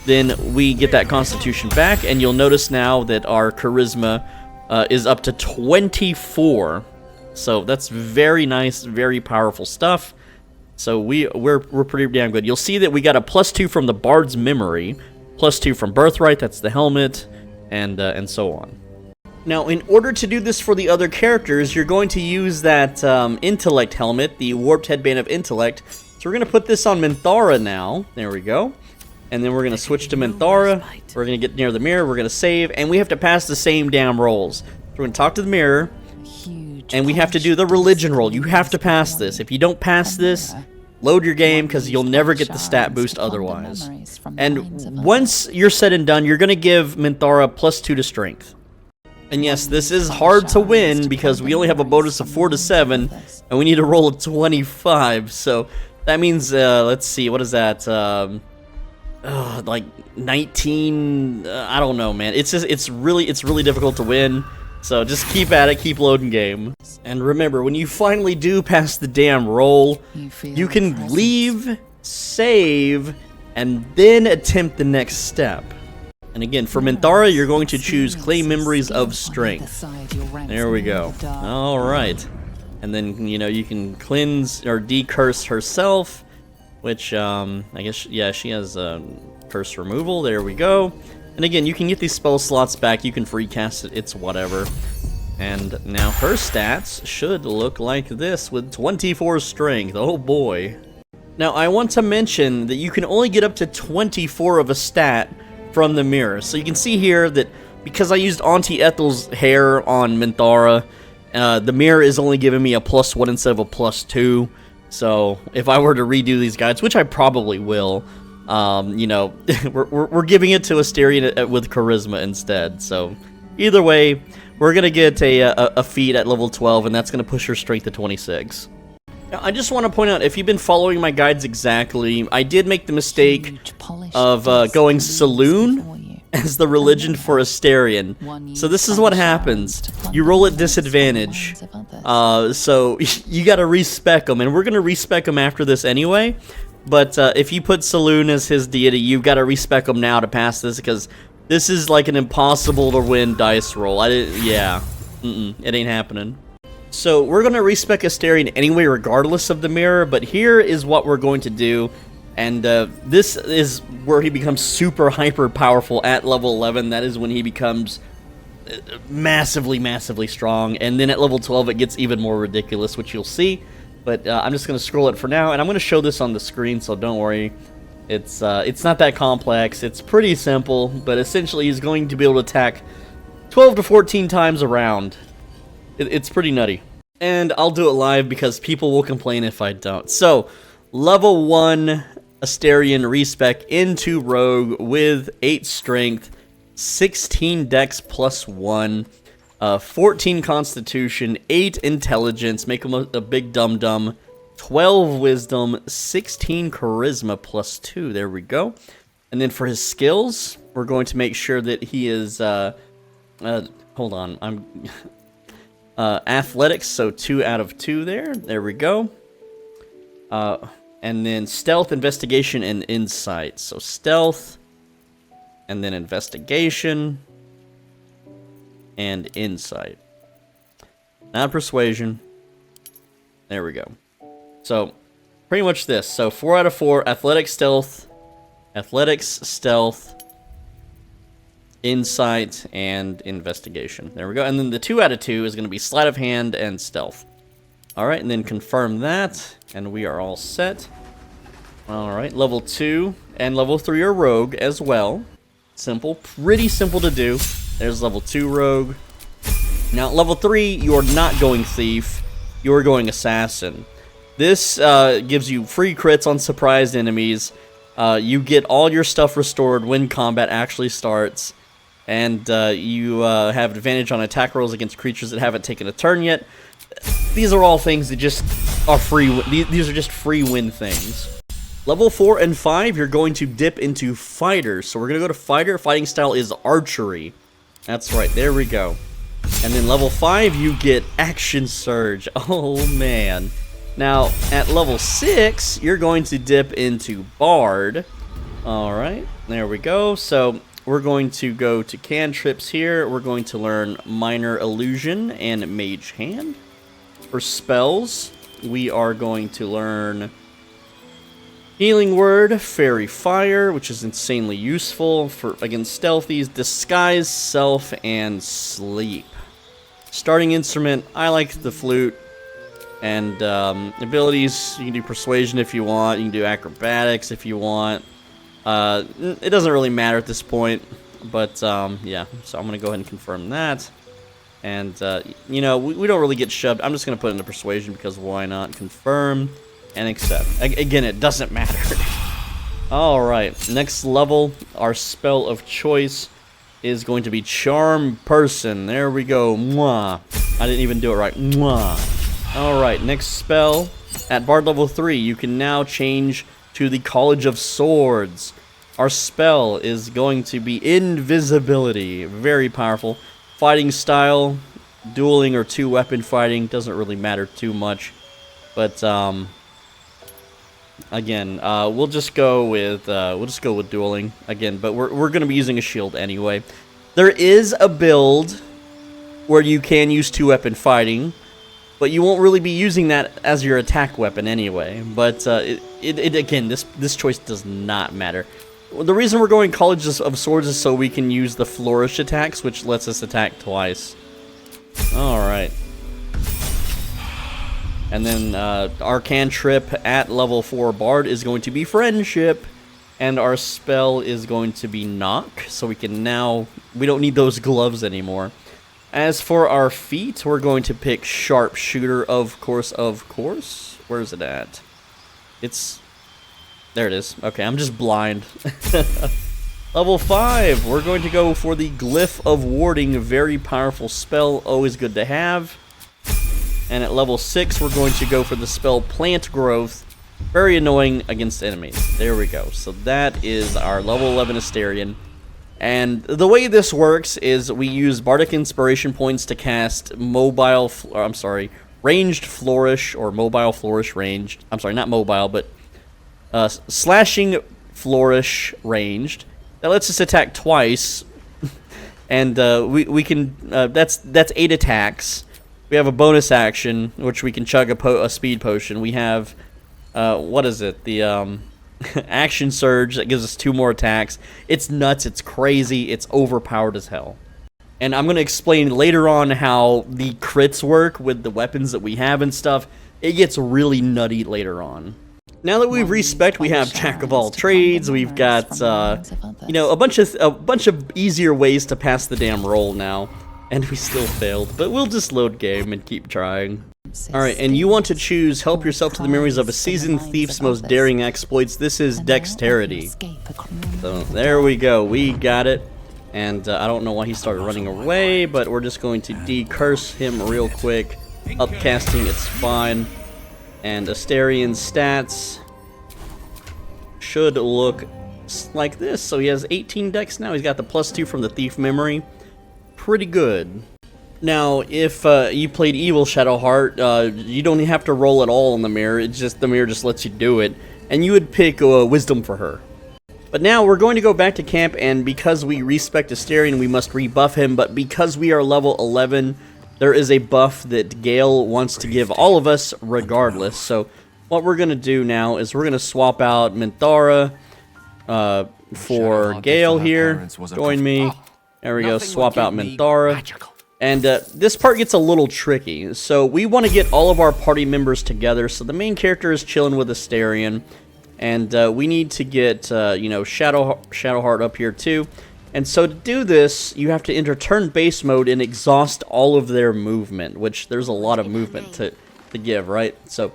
then we get that constitution back, and you'll notice now that our charisma is up to 24. So that's very nice, very powerful stuff. So we're pretty damn good. You'll see that we got a +2 from the Bard's Memory, +2 from Birthright, that's the helmet, and so on. Now, in order to do this for the other characters, you're going to use that Intellect helmet, the Warped Headband of Intellect. So we're going to put this on Minthara now. There we go. And then we're going to switch to Minthara. We're going to get near the mirror. We're going to save. And we have to pass the same damn rolls. So we're going to talk to the mirror. And we have to do the religion roll. You have to pass this. If you don't pass this, load your game because you'll never get the stat boost otherwise. And once you're said and done, you're going to give Minthara +2 to strength. And yes, this is hard to win because we only have a bonus of 4 to 7, and we need to roll a 25. So that means, let's see, what is that? Like 19. I don't know, man. It's really difficult to win. So just keep at it, keep loading game. And remember, when you finally do pass the damn roll, you can leave, save, and then attempt the next step. And again, for Minthara, you're going to choose Claim Memories of Strength. There we go. Alright. And then, you know, you can cleanse or decurse herself, which, I guess, yeah, she has curse removal. There we go. And again, you can get these spell slots back. You can freecast it. It's whatever. And now her stats should look like this with 24 strength. Oh boy. Now, I want to mention that you can only get up to 24 of a stat from the mirror. So you can see here that because I used Auntie Ethel's hair on Minthara, the mirror is only giving me a +1 instead of a +2. So if I were to redo these guides, which I probably will, you know, we're giving it to Astarion with charisma instead. So either way, we're gonna get a feat at level 12, and that's gonna push her strength to 26. Now, I just want to point out, if you've been following my guides exactly, I did make the mistake of going Saloon as the religion for Astarion. So this is what happens. You roll at disadvantage. So you gotta respec them, and we're gonna respec them after this anyway. But if you put Saloon as his deity, you've got to respec him now to pass this, because this is like an impossible to win dice roll. Yeah, it ain't happening. So we're going to respec Astarion anyway, regardless of the mirror, but here is what we're going to do. And this is where he becomes super hyper powerful at level 11. That is when he becomes massively strong. And then at level 12 it gets even more ridiculous, which you'll see. But I'm just going to scroll it for now, and I'm going to show this on the screen, so don't worry. It's not that complex. It's pretty simple, but essentially he's going to be able to attack 12 to 14 times a round. It's pretty nutty. And I'll do it live because people will complain if I don't. So, level 1 Astarion Respec into Rogue with 8 Strength, 16 Dex +1, 14 Constitution, 8 Intelligence, make him a big dum-dum, 12 Wisdom, 16 Charisma +2, there we go. And then for his skills, we're going to make sure that he is, hold on, Athletics, so 2 out of 2 there we go. And then Stealth, Investigation, and Insight, so Stealth, and then Investigation, and Insight. Not Persuasion. There we go. So, pretty much this. So, 4 out of 4, Athletics, Stealth, Insight, and Investigation. There we go. And then the 2 out of 2 is going to be Sleight of Hand and Stealth. Alright, and then confirm that, and we are all set. Alright, level 2 and level 3 are Rogue as well. Simple. Pretty simple to do. There's level 2 Rogue. Now, level 3, you are not going Thief, you are going Assassin. This gives you free crits on surprised enemies. You get all your stuff restored when combat actually starts. And you have advantage on attack rolls against creatures that haven't taken a turn yet. These are all things that just are free. These are just free win things. Level 4 and 5, you're going to dip into Fighter. So we're going to go to Fighter. Fighting style is Archery. That's right, there we go. And then level 5, you get Action Surge. Oh, man. Now, at level 6, you're going to dip into Bard. Alright, there we go. So, we're going to go to cantrips here. We're going to learn Minor Illusion and Mage Hand. For spells, we are going to learn Healing Word, Fairy Fire, which is insanely useful for against stealthies, Disguise, Self, and Sleep. Starting instrument, I like the flute. And abilities, you can do Persuasion if you want, you can do Acrobatics if you want. It doesn't really matter at this point, but yeah, so I'm going to go ahead and confirm that. And, you know, we don't really get shoved. I'm just going to put it into Persuasion because why not? Confirm and accept. Again, it doesn't matter. Alright, next level, our spell of choice is going to be Charm Person. There we go. Mwah. I didn't even do it right. Mwah. Alright, next spell. At Bard level 3, you can now change to the College of Swords. Our spell is going to be Invisibility. Very powerful. Fighting style, dueling or two-weapon fighting, doesn't really matter too much. But, again, we'll just go with dueling again, but we're going to be using a shield anyway. There is a build where you can use two-weapon fighting, but you won't really be using that as your attack weapon anyway. But again, this choice does not matter. The reason we're going College of Swords is so we can use the Flourish attacks, which lets us attack twice. Alright. And then our cantrip at level 4 Bard is going to be Friendship. And our spell is going to be Knock. So we can now... we don't need those gloves anymore. As for our feat, we're going to pick Sharpshooter, of course. Where is it at? It's... there it is. Okay, I'm just blind. Level 5, we're going to go for the Glyph of Warding. Very powerful spell, always good to have. And at level 6, we're going to go for the spell Plant Growth. Very annoying against enemies. There we go. So that is our level 11 Astarion. And the way this works is we use Bardic Inspiration points to cast ranged Flourish, or mobile Flourish ranged. I'm sorry, not mobile, but slashing Flourish ranged. That lets us attack twice. And we can, that's 8 attacks. We have a bonus action, which we can chug a speed potion. We have, what is it? The Action Surge that gives us 2 more attacks. It's nuts, it's crazy, it's overpowered as hell. And I'm going to explain later on how the crits work with the weapons that we have and stuff. It gets really nutty later on. Now that we've Respec, we have Jack of all trades. We've got, you know, a bunch of easier ways to pass the damn roll now. And we still failed, but we'll just load game and keep trying. Alright, and you want to choose Help Yourself to the Memories of a Seasoned Thief's Most Daring Exploits. This is Dexterity. So, there we go. We got it. And I don't know why he started running away, but we're just going to decurse him real quick. Upcasting, it's fine. And Astarion's stats should look like this. So he has 18 dex now. He's got the +2 from the Thief Memory. Pretty good. Now, if you played Evil Shadowheart, you don't have to roll at all in the mirror. It's just the mirror just lets you do it, and you would pick Wisdom for her. But now we're going to go back to camp, and because we respect Astarion, we must rebuff him. But because we are level 11, there is a buff that Gale wants to give all of us regardless. So what we're going to do now is we're going to swap out Minthara for Gale here. Join me. There we go, swap out Minthara. And this part gets a little tricky. So we want to get all of our party members together. So the main character is chilling with Astarion. And we need to get, you know, Shadowheart up here too. And so to do this, you have to enter turn base mode and exhaust all of their movement, which there's a lot of movement to give, right? So,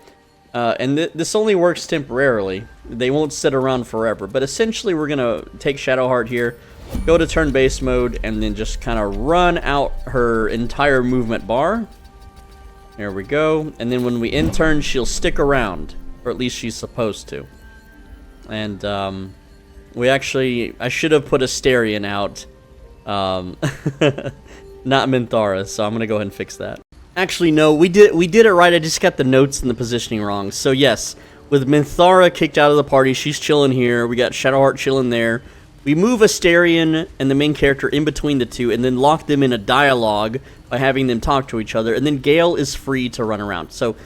and this only works temporarily. They won't sit around forever. But essentially, we're going to take Shadowheart here, go to turn base mode, and then just kind of run out her entire movement bar. There we go. And then when we end turn, she'll stick around. Or at least she's supposed to. And, I should have put Astarion out, not Minthara, so I'm gonna go ahead and fix that. Actually, no, we did it right. I just got the notes and the positioning wrong. So yes, with Minthara kicked out of the party, she's chilling here. We got Shadowheart chilling there. We move Astarion and the main character in between the two, and then lock them in a dialogue by having them talk to each other. And then Gale is free to run around. So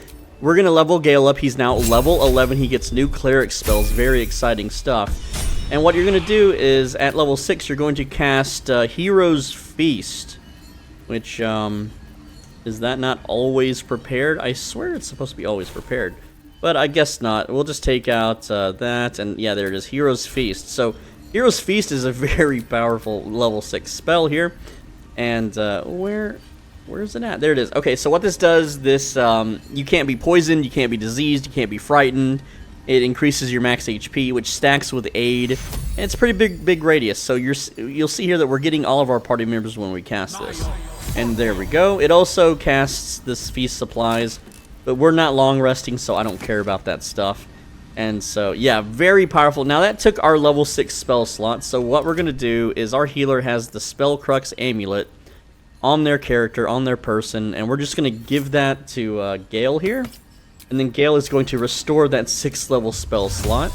we're gonna level Gale up. He's now level 11. He gets new cleric spells. Very exciting stuff. And what you're going to do is, at level 6, you're going to cast Hero's Feast. Which, is that not always prepared? I swear it's supposed to be always prepared. But I guess not. We'll just take out that, and yeah, there it is, Hero's Feast. So, Hero's Feast is a very powerful level 6 spell here. And, where's it at? There it is. Okay, so what this does, you can't be poisoned, you can't be diseased, you can't be frightened. It increases your max HP, which stacks with aid, and it's a pretty big radius. So you'll see here that we're getting all of our party members when we cast this. And there we go. It also casts this feast supplies, but we're not long resting, so I don't care about that stuff. And so, yeah, very powerful. Now that took our level 6 spell slot, so what we're going to do is our healer has the Spell Crux Amulet on their character, on their person, and we're just going to give that to Gale here. And then Gale is going to restore that 6th level spell slot.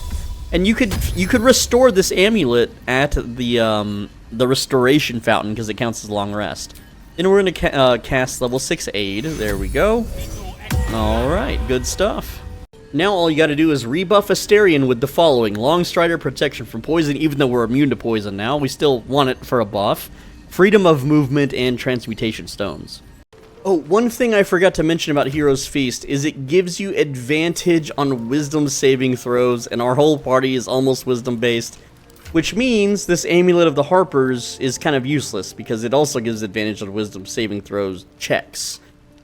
And you could restore this amulet at the restoration fountain because it counts as long rest. Then we're going to cast level 6 aid. There we go. Alright, good stuff. Now all you got to do is rebuff Astarion with the following. Long Strider, protection from poison, even though we're immune to poison now. We still want it for a buff. Freedom of movement and transmutation stones. Oh, one thing I forgot to mention about Hero's Feast is it gives you advantage on wisdom saving throws, and our whole party is almost wisdom based, which means this Amulet of the Harpers is kind of useless because it also gives advantage on wisdom saving throws checks.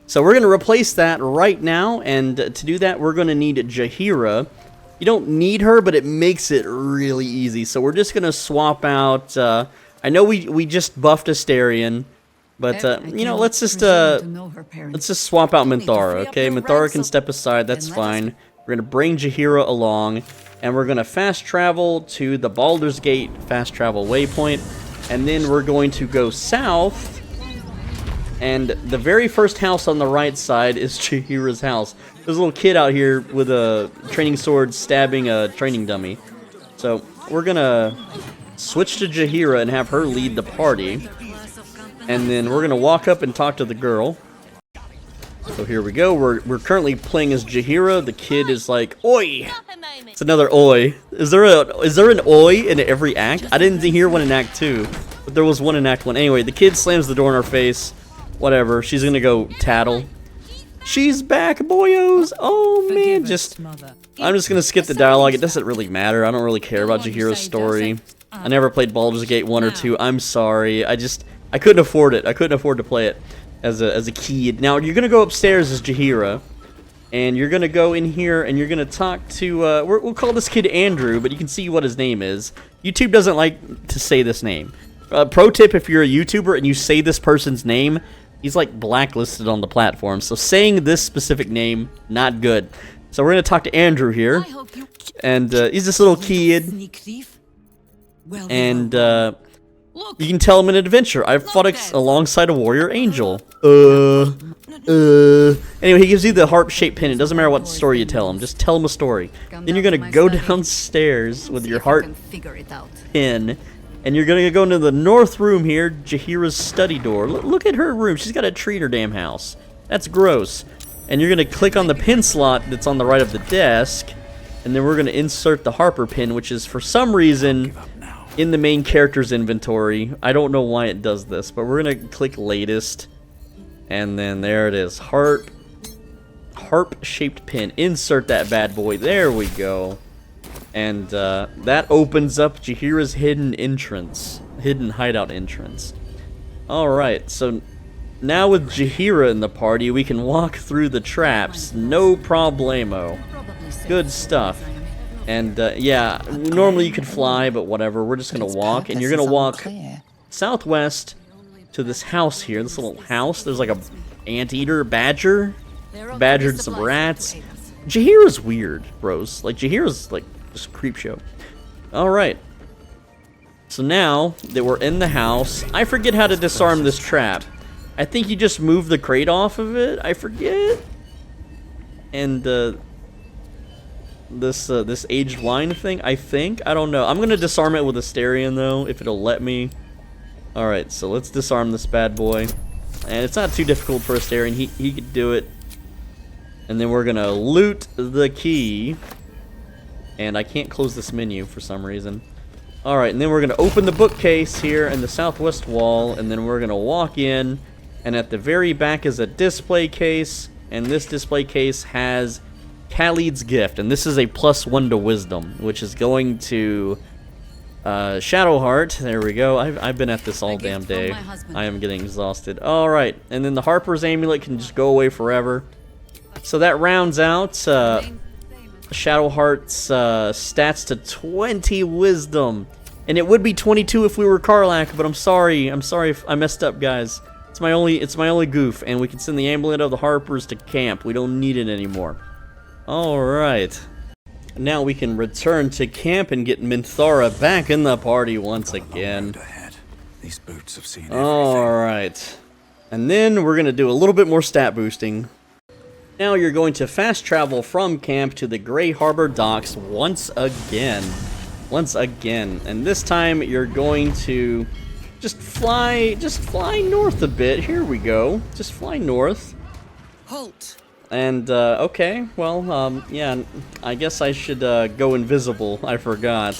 So we're going to replace that right now, and to do that we're going to need Jaheira. You don't need her, but it makes it really easy. So we're just going to swap out, I know we just buffed Astarion. But, you know, let's just swap out Minthara, okay? Minthara can step aside, that's fine. We're going to bring Jaheira along, and we're going to fast travel to the Baldurs Gate fast travel waypoint, and then we're going to go south, and the very first house on the right side is Jaheira's house. There's a little kid out here with a training sword stabbing a training dummy. So, we're going to switch to Jaheira and have her lead the party. And then we're gonna walk up and talk to the girl. So here we go. We're currently playing as Jaheira. The kid is like, "Oi!" It's another "oi." Is there an "oi" in every act? I didn't hear one in Act 2, but there was one in Act 1. Anyway, the kid slams the door in our face. Whatever. She's gonna go tattle. She's back, boyos. Oh man, I'm just gonna skip the dialogue. It doesn't really matter. I don't really care about Jaheira's story. I never played Baldur's Gate 1 or 2. I'm sorry. I couldn't afford it. I couldn't afford to play it as a kid. Now, you're going to go upstairs as Jaheira, and you're going to go in here, and you're going to talk to, we'll call this kid Andrew, but you can see what his name is. YouTube doesn't like to say this name. Pro tip, if you're a YouTuber and you say this person's name, he's, like, blacklisted on the platform. So saying this specific name, not good. So we're going to talk to Andrew here, and he's this little kid, and, you can tell him an adventure. I fought alongside a warrior angel. Anyway, he gives you the harp-shaped pin. It doesn't matter what story you tell him. Just tell him a story. Then you're going to go downstairs with your heart pin. And you're going to go into the north room here, Jaheira's study door. Look at her room. She's got a tree in her damn house. That's gross. And you're going to click on the pin slot that's on the right of the desk. And then we're going to insert the Harper pin, which is, for some reason, in the main character's inventory. I don't know why it does this, but we're gonna click latest, and then there it is, harp shaped pin. Insert that bad boy. There we go. And that opens up Jaheira's hidden hideout entrance. Alright, so now with Jaheira in the party, we can walk through the traps, no problemo. Good stuff. And yeah, normally you could fly, but whatever, we're just gonna walk, and you're gonna walk southwest to this house here, this little house. There's like a anteater badger, badgered some rats. Jaheira's weird, bros. Like, Jaheira's like just a creep show. Alright. So now that we're in the house, I forget how to disarm this trap. I think you just move the crate off of it. I forget. And this aged wine thing, I don't know. I'm gonna disarm it with Astarion though, if it'll let me. Alright, so let's disarm this bad boy. And it's not too difficult for Astarion, he could do it. And then we're gonna loot the key. And I can't close this menu for some reason. Alright, and then we're gonna open the bookcase here in the southwest wall, and then we're gonna walk in, and at the very back is a display case, and this display case has Khalid's gift, and this is a +1 to wisdom, which is going to Shadowheart. There we go. I've been at this all damn day. I am getting exhausted. Alright, and then the Harper's Amulet can just go away forever. So that rounds out Shadowheart's stats to 20 wisdom. And it would be 22 if we were Karlach, but I'm sorry if I messed up, guys. It's my only goof, and we can send the Amulet of the Harpers to camp. We don't need it anymore. Alright. Now we can return to camp and get Minthara back in the party once again. These boots have seen Alright. And then we're going to do a little bit more stat boosting. Now you're going to fast travel from camp to the Grey Harbor docks once again. And this time you're going to just fly north a bit. Here we go. Just fly north. Halt. And, okay, well, yeah, I guess I should, go invisible. I forgot.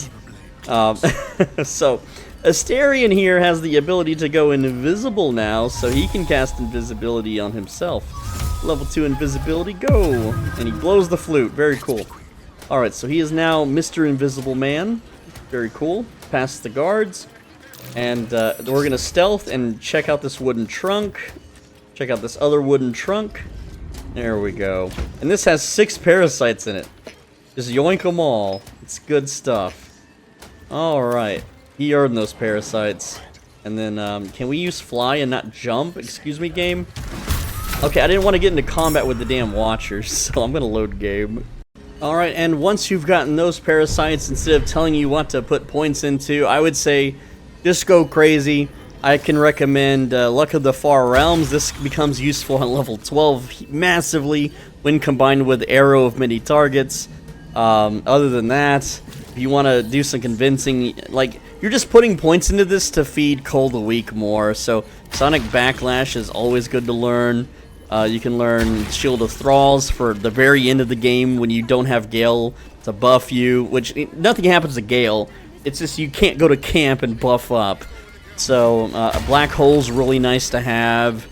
So, Astarion here has the ability to go invisible now, so he can cast invisibility on himself. Level 2 invisibility, go! And he blows the flute, very cool. Alright, so he is now Mr. Invisible Man. Very cool. Past the guards. And, we're gonna stealth and check out this wooden trunk. Check out this other wooden trunk. There we go. And this has 6 parasites in it. Just yoink them all. It's good stuff. Alright. He earned those parasites. And then, can we use fly and not jump? Excuse me, game? Okay, I didn't want to get into combat with the damn watchers, so I'm gonna load game. Alright, and once you've gotten those parasites, instead of telling you what to put points into, I would say just go crazy. I can recommend Luck of the Far Realms. This becomes useful on level 12 massively when combined with Arrow of Many Targets. Other than that, if you want to do some convincing, like, you're just putting points into this to feed Cold a Week more. So Sonic Backlash is always good to learn. You can learn Shield of Thralls for the very end of the game when you don't have Gale to buff you, which nothing happens to Gale. It's just you can't go to camp and buff up. So, Black Hole's really nice to have.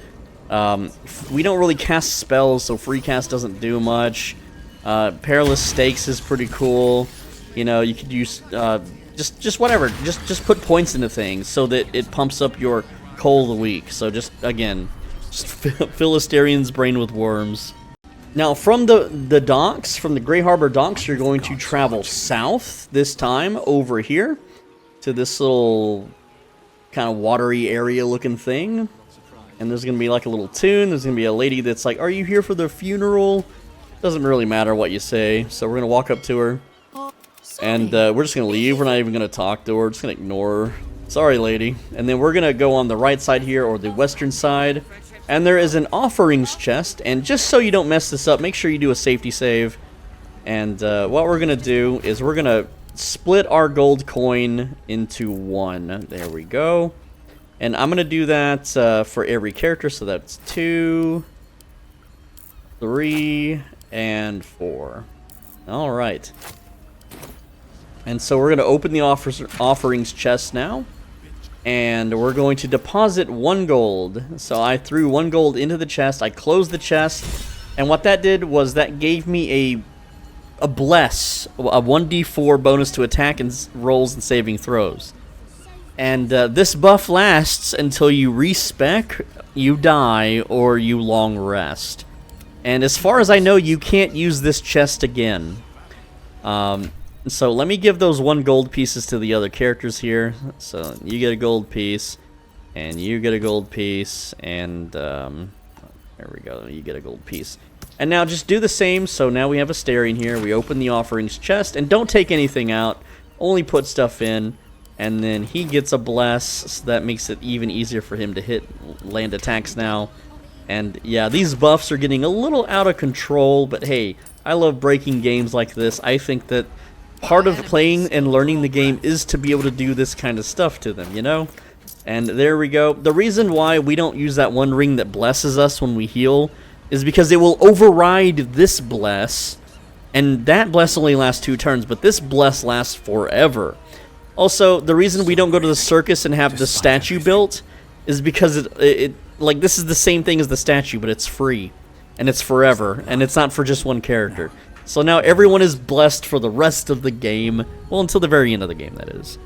We don't really cast spells, so freecast doesn't do much. Perilous Stakes is pretty cool. You know, you could use, just whatever. Just put points into things so that it pumps up your Coal of the Week. So just, again, just fill Astarion's brain with worms. Now, from the docks, from the Grey Harbor docks, you're going to travel south this time over here to this little kind of watery area looking thing. And there's going to be like a little tune. There's going to be a lady that's like, "Are you here for the funeral?" Doesn't really matter what you say. So we're going to walk up to her. And we're just going to leave. We're not even going to talk to her. We're just going to ignore her. Sorry, lady. And then we're going to go on the right side here, or the western side. And there is an offerings chest. And just so you don't mess this up, make sure you do a safety save. And what we're going to do is we're going to split our gold coin into 1. There we go. And I'm going to do that for every character. So that's 2, 3, and 4. Alright. And so we're going to open the offerings chest now. And we're going to deposit 1 gold. So I threw 1 gold into the chest. I closed the chest. And what that did was that gave me a Bless, a 1d4 bonus to attack and rolls and saving throws. And this buff lasts until you respec, you die, or you long rest. And as far as I know, you can't use this chest again. So let me give those 1 gold pieces to the other characters here. So you get a gold piece, and you get a gold piece, and there we go, you get a gold piece. And now just do the same. So now we have Astarion here. We open the offerings chest, and don't take anything out. Only put stuff in. And then he gets a Bless, so that makes it even easier for him to hit land attacks now. And yeah, these buffs are getting a little out of control, but hey, I love breaking games like this. I think that part of playing and learning the game is to be able to do this kind of stuff to them, you know? And there we go. The reason why we don't use that 1 ring that blesses us when we heal is because it will override this Bless, and that Bless only lasts 2 turns, but this Bless lasts forever. Also, the reason we don't go to the circus and have the statue built is because it like, this is the same thing as the statue, but it's free, and it's forever, and it's not for just 1 character. So now everyone is blessed for the rest of the game. Well, until the very end of the game, that is.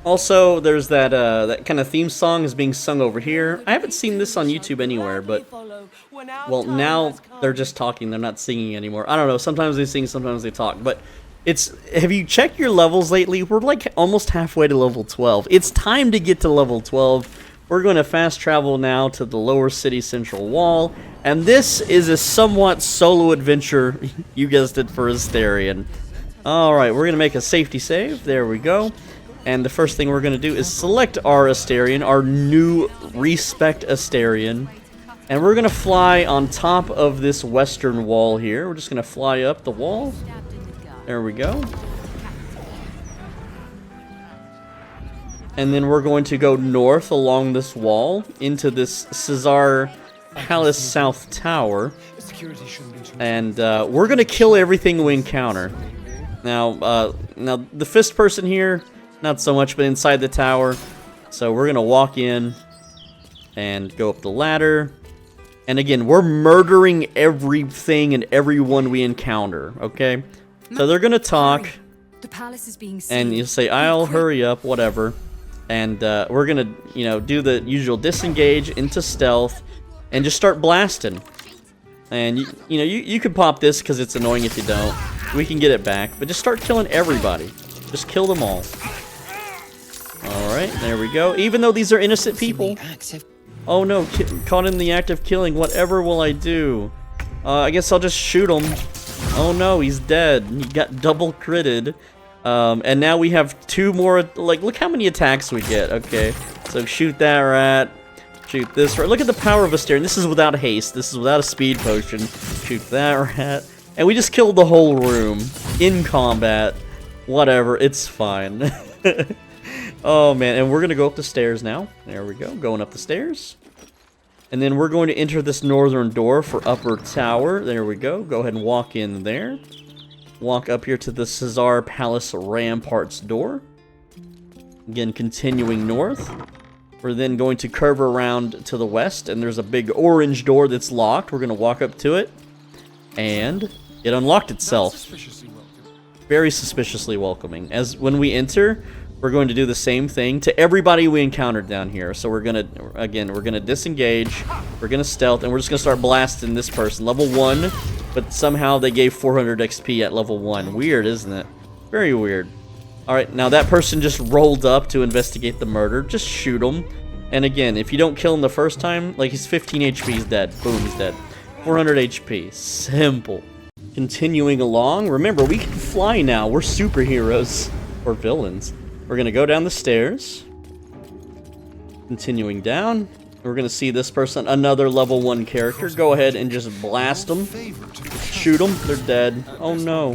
Also, there's that that kind of theme song is being sung over here. I haven't seen this on YouTube anywhere, but well, now they're just talking. They're not singing anymore. I don't know. Sometimes they sing, sometimes they talk. But it's, have you checked your levels lately? We're like almost halfway to level 12. It's time to get to level 12. We're going to fast travel now to the lower city central wall, and this is a somewhat solo adventure, you guessed it, for Astarion. Alright, we're going to make a safety save, there we go, and the first thing we're going to do is select our Astarion, our new Respec Astarion, and we're going to fly on top of this western wall here. We're just going to fly up the wall, there we go. And then we're going to go north along this wall into this Cazador Palace South Tower. And we're going to kill everything we encounter. Now, the fist person here, not so much, but inside the tower. So we're going to walk in and go up the ladder. And again, we're murdering everything and everyone we encounter, okay? So they're going to talk. The palace is being and you say, I'll hurry up, whatever. And we're gonna, you know, do the usual disengage into stealth, and just start blasting. And you could pop this because it's annoying if you don't. We can get it back, but just start killing everybody. Just kill them all. All right, there we go. Even though these are innocent people. Oh no, caught in the act of killing. Whatever will I do? I guess I'll just shoot him. Oh no, he's dead. He got double critted. And now we have 2 more, like, look how many attacks we get, okay? So shoot that rat, shoot this rat. Look at the power of Astarion. This is without haste, this is without a speed potion. Shoot that rat. And we just killed the whole room in combat. Whatever, it's fine. Oh man, and we're gonna go up the stairs now. There we go, going up the stairs. And then we're going to enter this northern door for upper tower. There we go, go ahead and walk in there. Walk up here to the Cazador Palace Ramparts door. Again, continuing north. We're then going to curve around to the west, and there's a big orange door that's locked. We're going to walk up to it, and it unlocked itself. Very suspiciously welcoming. As when we enter, we're going to do the same thing to everybody we encountered down here. So we're going to, again, we're going to disengage, we're going to stealth, and we're just going to start blasting this person. Level 1. But somehow they gave 400 XP at level 1. Weird, isn't it? Very weird. Alright, now that person just rolled up to investigate the murder. Just shoot him. And again, if you don't kill him the first time, like, he's 15 HP, he's dead. Boom, he's dead. 400 HP. Simple. Continuing along. Remember, we can fly now. We're superheroes. Or villains. We're going to go down the stairs. Continuing down. We're going to see this person, another level 1 character. Go ahead and just blast them. Shoot them. They're dead. Oh no.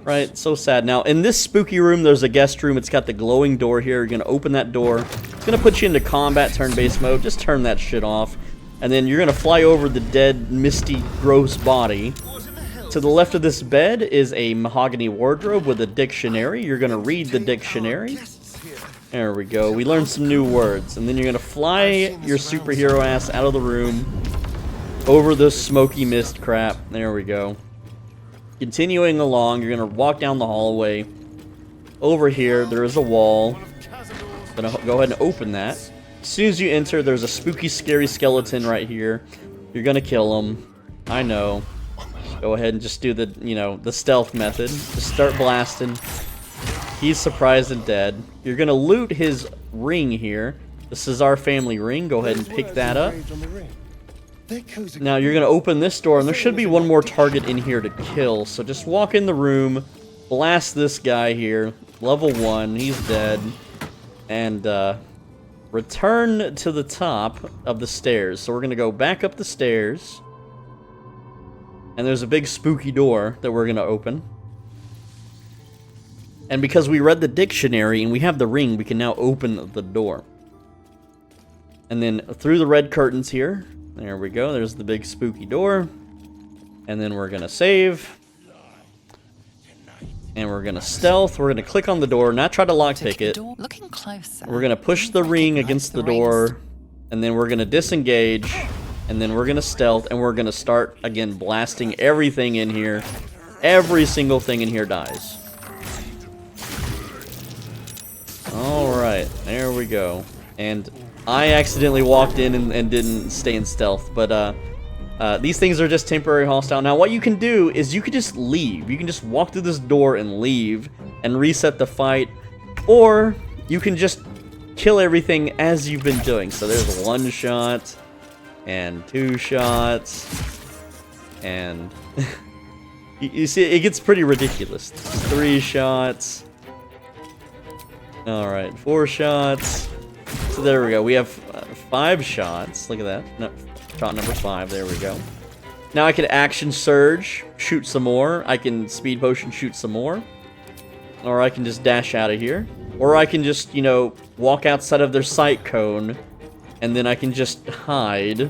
Right, so sad. Now, in this spooky room, there's a guest room. It's got the glowing door here. You're going to open that door. It's going to put you into combat turn-based mode. Just turn that shit off. And then you're going to fly over the dead, misty, gross body. To the left of this bed is a mahogany wardrobe with a dictionary. You're going to read the dictionary. There we go. We learned some new words. And then you're going to fly your superhero ass out of the room over the smoky mist crap. There we go. Continuing along, you're going to walk down the hallway. Over here, there is a wall. I'm going to go ahead and open that. As soon as you enter, there's a spooky, scary skeleton right here. You're going to kill him. I know. Go ahead and just do the, the stealth method. Just start blasting. He's surprised and dead. You're going to loot his ring here. This is our family ring. Go ahead and pick that up. Now you're going to open this door, and there should be one more target in here to kill. So just walk in the room, blast this guy here. Level 1, he's dead. And return to the top of the stairs. So we're going to go back up the stairs. And there's a big spooky door that we're going to open. And because we read the dictionary and we have the ring, we can now open the door. And then through the red curtains here, there we go, there's the big spooky door. And then we're going to save. And we're going to stealth. We're going to click on the door, not try to lockpick it. Looking closer. We're going to push the ring against the door. And then we're going to disengage. And then we're going to stealth. And we're going to start, again, blasting everything in here. Every single thing in here dies. Alright, there we go. And I accidentally walked in and didn't stay in stealth, but these things are just temporary hostile. Now what you can do is you can just leave. You can just walk through this door and leave and reset the fight, or you can just kill everything as you've been doing. So there's 1 shot, and 2 shots, and you see it gets pretty ridiculous. 3 shots. Alright, 4 shots. So there we go. We have 5 shots. Look at that. No, shot number 5. There we go. Now I can action surge, shoot some more. I can speed potion, shoot some more. Or I can just dash out of here. Or I can just, walk outside of their sight cone. And then I can just hide.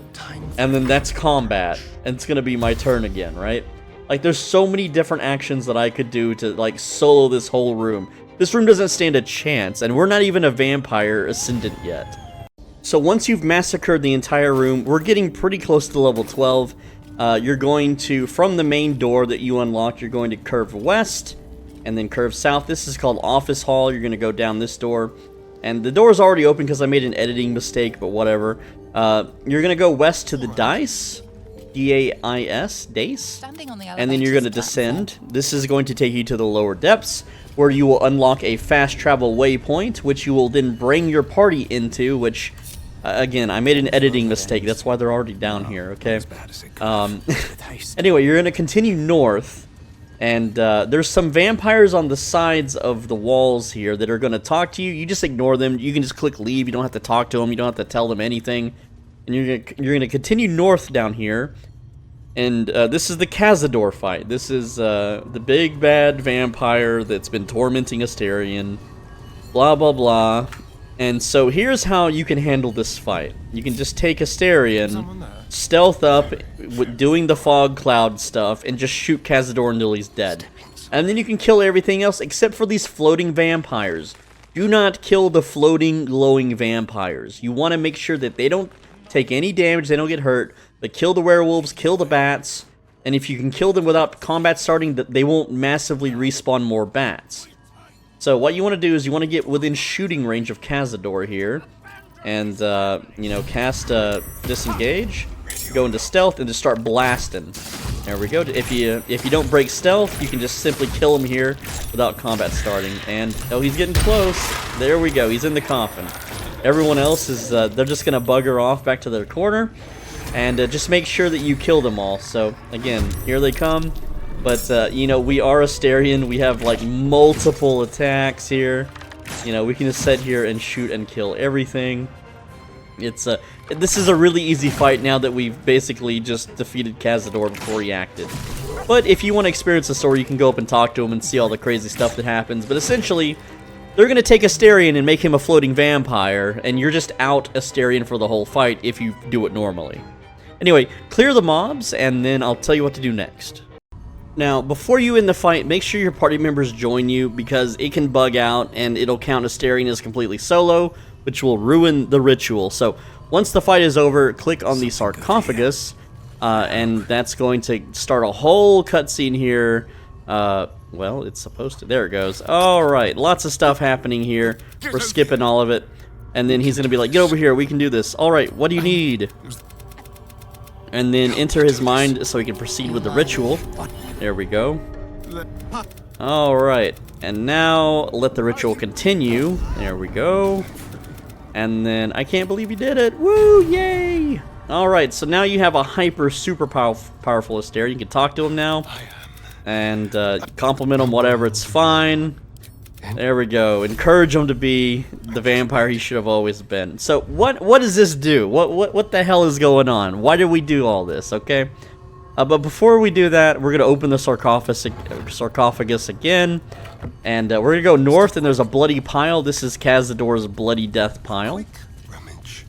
And then that's combat. And it's going to be my turn again, right? Like, there's so many different actions that I could do to, like, solo this whole room. This room doesn't stand a chance, and we're not even a vampire ascendant yet. So once you've massacred the entire room, we're getting pretty close to level 12. You're going to, from the main door that you unlocked, you're going to curve west, and then curve south. This is called Office Hall. You're going to go down this door. And the door is already open because I made an editing mistake, but whatever. You're going to go west to the dice. D-A-I-S, Dace. And then you're going to descend. This is going to take you to the lower depths, where you will unlock a fast travel waypoint, which you will then bring your party into, which, again, I made an editing mistake. That's why they're already down here, okay? Anyway, you're going to continue north, and there's some vampires on the sides of the walls here that are going to talk to you. You just ignore them. You can just click leave. You don't have to talk to them. You don't have to tell them anything. And you're going to continue north down here. And this is the Cazador fight. This is the big bad vampire that's been tormenting Astarion. Blah, blah, blah. And so here's how you can handle this fight. You can just take Astarion, stealth up, doing the fog cloud stuff, and just shoot Cazador until he's dead. And then you can kill everything else except for these floating vampires. Do not kill the floating, glowing vampires. You want to make sure that they don't take any damage, they don't get hurt, but kill the werewolves, kill the bats, and if you can kill them without combat starting, they won't massively respawn more bats. So what you want to do is you want to get within shooting range of Cazador here, and, cast disengage, go into stealth, and just start blasting. There we go. If you don't break stealth, you can just simply kill him here without combat starting. And, oh, he's getting close. There we go. He's in the coffin. Everyone else is, they're just going to bugger off back to their corner. And just make sure that you kill them all. So, again, here they come. But, we are Astarion. We have, like, multiple attacks here. We can just sit here and shoot and kill everything. This is a really easy fight now that we've basically just defeated Cazador before he acted. But if you want to experience the story, you can go up and talk to him and see all the crazy stuff that happens. But essentially, they're going to take Astarion and make him a floating vampire, and you're just out Astarion for the whole fight if you do it normally. Anyway, clear the mobs, and then I'll tell you what to do next. Now, before you end the fight, make sure your party members join you, because it can bug out, and it'll count Astarion as completely solo, which will ruin the ritual. So, once the fight is over, click on the sarcophagus, and that's going to start a whole cutscene here Well, it's supposed to. There it goes. Alright, lots of stuff happening here. We're skipping all of it. And then he's gonna be like, get over here, we can do this. Alright, what do you need? And then enter his mind so he can proceed with the ritual. There we go. Alright, and now let the ritual continue. There we go. And then, I can't believe you did it. Woo, yay! Alright, so now you have a super powerful Astarion. You can talk to him now. And compliment him, whatever, it's fine. There we go. Encourage him to be the vampire he should have always been. So what does this do? What the hell is going on? Why did we do all this? Okay. But before we do that, we're gonna open the sarcophagus again, and we're gonna go north. And there's a bloody pile. This is Cazador's bloody death pile,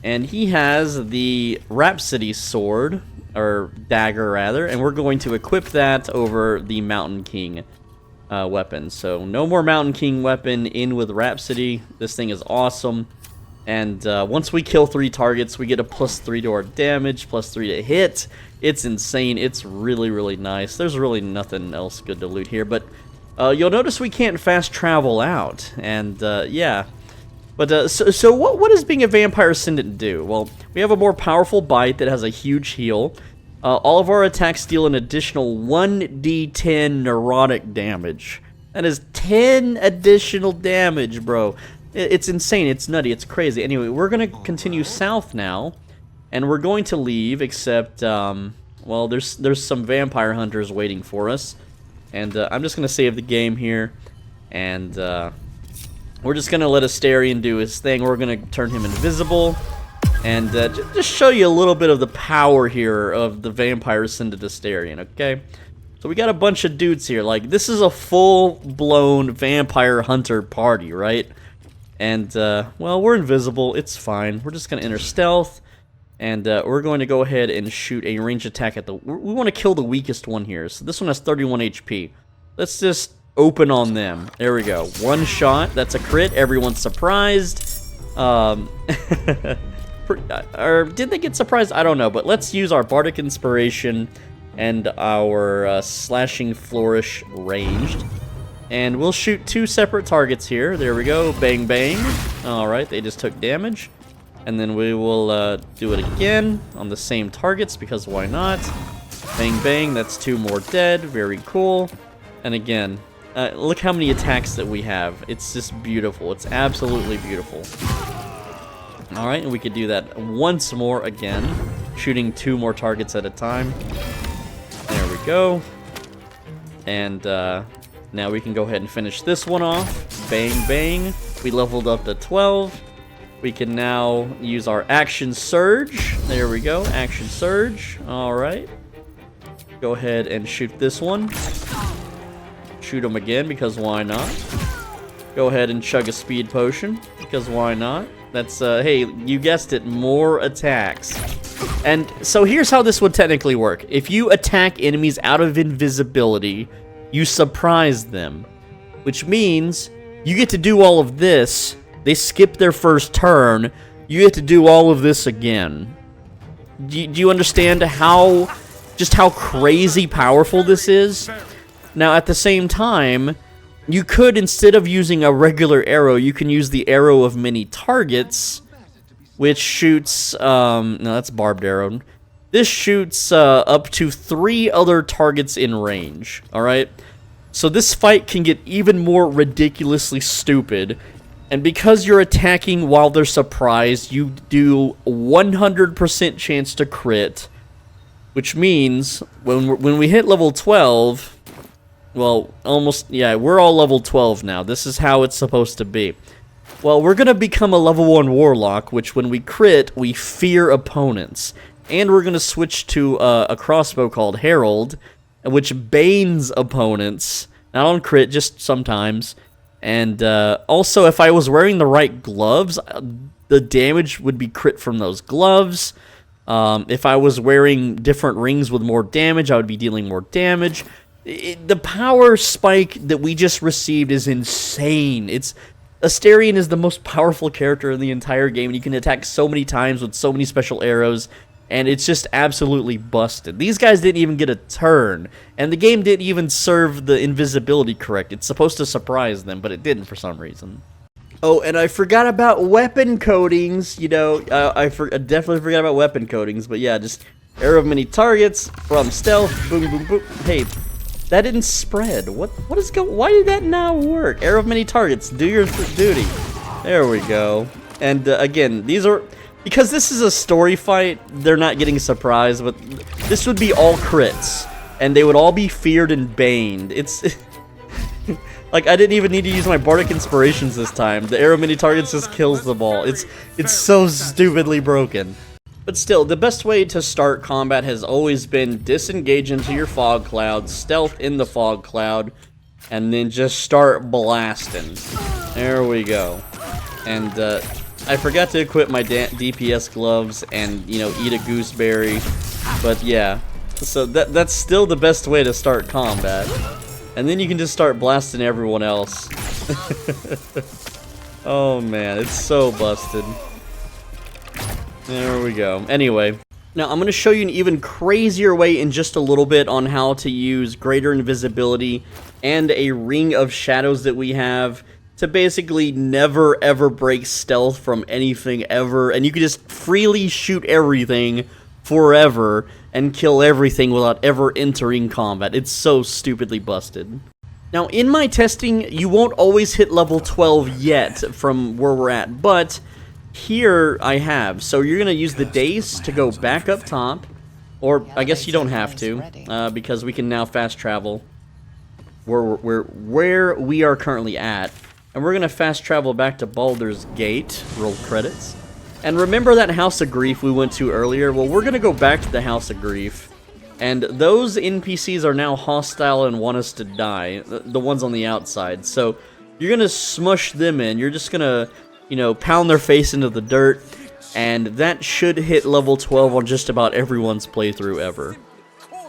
and he has the Rhapsody sword, or dagger rather, and we're going to equip that over the Mountain King weapon. So no more Mountain King weapon, in with Rhapsody. This thing is awesome. And once we kill 3 targets, we get a +3 to our damage, +3 to hit. It's insane. It's really nice. There's really nothing else good to loot here, but you'll notice we can't fast travel out. And yeah. But so what does being a vampire ascendant do? Well, we have a more powerful bite that has a huge heal. All of our attacks deal an additional 1d10 neurotic damage. That is 10 additional damage, bro. It's insane. It's nutty. It's crazy. Anyway, we're going to continue south now. And we're going to leave, except, well, there's some vampire hunters waiting for us. And I'm just going to save the game here. And we're just going to let Astarion do his thing. We're going to turn him invisible. And just show you a little bit of the power here of the vampire ascended Astarion, okay? So we got a bunch of dudes here. Like, this is a full-blown vampire hunter party, right? And, well, we're invisible. It's fine. We're just going to enter stealth. And we're going to go ahead and shoot a range attack at the... We want to kill the weakest one here. So this one has 31 HP. Let's just open on them. There we go. One shot. That's a crit. Everyone's surprised. Or did they get surprised? I don't know. But let's use our Bardic Inspiration and our Slashing Flourish ranged. And we'll shoot 2 separate targets here. There we go. Bang, bang. Alright, they just took damage. And then we will do it again on the same targets, because why not? Bang, bang. That's 2 more dead. Very cool. And again, look how many attacks that we have. It's just beautiful. It's absolutely beautiful. Alright, and we could do that once more again. Shooting 2 more targets at a time. There we go. And, now we can go ahead and finish this one off. Bang, bang. We leveled up to 12. We can now use our Action Surge. There we go. Action Surge. Alright. Go ahead and shoot this one. Shoot him again, because why not? Go ahead and chug a Speed Potion, because why not? That's, hey, you guessed it, more attacks. And so here's how this would technically work. If you attack enemies out of invisibility, you surprise them, which means you get to do all of this. They skip their first turn. You get to do all of this again. Do you understand just how crazy powerful this is? Now, at the same time, you could, instead of using a regular arrow, you can use the arrow of many targets, which shoots, no, that's barbed arrow. This shoots up to 3 other targets in range, alright? So this fight can get even more ridiculously stupid, and because you're attacking while they're surprised, you do 100% chance to crit, which means when we hit level 12, well, almost, yeah, we're all level 12 now. This is how it's supposed to be. Well, we're going to become a level 1 Warlock, which when we crit, we fear opponents. And we're going to switch to a crossbow called Herald, which banes opponents. Not on crit, just sometimes. And also, if I was wearing the right gloves, the damage would be crit from those gloves. If I was wearing different rings with more damage, I would be dealing more damage. The power spike that we just received is insane. Astarion is the most powerful character in the entire game, and you can attack so many times with so many special arrows. and it's just absolutely busted. These guys didn't even get a turn, and the game didn't even serve the invisibility correct. It's supposed to surprise them, but it didn't for some reason. Oh, and I forgot about weapon coatings. You know, I definitely forgot about weapon coatings, but yeah, just arrow of many targets from stealth. Boom, boom, boom. Hey, that didn't spread. What is going? Why did that not work? Arrow of many targets. Do your duty. There we go. And again, these are, because this is a story fight, they're not getting surprised, but this would be all crits, and they would all be feared and baned. It's like, I didn't even need to use my bardic inspirations this time. The arrow of many targets just kills them all. It's so stupidly broken. But still, the best way to start combat has always been disengage into your fog cloud, stealth in the fog cloud, and then just start blasting. There we go. And I forgot to equip my DPS gloves and, you know, eat a gooseberry. But yeah, so that's still the best way to start combat. And then you can just start blasting everyone else. Oh man, it's so busted. There we go. Anyway, now I'm going to show you an even crazier way in just a little bit on how to use greater invisibility and a ring of shadows that we have to basically never ever break stealth from anything ever, and you can just freely shoot everything forever and kill everything without ever entering combat. It's so stupidly busted. Now, in my testing, you won't always hit level 12 yet from where we're at, but here I have. So you're going to use the days to go back up top, or I guess you don't have to, because we can now fast travel where we are currently at. And we're going to fast travel back to Baldurs Gate, roll credits. And remember that House of Grief we went to earlier? Well, we're going to go back to the House of Grief. And those NPCs are now hostile and want us to die, the ones on the outside. So you're going to smush them in. You're just going to, you know, pound their face into the dirt. And that should hit level 12 on just about everyone's playthrough ever.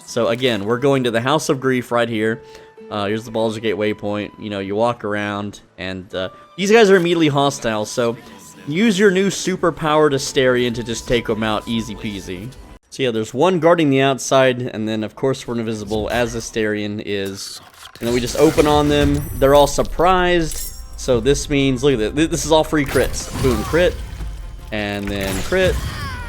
So again, we're going to the House of Grief right here. Here's the Baldurs Gate waypoint. You know, you walk around, and these guys are immediately hostile, so use your new super-powered Astarion to just take them out easy peasy. So yeah, there's one guarding the outside, and then of course we're invisible as Astarion is. And then we just open on them. They're all surprised, so this means, look at this. This is all free crits. Boom, crit, and then crit,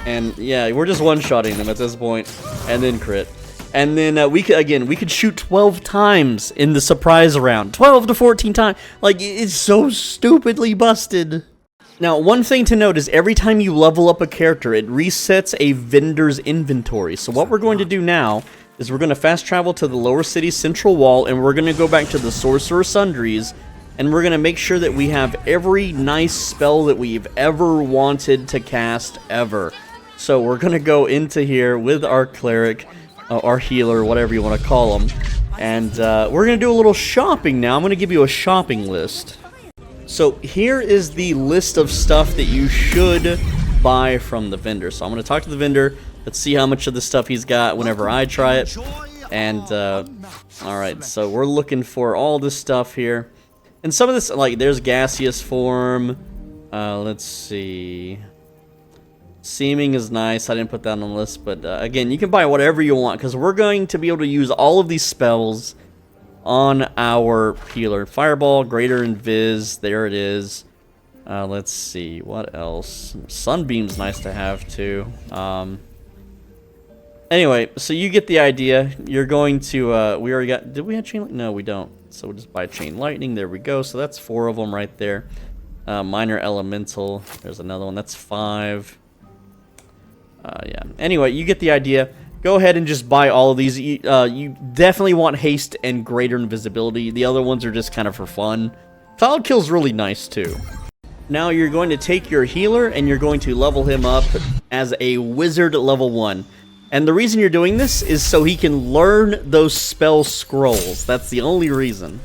and yeah, we're just one-shotting them at this point, and then crit. And then we could shoot 12 times in the surprise round. 12 to 14 times. Like, it's so stupidly busted. Now, one thing to note is every time you level up a character, it resets a vendor's inventory. So what we're going to do now is we're going to fast travel to the lower city central wall, and we're going to go back to the Sorcerer Sundries, and we're going to make sure that we have every nice spell that we've ever wanted to cast ever. So we're going to go into here with our cleric, our healer, whatever you want to call them, and we're going to do a little shopping now. I'm going to give you a shopping list. So here is the list of stuff that you should buy from the vendor. So I'm going to talk to the vendor. Let's see how much of the stuff he's got whenever I try it. And alright, so we're looking for all this stuff here. And some of this, like, there's gaseous form. Let's see. Seeming is nice. I didn't put that on the list, but again, you can buy whatever you want, because we're going to be able to use all of these spells on our healer. Fireball, Greater Invis, there it is. Let's see, what else? Sunbeam's nice to have too. Anyway, so you get the idea. You're going to, we already got, did we have chain lightning? No, we don't. So we'll just buy chain lightning. There we go. So that's 4 of them right there. Minor elemental. There's another one. That's 5. Yeah. Anyway, you get the idea. Go ahead and just buy all of these. You definitely want haste and greater invisibility. The other ones are just kind of for fun. Cloud Kill's really nice too. Now you're going to take your healer and you're going to level him up as a wizard level 1. And the reason you're doing this is so he can learn those spell scrolls. That's the only reason.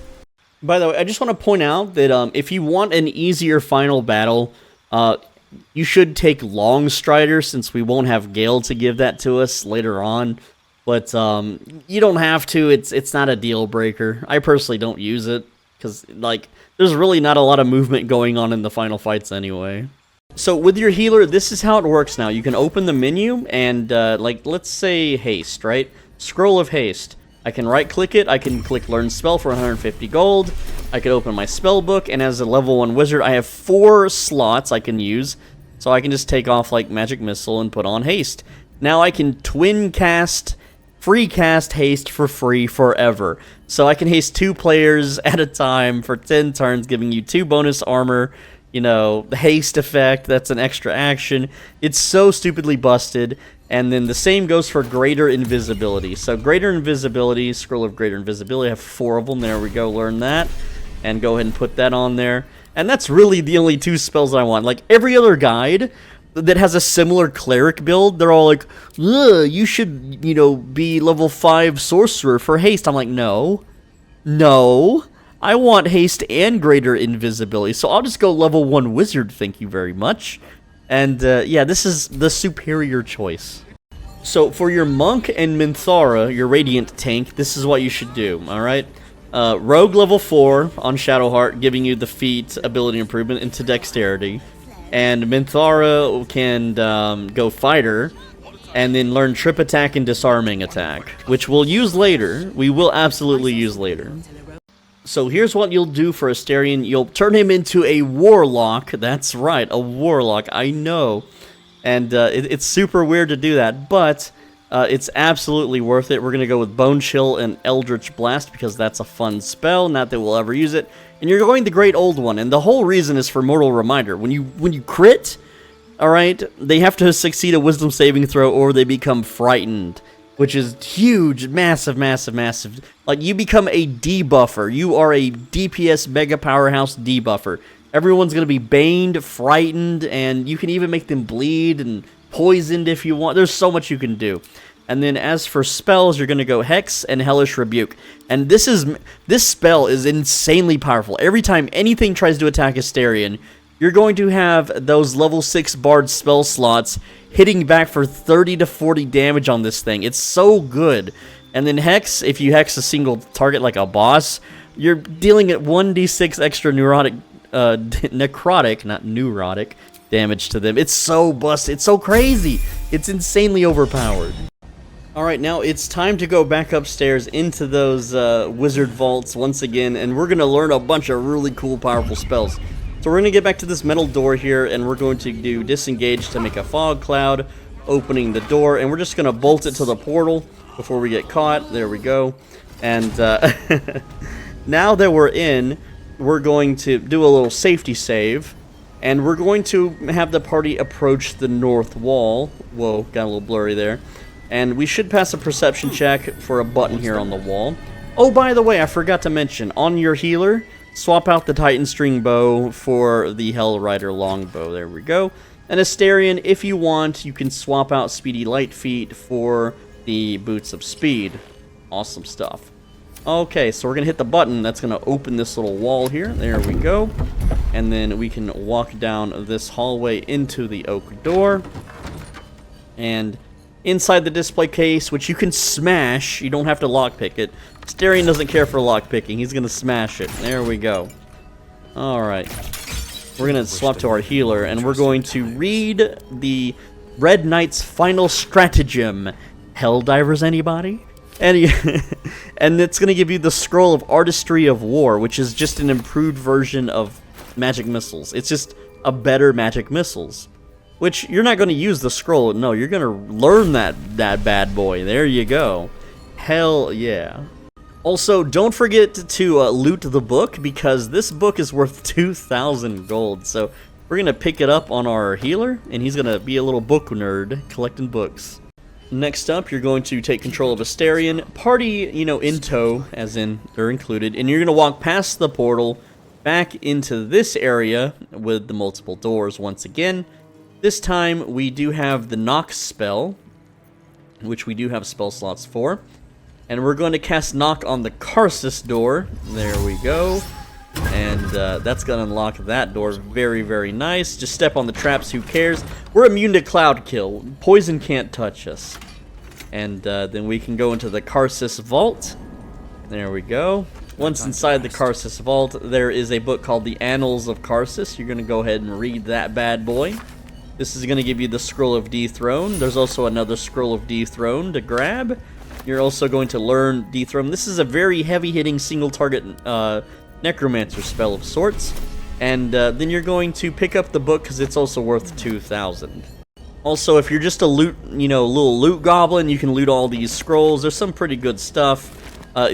By the way, I just want to point out that if you want an easier final battle, you should take Longstrider, since we won't have Gale to give that to us later on. But you don't have to. It's not a deal breaker. I personally don't use it because, like, there's really not a lot of movement going on in the final fights anyway. So with your healer, this is how it works now. You can open the menu and, like, let's say haste, right? Scroll of haste. I can right-click it. I can click learn spell for 150 gold. I can open my spell book, and as a level 1 wizard, I have 4 slots I can use. So I can just take off, like, magic missile and put on haste. Now I can twin cast, free cast haste for free forever. So I can haste 2 players at a time for 10 turns, giving you 2 bonus armor. You know, the haste effect, that's an extra action. It's so stupidly busted. And then the same goes for greater invisibility. So greater invisibility, scroll of greater invisibility, I have 4 of them. There we go, learn that. And go ahead and put that on there. And that's really the only 2 spells I want. Like, every other guide that has a similar cleric build, they're all like, ugh, you should, you know, be level 5 sorcerer for haste. I'm like, no. No. I want haste and greater invisibility, so I'll just go level 1 wizard, thank you very much. And, yeah, this is the superior choice. So, for your monk and Minthara, your radiant tank, this is what you should do, alright? Rogue level 4 on Shadowheart, giving you the feat ability improvement into dexterity. And Minthara can go fighter, and then learn trip attack and disarming attack, which we'll use later. We will absolutely use later. So here's what you'll do for Astarion. You'll turn him into a warlock. That's right, a warlock. I know. And it's super weird to do that, but it's absolutely worth it. We're going to go with Bone Chill and Eldritch Blast because that's a fun spell. Not that we'll ever use it. And you're going the Great Old One. And the whole reason is for Mortal Reminder. When you crit, alright, they have to succeed a Wisdom saving throw or they become frightened. Which is huge, massive, massive, massive. Like, you become a debuffer. You are a DPS mega powerhouse debuffer. Everyone's going to be baned, frightened, and you can even make them bleed and poisoned if you want. There's so much you can do. And then as for spells, you're going to go Hex and Hellish Rebuke. And this spell is insanely powerful. Every time anything tries to attack Astarion, you're going to have those level 6 Bard spell slots hitting back for 30 to 40 damage on this thing. It's so good. And then Hex, if you Hex a single target like a boss, you're dealing at 1d6 extra necrotic, not neurotic, damage to them. It's so busted. It's so crazy. It's insanely overpowered. Alright, now it's time to go back upstairs into those wizard vaults once again, and we're going to learn a bunch of really cool, powerful spells. So we're going to get back to this metal door here, and we're going to do disengage to make a fog cloud, opening the door, and we're just going to bolt it to the portal before we get caught. There we go. And now that we're in, we're going to do a little safety save, and we're going to have the party approach the north wall. Whoa, got a little blurry there. And we should pass a perception check for a button here on the wall. Oh, by the way, I forgot to mention, on your healer, swap out the Titan String Bow for the Hell Rider Longbow. There we go. And Astarion, if you want, you can swap out Speedy Light Feet for the Boots of Speed. Awesome stuff. Okay, so we're going to hit the button. That's going to open this little wall here. There we go. And then we can walk down this hallway into the oak door. And inside the display case, which you can smash, you don't have to lockpick it. Astarion doesn't care for lockpicking. He's going to smash it. There we go. Alright. We're going to swap to our healer, and we're going to read the Red Knight's final stratagem. Helldivers, anybody? And it's going to give you the Scroll of Artistry of War, which is just an improved version of magic missiles. It's just a better magic missiles. Which, you're not going to use the scroll. No, you're going to learn that bad boy. There you go. Hell yeah. Also, don't forget to loot the book, because this book is worth 2,000 gold. So, we're going to pick it up on our healer, and he's going to be a little book nerd, collecting books. Next up, you're going to take control of Astarion. Party, you know, in tow, as in they're included. And you're going to walk past the portal, back into this area with the multiple doors once again. This time, we do have the Knock spell, which we do have spell slots for. And we're going to cast Knock on the Karsus door. There we go. And that's going to unlock that door. Very, very nice. Just step on the traps, who cares? We're immune to Cloud Kill. Poison can't touch us. And then we can go into the Karsus vault. There we go. Once inside the Karsus Vault, there is a book called The Annals of Karsus. You're going to go ahead and read that bad boy. This is going to give you the Scroll of Dethrone. There's also another Scroll of Dethrone to grab. You're also going to learn Dethrone. This is a very heavy-hitting single-target Necromancer spell of sorts. And then you're going to pick up the book because it's also worth 2,000. Also, if you're just a little loot goblin, you can loot all these scrolls. There's some pretty good stuff.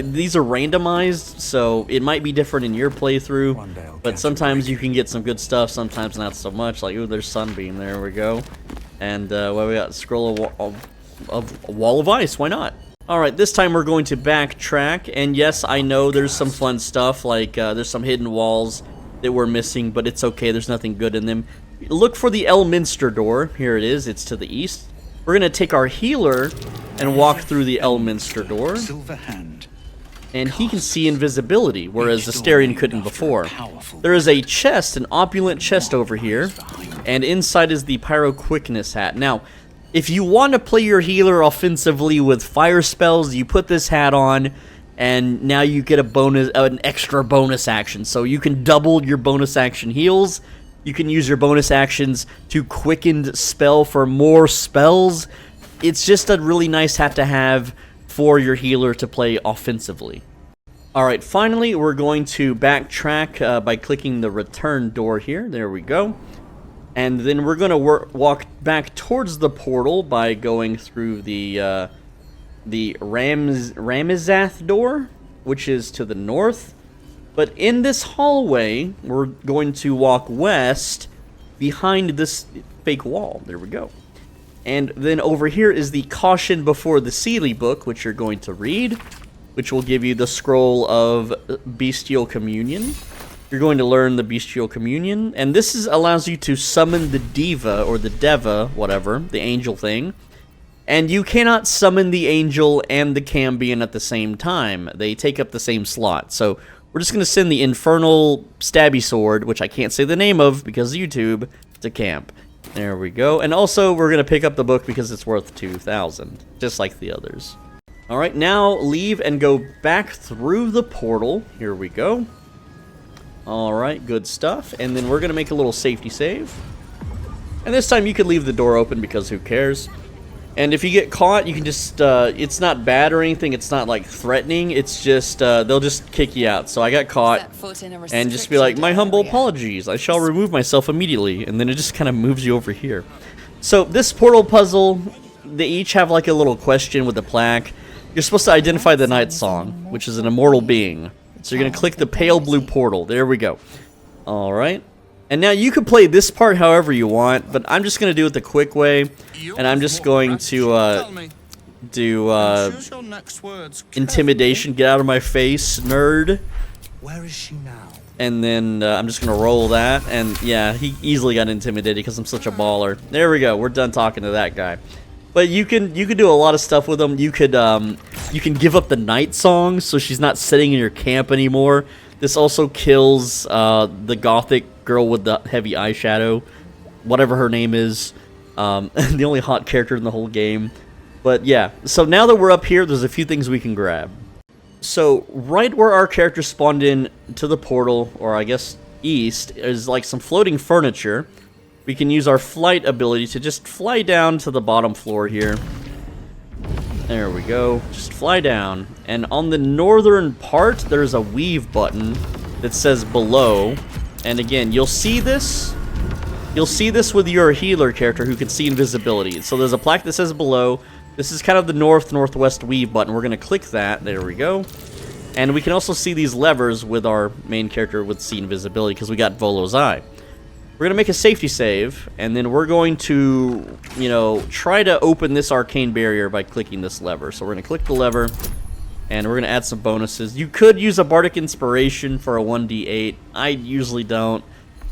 These are randomized, so it might be different in your playthrough, but sometimes you can get some good stuff, sometimes not so much. Like, ooh, there's Sunbeam, there we go. And, well, we got Scroll of Wall of Ice, why not? Alright, this time we're going to backtrack, and yes, I know there's some fun stuff, like, there's some hidden walls that we're missing, but it's okay, there's nothing good in them. Look for the Elminster door, here it is, it's to the east. We're gonna take our healer and walk through the Elminster door. Silver hand. And he can see invisibility, whereas Astarion couldn't before. There is a chest, an opulent chest over here, and inside is the Pyro Quickness hat. Now, if you want to play your healer offensively with fire spells, you put this hat on, and now you get an extra bonus action. So you can double your bonus action heals. You can use your bonus actions to quickened spell for more spells. It's just a really nice hat to have for your healer to play offensively. Alright, finally we're going to backtrack by clicking the return door here. There we go. And then we're going to walk back towards the portal by going through the Ramizath door, which is to the north. But in this hallway, we're going to walk west behind this fake wall. There we go. And then over here is the Caution Before the Seelie book, which you're going to read, which will give you the Scroll of Bestial Communion. You're going to learn the Bestial Communion, and this allows you to summon the Diva, or the Deva, whatever, the angel thing. And you cannot summon the angel and the Cambion at the same time. They take up the same slot. So we're just going to send the Infernal Stabby Sword, which I can't say the name of because of YouTube, to camp. There we go. And also, we're going to pick up the book because it's worth 2,000, just like the others. Alright, now leave and go back through the portal. Here we go. Alright, good stuff. And then we're going to make a little safety save. And this time you can leave the door open because who cares? And if you get caught, you can just, it's not bad or anything, it's not like threatening, it's just, they'll just kick you out. So I got caught, and just be like, my humble apologies, I shall remove myself immediately, and then it just kind of moves you over here. So this portal puzzle, they each have like a little question with a plaque. You're supposed to identify the Night Song, which is an immortal being. So you're going to click the pale blue portal, there we go. Alright. And now you can play this part however you want, but I'm just going to do it the quick way, and I'm just going to do intimidation, get out of my face, nerd. Where is she now? And then I'm just going to roll that, and yeah, he easily got intimidated because I'm such a baller. There we go, we're done talking to that guy. But you can do a lot of stuff with him. You can give up the Night Song, so she's not sitting in your camp anymore. This also kills the gothic girl with the heavy eyeshadow, whatever her name is, the only hot character in the whole game. But yeah, so now that we're up here, there's a few things we can grab. So right where our character spawned in to the portal, or I guess east, is like some floating furniture. We can use our flight ability to just fly down to the bottom floor here. There we go, just fly down. And on the northern part, there's a weave button that says below. And again, you'll see this with your healer character who can see invisibility. So there's a plaque that says below. This is kind of the northwest weave button. We're going to click that. There we go. And we can also see these levers with our main character with see invisibility because we got Volo's eye. We're going to make a safety save, and then we're going to, try to open this arcane barrier by clicking this lever. So we're going to click the lever, and we're going to add some bonuses. You could use a Bardic Inspiration for a 1d8. I usually don't,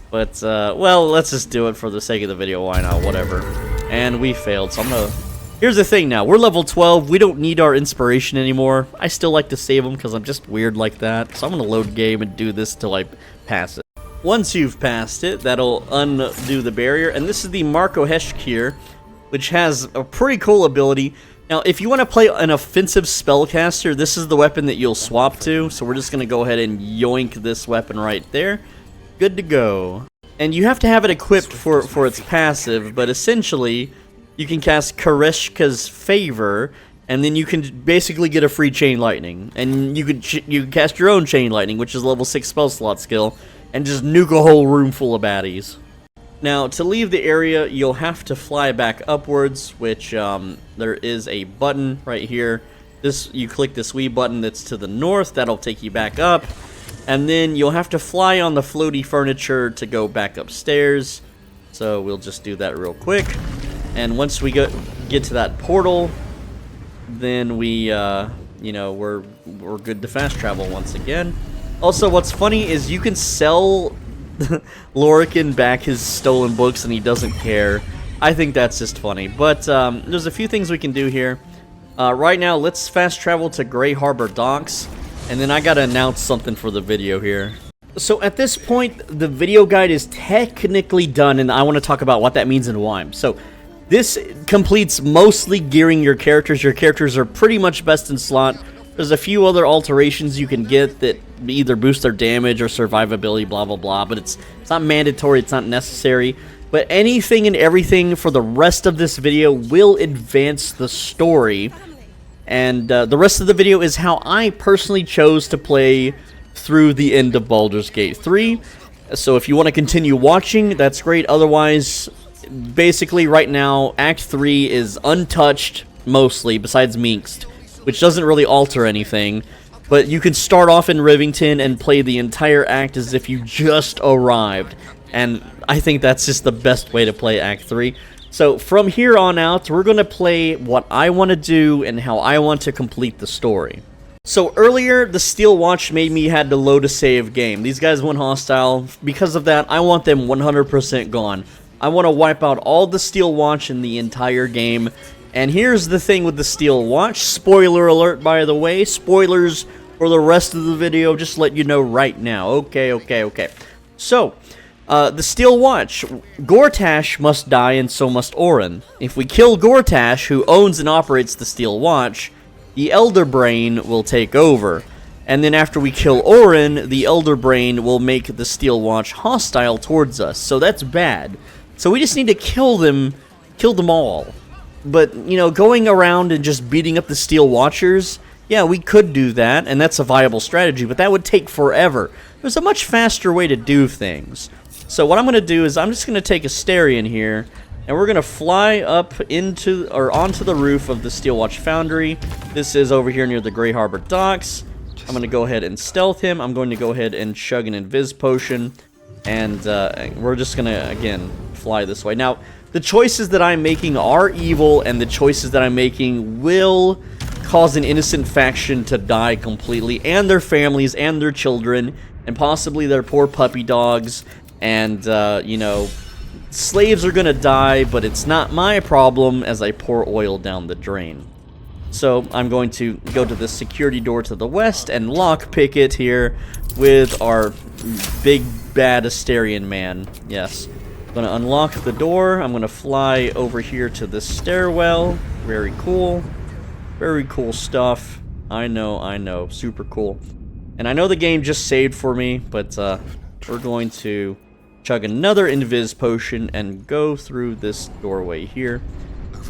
but, well, let's just do it for the sake of the video. Why not? Whatever. And we failed, so I'm going to... Here's the thing now. We're level 12. We don't need our Inspiration anymore. I still like to save them because I'm just weird like that. So I'm going to load game and do this till I pass it. Once you've passed it, that'll undo the barrier. And this is the Marco Heshkir, which has a pretty cool ability. Now, if you want to play an offensive spellcaster, this is the weapon that you'll swap to. So we're just going to go ahead and yoink this weapon right there. Good to go. And you have to have it equipped for its passive, but essentially, you can cast Karishka's Favor, and then you can basically get a free Chain Lightning. And you can cast your own Chain Lightning, which is a level 6 spell slot skill, and just nuke a whole room full of baddies. Now, to leave the area, you'll have to fly back upwards, which there is a button right here. You click this wee button that's to the north, that'll take you back up. And then you'll have to fly on the floaty furniture to go back upstairs. So we'll just do that real quick. And once we get to that portal, then we, we're good to fast travel once again. Also, what's funny is you can sell Lorican back his stolen books and he doesn't care. I think that's just funny. But there's a few things we can do here. Right now, let's fast travel to Grey Harbor Docks. And then I gotta announce something for the video here. So at this point, the video guide is technically done, and I want to talk about what that means and why. So this completes mostly gearing your characters. Your characters are pretty much best in slot. There's a few other alterations you can get that either boost their damage or survivability, blah, blah, blah. But it's not mandatory, it's not necessary. But anything and everything for the rest of this video will advance the story. And the rest of the video is how I personally chose to play through the end of Baldurs Gate 3. So if you want to continue watching, that's great. Otherwise, basically right now, Act 3 is untouched, mostly, besides Minsc, which doesn't really alter anything. But you can start off in Rivington and play the entire act as if you just arrived. And I think that's just the best way to play Act 3. So from here on out, we're going to play what I want to do and how I want to complete the story. So earlier, the Steel Watch made me had to load a save game. These guys went hostile. Because of that, I want them 100% gone. I want to wipe out all the Steel Watch in the entire game. And here's the thing with the Steel Watch. Spoiler alert, by the way. Spoilers for the rest of the video, just let you know right now. Okay. So, the Steel Watch. Gortash must die and so must Orin. If we kill Gortash, who owns and operates the Steel Watch, the Elder Brain will take over. And then after we kill Orin, the Elder Brain will make the Steel Watch hostile towards us. So that's bad. So we just need to kill them all. But, you know, going around and just beating up the Steel Watchers, yeah, we could do that, and that's a viable strategy, but that would take forever. There's a much faster way to do things. So what I'm going to do is I'm just going to take Astarion here, and we're going to fly up onto the roof of the Steel Watch Foundry. This is over here near the Grey Harbor Docks. I'm going to go ahead and stealth him. I'm going to go ahead and chug an Invis Potion, and we're just going to, again, fly this way. Now, the choices that I'm making are evil, and the choices that I'm making will cause an innocent faction to die completely, and their families, and their children, and possibly their poor puppy dogs, and, you know, slaves are gonna die, but it's not my problem as I pour oil down the drain. So, I'm going to go to the security door to the west and lockpick it here with our big bad Astarion man. Yes. I'm gonna unlock the door. I'm gonna fly over here to the stairwell. Very cool. Very cool stuff. I know. Super cool. And I know the game just saved for me, but we're going to chug another Invis Potion and go through this doorway here.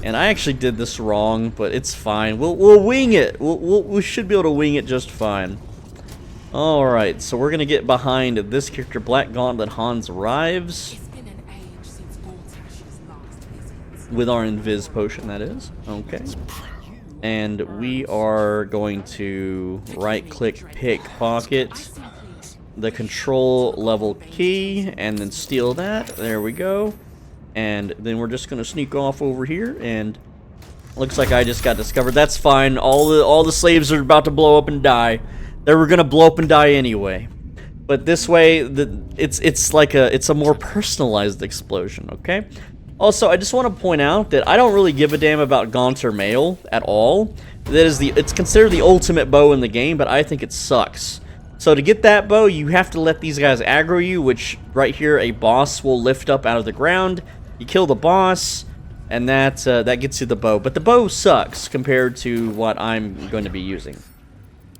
And I actually did this wrong, but it's fine. We'll wing it. We should be able to wing it just fine. Alright, so we're gonna get behind this character, Black Gauntlet Hans arrives. With our Invis Potion, that is. Okay. And we are going to right-click pickpocket the control level key and then steal that. There we go. And then we're just going to sneak off over here, and looks like I just got discovered. That's fine. All the slaves are about to blow up and die. They were going to blow up and die anyway. But this way, it's a more personalized explosion, okay? Also, I just want to point out that I don't really give a damn about Gaunter Mail at all. It's considered the ultimate bow in the game, but I think it sucks. So to get that bow, you have to let these guys aggro you, which right here a boss will lift up out of the ground. You kill the boss, and that gets you the bow. But the bow sucks compared to what I'm going to be using.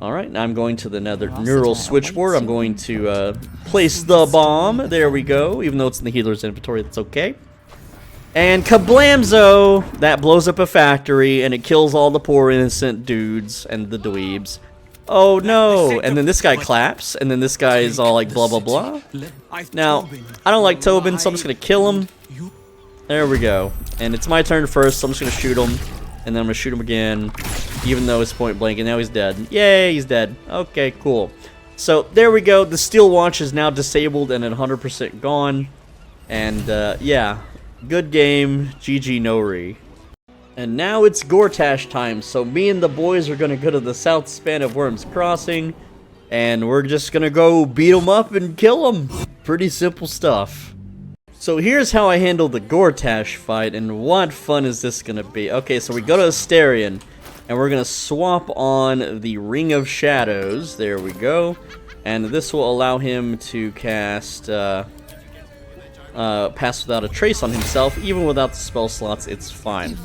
Alright, now I'm going to the nether neural switchboard. I'm going to place the bomb. There we go. Even though it's in the healer's inventory, that's okay. And kablamzo! That blows up a factory, and it kills all the poor innocent dudes and the dweebs. Oh no! And then this guy claps, and then this guy is all like blah blah blah. Now, I don't like Tobin, so I'm just gonna kill him. There we go. And it's my turn first, so I'm just gonna shoot him. And then I'm gonna shoot him again, even though it's point blank, and now he's dead. Yay, he's dead. Okay, cool. So, there we go. The steel watch is now disabled and at 100% gone. And, yeah. Good game. GG Nori. And now it's Gortash time, so me and the boys are gonna go to the south span of Wyrms Crossing, and we're just gonna go beat them up and kill them. Pretty simple stuff. So here's how I handle the Gortash fight, and what fun is this gonna be? Okay, so we go to Astarion, and we're gonna swap on the Ring of Shadows. There we go. And this will allow him to cast Pass Without a Trace on himself. Even without the spell slots, it's fine.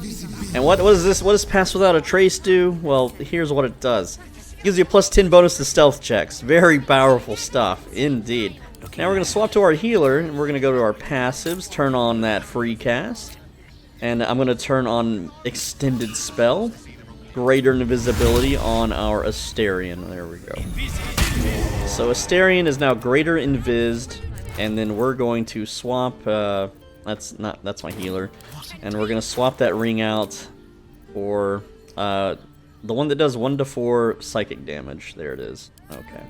And what is this? What does Pass Without a Trace do? Well, here's what it does. It gives you a +10 bonus to stealth checks. Very powerful stuff, indeed. Now we're going to swap to our healer, and we're going to go to our passives, turn on that freecast, and I'm going to turn on Extended Spell, Greater Invisibility on our Astarion. There we go. So Astarion is now Greater Invised, and then we're going to swap, that's my healer, and we're going to swap that ring out for the one that does 1 to 4 psychic damage. There it is. Okay.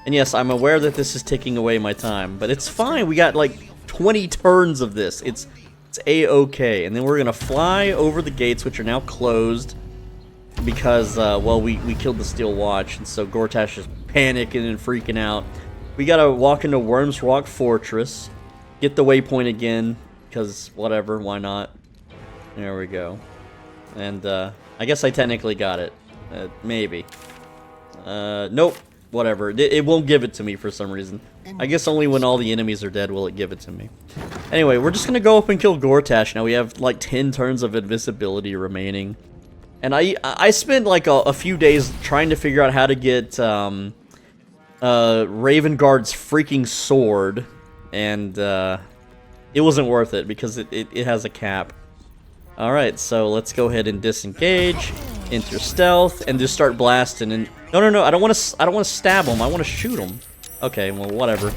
And yes, I'm aware that this is taking away my time, but it's fine. We got like 20 turns of this. It's a-okay. And then we're going to fly over the gates, which are now closed because, well, we killed the Steel Watch, and so Gortash is panicking and freaking out. We gotta walk into Wyrms Rock Fortress, get the waypoint again, because whatever, why not? There we go. And, I guess I technically got it. Maybe. Nope. Whatever. It won't give it to me for some reason. I guess only when all the enemies are dead will it give it to me. Anyway, we're just gonna go up and kill Gortash now. We have like 10 turns of invisibility remaining. And I spent like a few days trying to figure out how to get, Ravenguard's freaking sword, and it wasn't worth it because it has a cap. Alright, so let's go ahead and disengage, enter stealth, and just start blasting. And no, I don't want to stab him. I want to shoot him. Okay, well, whatever.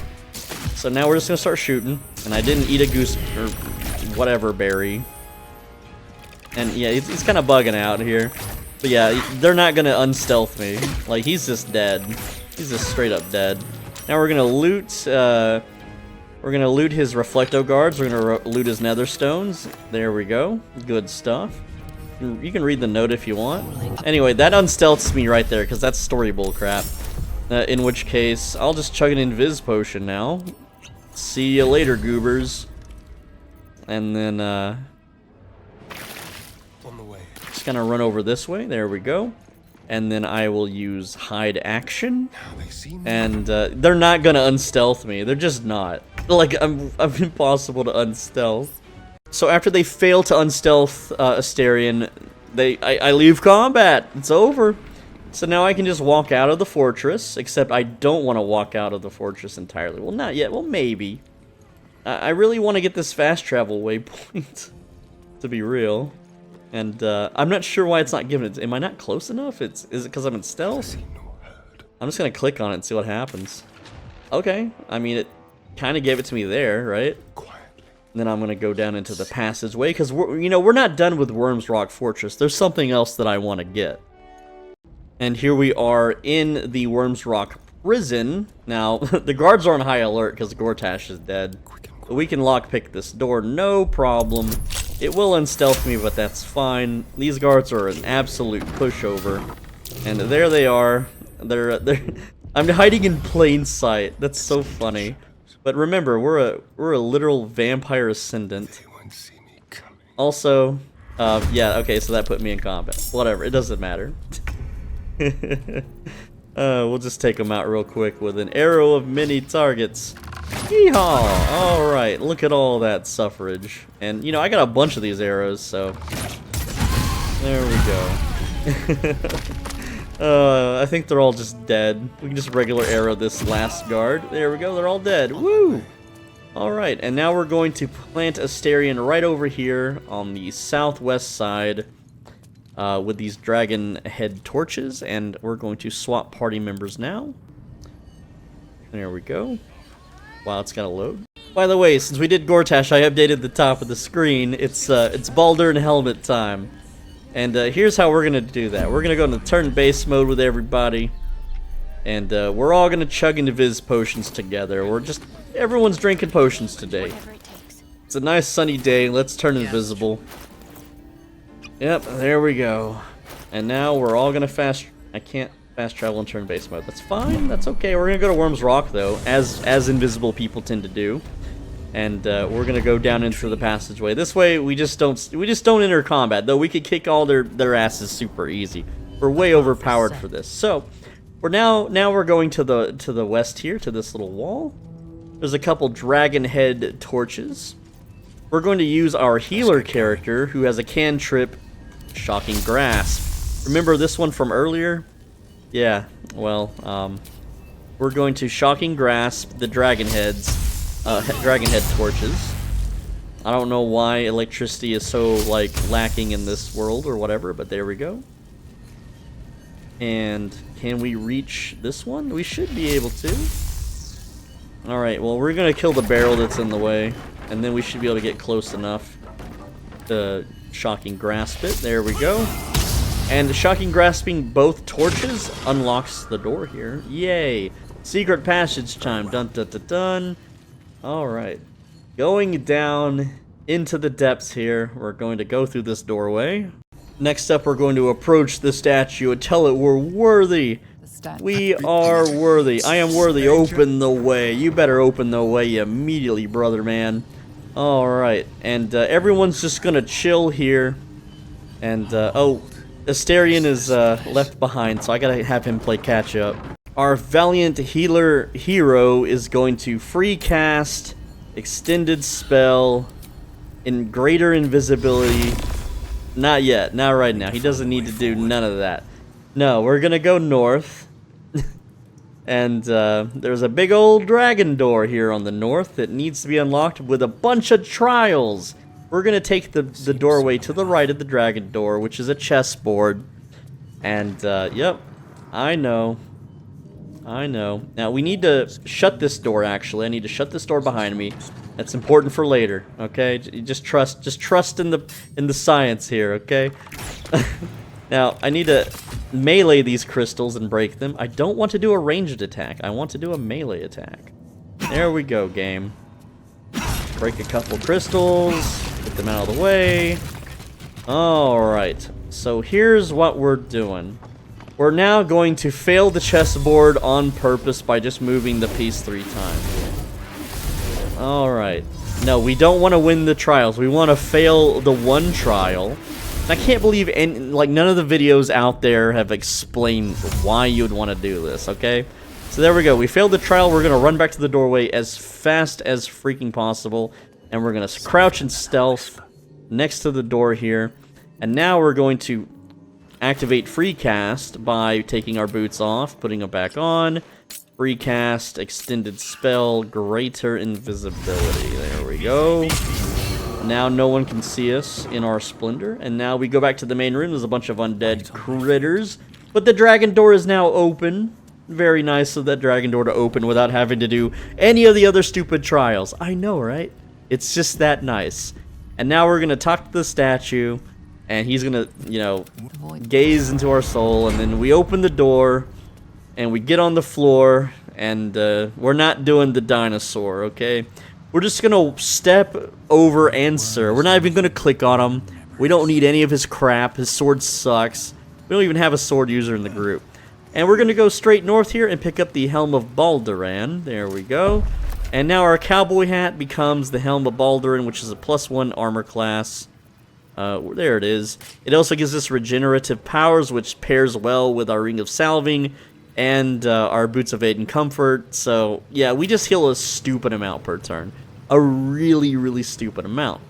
So now we're just gonna start shooting, and I didn't eat a goose or whatever berry. And yeah, he's kind of bugging out here. But yeah, they're not gonna unstealth me. Like, he's just dead. He's just straight up dead. Now we're gonna loot. We're gonna loot his Reflecto Guards. We're gonna loot his Nether Stones. There we go. Good stuff. You can read the note if you want. Anyway, that unstealths me right there because that's story bullcrap. In which case, I'll just chug an Invis Potion now. See you later, goobers. And then just gonna run over this way. There we go. And then I will use hide action, and they're not gonna unstealth me. They're just not. Like, I'm impossible to unstealth. So after they fail to unstealth Astarion, I leave combat. It's over. So now I can just walk out of the fortress, except I don't want to walk out of the fortress entirely. Well, not yet. Well, maybe. I really want to get this fast travel waypoint, to be real. And I'm not sure why it's not giving it. Am I not close enough? Is it because I'm in stealth? I'm just gonna click on it and see what happens. Okay, I mean, it kind of gave it to me there, right? And then I'm gonna go down into the passageway because we're not done with Wyrms Rock Fortress. There's something else that I want to get. And here we are in the Wyrms Rock prison. Now the guards are on high alert because Gortash is dead. But we can lockpick this door, no problem. It will unstealth me, but that's fine. These guards are an absolute pushover. And there they are. They're I'm hiding in plain sight. That's so funny. But remember, we're a literal vampire ascendant. Also, yeah, okay, so that put me in combat. Whatever, it doesn't matter. We'll just take them out real quick with an arrow of many targets. Yeehaw! Alright, look at all that suffrage. And, you know, I got a bunch of these arrows, so... There we go. I think they're all just dead. We can just regular arrow this last guard. There we go, they're all dead. Woo! Alright, and now we're going to plant Astarion right over here on the southwest side with these dragon head torches, and we're going to swap party members now. There we go. Wow, it's gotta load. By the way, since we did Gortash, I updated the top of the screen. It's Balduran helmet time. And here's how we're gonna do that. We're gonna go into turn-based mode with everybody. And we're all gonna chug into Viz potions together. Everyone's drinking potions today. It's a nice sunny day. Let's turn invisible. Yep, there we go. And now we're all gonna I can't fast travel in turn-based mode. That's fine. That's okay. We're gonna go to Wyrms Rock though, as invisible people tend to do. And we're gonna go down into the passageway. This way, we just don't enter combat. Though we could kick all their asses super easy. We're way overpowered for this. So we're going to the west here, to this little wall. There's a couple dragon head torches. We're going to use our healer character, who has a cantrip, Shocking Grasp. Remember this one from earlier? Yeah. Well, we're going to Shocking Grasp the dragon heads. Dragon head torches. I don't know why electricity is so like lacking in this world or whatever, but there we go. And can we reach this one? We should be able to. Alright, well we're gonna kill the barrel that's in the way, and then we should be able to get close enough to Shocking Grasp it. There we go. And Shocking Grasping both torches unlocks the door here. Yay! Secret passage time. Dun dun dun dun. Alright, going down into the depths here. We're going to go through this doorway. Next up, we're going to approach the statue and tell it we're worthy. We are worthy. I am worthy. Open the way. You better open the way immediately, brother man. Alright, and everyone's just gonna chill here. And, oh, Astarion is left behind, so I gotta have him play catch up. Our valiant healer hero is going to free cast, extended spell, in greater invisibility. Not yet, not right now. He doesn't need to do none of that. No, we're gonna go north. And there's a big old dragon door here on the north that needs to be unlocked with a bunch of trials. We're gonna take the doorway to the right of the dragon door, which is a chessboard. And, yep, I know. Now, we need to shut this door, actually. I need to shut this door behind me. That's important for later, okay? Just trust in the science here, okay? Now, I need to melee these crystals and break them. I don't want to do a ranged attack. I want to do a melee attack. There we go, game. Break a couple crystals. Get them out of the way. Alright. So here's what we're doing. We're now going to fail the chessboard on purpose by just moving the piece 3 times. Alright. No, we don't want to win the trials. We want to fail the one trial. I can't believe none of the videos out there have explained why you would want to do this, okay? So there we go. We failed the trial. We're going to run back to the doorway as fast as freaking possible. And we're going to crouch and stealth next to the door here. And now we're going to activate freecast by taking our boots off, putting them back on. Freecast, extended spell, greater invisibility. There we go. Now no one can see us in our splendor. And now we go back to the main room. There's a bunch of undead critters. But the dragon door is now open. Very nice of that dragon door to open without having to do any of the other stupid trials. I know, right? It's just that nice. And now we're going to talk to the statue. And he's going to, you know, gaze into our soul. And then we open the door. And we get on the floor. And we're not doing the dinosaur, okay? We're just going to step over Ansur. We're not even going to click on him. We don't need any of his crap. His sword sucks. We don't even have a sword user in the group. And we're going to go straight north here and pick up the Helm of Balduran. There we go. And now our cowboy hat becomes the Helm of Balduran, which is a +1 armor class. There it is. It also gives us regenerative powers, which pairs well with our Ring of Salving and our Boots of Aid and Comfort. So yeah, we just heal a stupid amount per turn. A really, really stupid amount.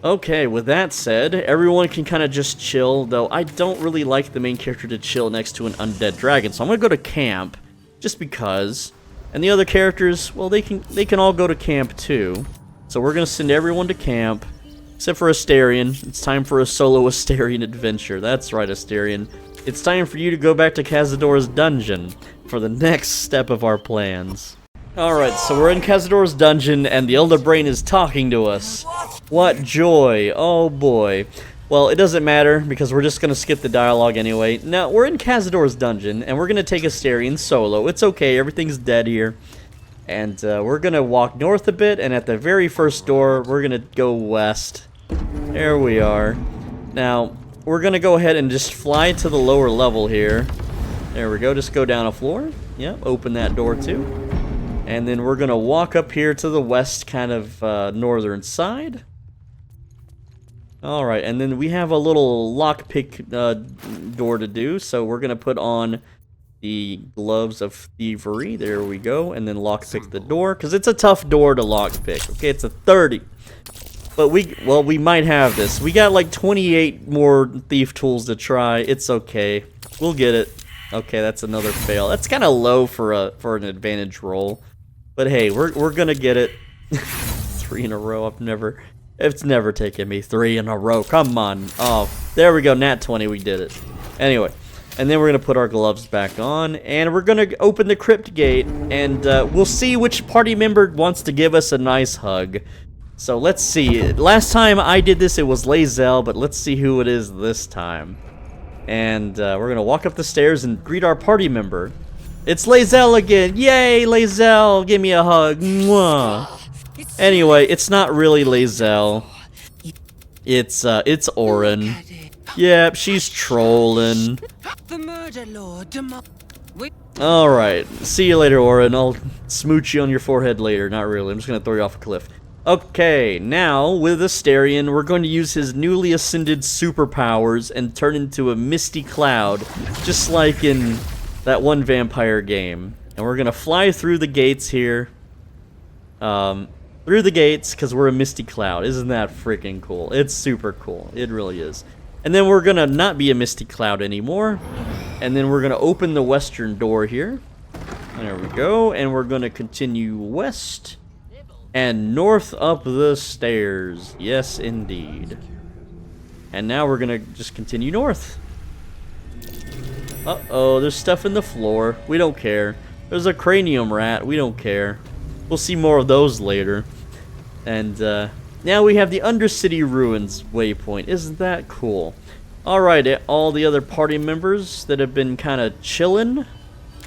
Okay, with that said, everyone can kind of just chill, though I don't really like the main character to chill next to an undead dragon, so I'm going to go to camp, just because. And the other characters, well, they can all go to camp too. So we're going to send everyone to camp, except for Astarion. It's time for a solo Astarion adventure. That's right, Astarion. It's time for you to go back to Cazador's dungeon for the next step of our plans. Alright, so we're in Cazador's dungeon, and the Elder Brain is talking to us. What joy. Oh boy. Well, it doesn't matter, because we're just going to skip the dialogue anyway. Now, we're in Cazador's dungeon, and we're going to take Astarion solo. It's okay, everything's dead here. And we're going to walk north a bit, and at the very first door, we're going to go west. There we are. Now, we're going to go ahead and just fly to the lower level here. There we go, just go down a floor. Yep, open that door too. And then we're going to walk up here to the west, kind of northern side. Alright, and then we have a little lockpick door to do, so we're going to put on the gloves of thievery. There we go, and then lockpick the door, because it's a tough door to lockpick. Okay, it's a 30. But we might have this. We got like 28 more thief tools to try. It's okay. We'll get it. Okay, that's another fail. That's kind of low for an advantage roll. But hey, we're gonna get it. 3 in a row. It's never taken me 3 in a row. Come on. Oh, there we go. Nat 20. We did it. Anyway, and then we're gonna put our gloves back on, and we're gonna open the crypt gate, and we'll see which party member wants to give us a nice hug. So let's see. Last time I did this, it was Lae'zel, but let's see who it is this time. And we're gonna walk up the stairs and greet our party member. It's Lae'zel again! Yay, Lae'zel! Give me a hug! Mwah! Anyway, it's not really Lae'zel. It's Orin. Yep, she's trolling. The murder lord. Alright, see you later, Orin. I'll smooch you on your forehead later. Not really, I'm just gonna throw you off a cliff. Okay, now, with Astarion, we're going to use his newly ascended superpowers and turn into a misty cloud, just like in that one vampire game. And we're gonna fly through the gates here. Through the gates, because we're a misty cloud. Isn't that freaking cool? It's super cool. It really is. And then we're gonna not be a misty cloud anymore. And then we're gonna open the western door here. There we go. And we're gonna continue west and north up the stairs. Yes, indeed. And now we're gonna just continue north. Uh-oh, there's stuff in the floor. We don't care. There's a cranium rat. We don't care. We'll see more of those later. And now we have the Undercity Ruins waypoint. Isn't that cool? Alright, all the other party members that have been kind of chilling,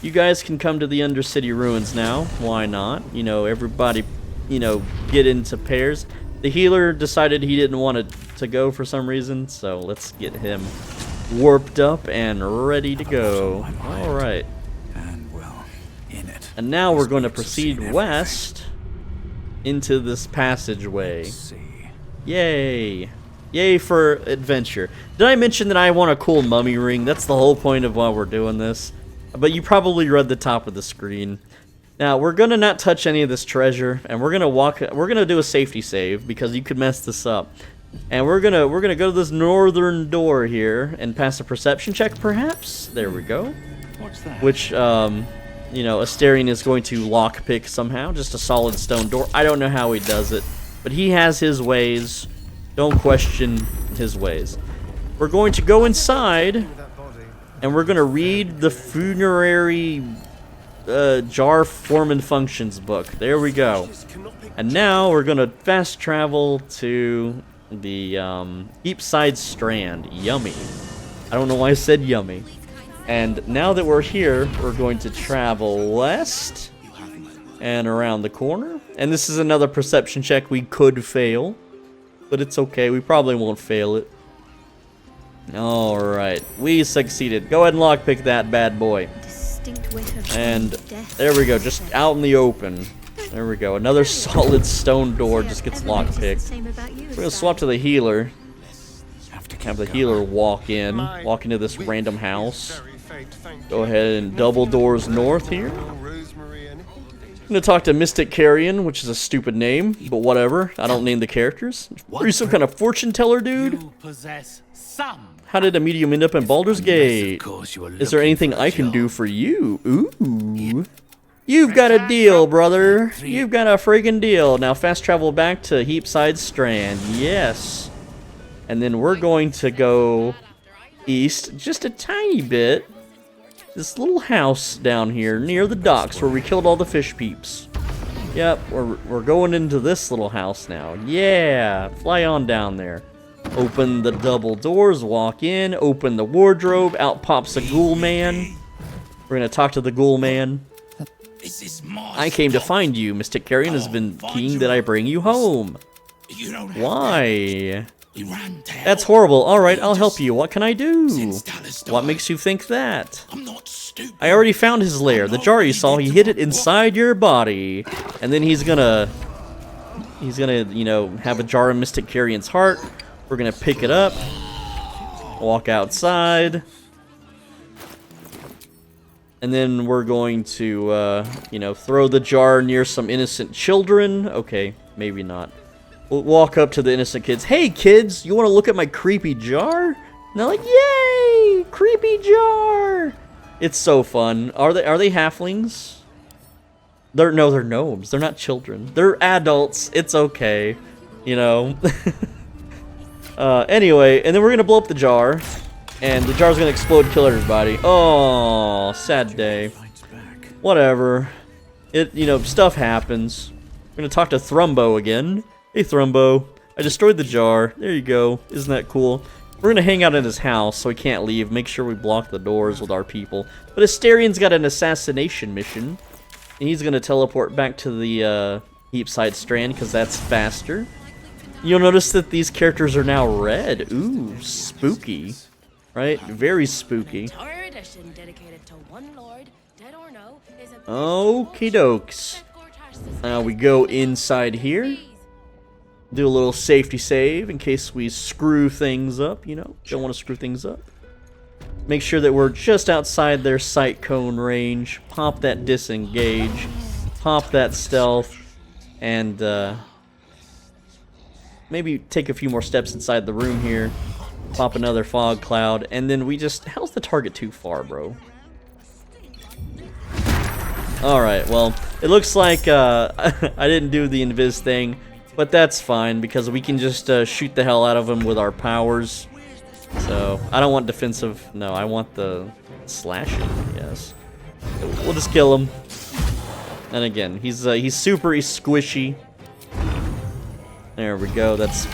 you guys can come to the Undercity Ruins now. Why not? You know, everybody, you know, get into pairs. The healer decided he didn't want to go for some reason, so let's get him warped up and ready to go. Alright. And well, in it. And now we're going to proceed west into this passageway. Yay. Yay for adventure. Did I mention that I want a cool mummy ring? That's the whole point of why we're doing this. But you probably read the top of the screen. Now, we're going to not touch any of this treasure, and we're going to do a safety save because you could mess this up. And we're gonna go to this northern door here and pass a perception check, perhaps. There we go. What's that? Which, you know, Astarion is going to lockpick somehow. Just a solid stone door. I don't know how he does it, but he has his ways. Don't question his ways. We're going to go inside, and we're gonna read the funerary jar form and functions book. There we go. And now we're gonna fast travel to the Deepside Strand. Yummy. I don't know why I said yummy. And now that we're here, we're going to travel west and around the corner. And this is another perception check we could fail, but it's okay. We probably won't fail it. Alright, we succeeded. Go ahead and lockpick that bad boy. And there we go, just out in the open. There we go, another solid stone door just gets lockpicked. We're gonna swap to the healer. Have the healer walk into this random house. Go ahead and double doors north here. I'm gonna talk to Mystic Carrion, which is a stupid name, but whatever. I don't name the characters. Are you some kind of fortune teller, dude? You possess some. How did a medium end up in Baldurs Gate? Course you are Is there looking anything for a I can job. do for you? Ooh. You've got a deal, brother. You've got a friggin' deal. Now fast travel back to Heapside Strand. Yes. And then we're going to go east just a tiny bit. This little house down here near the docks where we killed all the fish peeps. Yep, we're going into this little house now. Yeah, fly on down there. Open the double doors, walk in, open the wardrobe, out pops a ghoul man. We're gonna talk to the ghoul man. This is my I came to spot. find you. Mystic Carrion has been keen that I bring you home. You don't have Why? We ran to That's hell. horrible. Alright, I'll help you. What can I do? Since Dallas What died. makes you think that? I'm not stupid. I already found his lair. The jar you saw, he hid it inside your body. And then he's gonna, you know, have a jar of Mystic Carrion's heart. We're gonna pick it up, walk outside, and then we're going to, you know, throw the jar near some innocent children. Okay, maybe not. We'll walk up to the innocent kids. Hey, kids, you want to look at my creepy jar? And they're like, yay, creepy jar. It's so fun. Are they halflings? They're gnomes. They're not children. They're adults. It's okay, you know. Anyway, and then we're gonna blow up the jar, and the jar's gonna explode, kill everybody. Oh, sad day. Whatever. You know, stuff happens. We're gonna talk to Thrumbo again. Hey, Thrumbo. I destroyed the jar. There you go. Isn't that cool? We're gonna hang out in his house so he can't leave. Make sure we block the doors with our people. But Astarion's got an assassination mission. And he's gonna teleport back to the Heapside Strand because that's faster. You'll notice that these characters are now red. Ooh, spooky. Right? Very spooky. Entire edition dedicated to one lord, dead or no, is a Okie dokes. Now we go inside here. Do a little safety save in case we screw things up, you know. Don't want to screw things up. Make sure that we're just outside their sight cone range. Pop that disengage. Pop that stealth. And, maybe take a few more steps inside the room here. Pop another fog cloud. And then we just... How's the target too far, bro? Alright, well, it looks like I didn't do the invis thing. But that's fine, because we can just shoot the hell out of him with our powers. So, I don't want defensive... No, I want the slashing, yes. We'll just kill him. And again, he's super squishy. There we go. Let's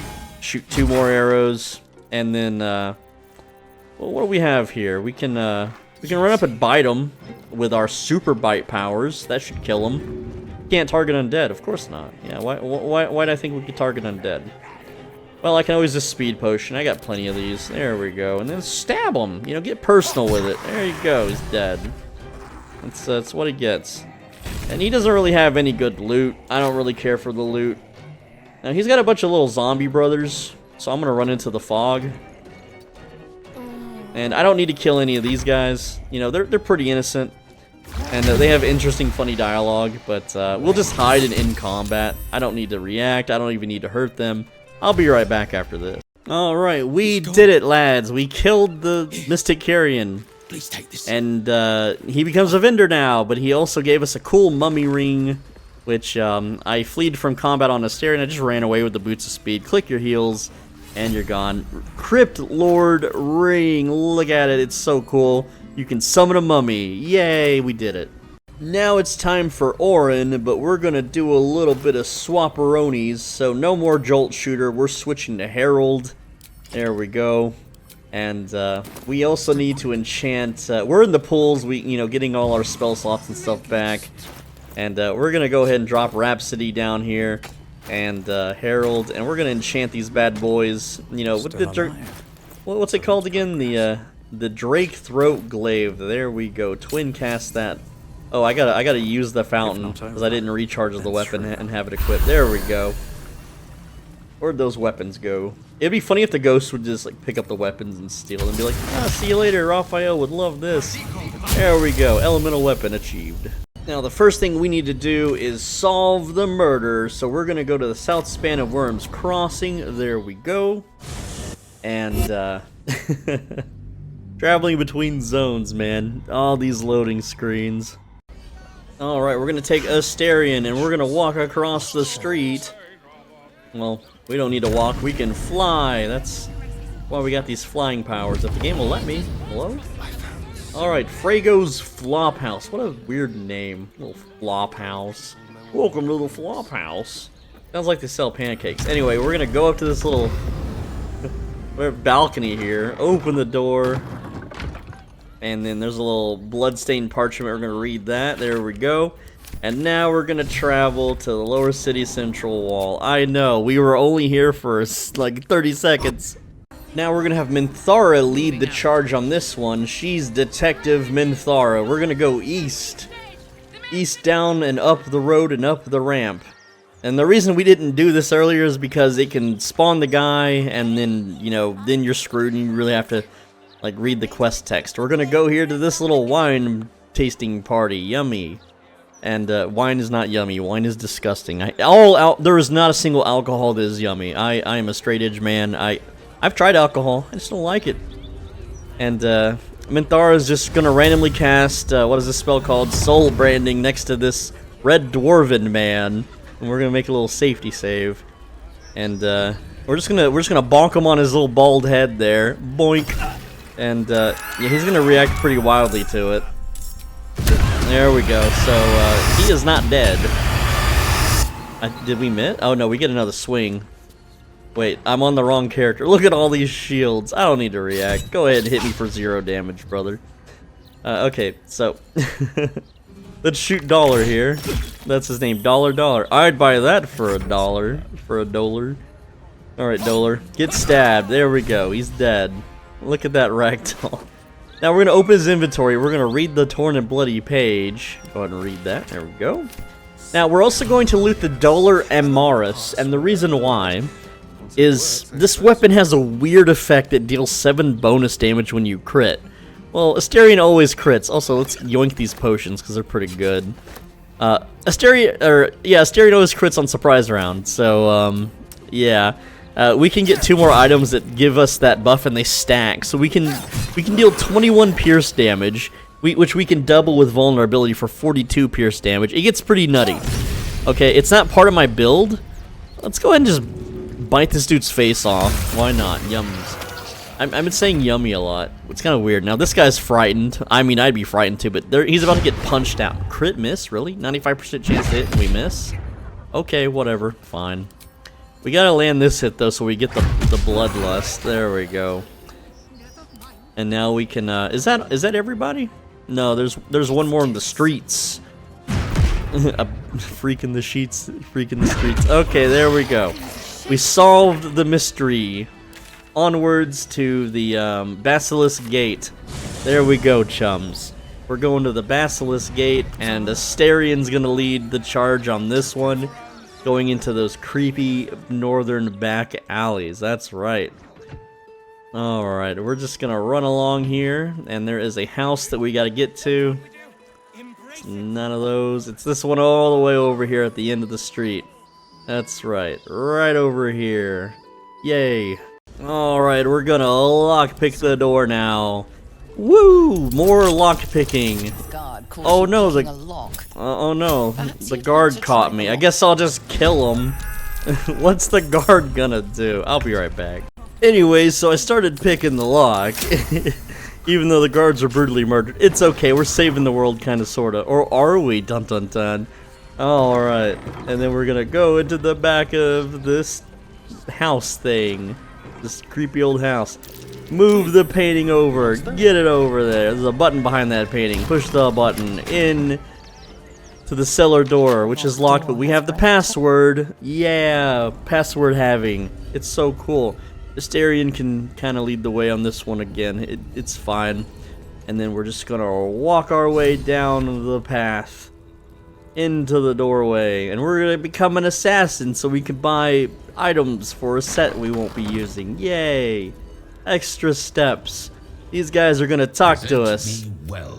shoot 2 more arrows, and then well, what do we have here? We can run up and bite him with our super bite powers. That should kill him. Can't target undead, of course not. Yeah, why'd I think we could target undead? Well, I can always just speed potion. I got plenty of these. There we go, and then stab him. You know, get personal with it. There you go. He's dead. That's what he gets. And he doesn't really have any good loot. I don't really care for the loot. Now, he's got a bunch of little zombie brothers, so I'm going to run into the fog. And I don't need to kill any of these guys. You know, they're pretty innocent. And they have interesting, funny dialogue, but we'll just hide and in combat. I don't need to react. I don't even need to hurt them. I'll be right back after this. Alright, we did it, lads. We killed the Mystic Carrion. Please take this. And he becomes a vendor now, but he also gave us a cool mummy ring, which I fleed from combat on Astarion. I just ran away with the boots of speed. Click your heels, and you're gone. Crypt Lord ring. Look at it. It's so cool. You can summon a mummy. Yay, we did it. Now it's time for Orin, but we're going to do a little bit of swapperonis. So no more Jolt Shooter. We're switching to Herald. There we go. And we also need to enchant. We're in the pools. Getting all our spell slots and stuff back. And we're going to go ahead and drop Rhapsody down here. And Herald. And we're going to enchant these bad boys. You know, with the... What's it called again? The Drake Throat Glaive. There we go. Twin cast that. Oh, I gotta use the fountain because I didn't recharge the weapon and have it equipped. There we go. Where'd those weapons go? It'd be funny if the ghost would just like pick up the weapons and steal and be like, ah, see you later, Raphael would love this. There we go, elemental weapon achieved. Now the first thing we need to do is solve the murder, so we're gonna go to the south span of Wyrms Crossing. There we go. And traveling between zones, man. All these loading screens. Alright, we're gonna take Astarion and we're gonna walk across the street. Well, we don't need to walk, we can fly. That's why we got these flying powers. If the game will let me. Hello? Alright, Frago's Flophouse. What a weird name. Little Flophouse. Welcome to the Flophouse. Sounds like they sell pancakes. Anyway, we're gonna go up to this little balcony here, open the door, and then there's a little bloodstained parchment. We're gonna read that. There we go. And now we're gonna travel to the lower city central wall. I know, we were only here for like 30 seconds. Now we're gonna have Minthara lead the charge on this one. She's Detective Minthara. We're gonna go east. East, down, and up the road and up the ramp. And the reason we didn't do this earlier is because it can spawn the guy, and then, you know, then you're screwed and you really have to, like, read the quest text. We're gonna go here to this little wine tasting party. Yummy. And wine is not yummy. Wine is disgusting. There is not a single alcohol that is yummy. I am a straight edge man. I've tried alcohol. I just don't like it. And Minthara is just gonna randomly cast what is this spell called? Soul Branding next to this red dwarven man, and we're gonna make a little safety save. And we're just gonna bonk him on his little bald head there. Boink. And yeah, he's gonna react pretty wildly to it. There we go. So he is not dead. Did we miss? Oh no, we get another swing. Wait, I'm on the wrong character. Look at all these shields. I don't need to react. Go ahead and hit me for 0 damage, brother. Okay, so let's shoot Dollar here. That's his name, Dollar. I'd buy that for $1. For $1. Alright, Dollar. Get stabbed. There we go. He's dead. Look at that ragdoll. Now we're going to open his inventory. We're going to read the torn and bloody page. Go ahead and read that. There we go. Now we're also going to loot the Dollar Amaris, and the reason why is this weapon has a weird effect that deals 7 bonus damage when you crit. Well, Astarion always crits. Also, let's yoink these potions because they're pretty good. Astarion always crits on surprise round. So, yeah, we can get 2 more items that give us that buff, and they stack. So we can deal 21 pierce damage, which we can double with vulnerability for 42 pierce damage. It gets pretty nutty. Okay, it's not part of my build. Let's go ahead and just bite this dude's face off. Why not? Yums. I've been saying yummy a lot. It's kind of weird. Now, this guy's frightened. I mean, I'd be frightened too, but he's about to get punched out. Crit miss? Really? 95% chance to hit and we miss? Okay, whatever. Fine. We gotta land this hit, though, so we get the bloodlust. There we go. And now we can, is that everybody? No, there's one more in the streets. A freak in the sheets, freak in the streets. Okay, there we go. We solved the mystery. Onwards to the Basilisk Gate. There we go, chums. We're going to the Basilisk Gate, and Astarion's gonna lead the charge on this one, going into those creepy northern back alleys. That's right. Alright, we're just gonna run along here, and there is a house that we gotta get to. It's none of those. It's this one all the way over here at the end of the street. That's right. Right over here. Yay. Alright, we're gonna lockpick the door now. Woo! More lockpicking. Oh no, oh no, the guard caught me. I guess I'll just kill him. What's the guard gonna do? I'll be right back. Anyways, so I started picking the lock. Even though the guards are brutally murdered. It's okay, we're saving the world, kinda, sorta. Or are we? Dun dun dun. Alright, and then we're gonna go into the back of this house thing. This creepy old house. Move the painting over. Get it over there. There's a button behind that painting. Push the button in to the cellar door, which is locked, but we have the password. Yeah, password having. It's so cool. Astarion can kind of lead the way on this one again. It's fine. And then we're just gonna walk our way down the path. into the doorway, and we're gonna become an assassin so we can buy items for a set we won't be using. Yay! Extra steps. These guys are gonna talk to us,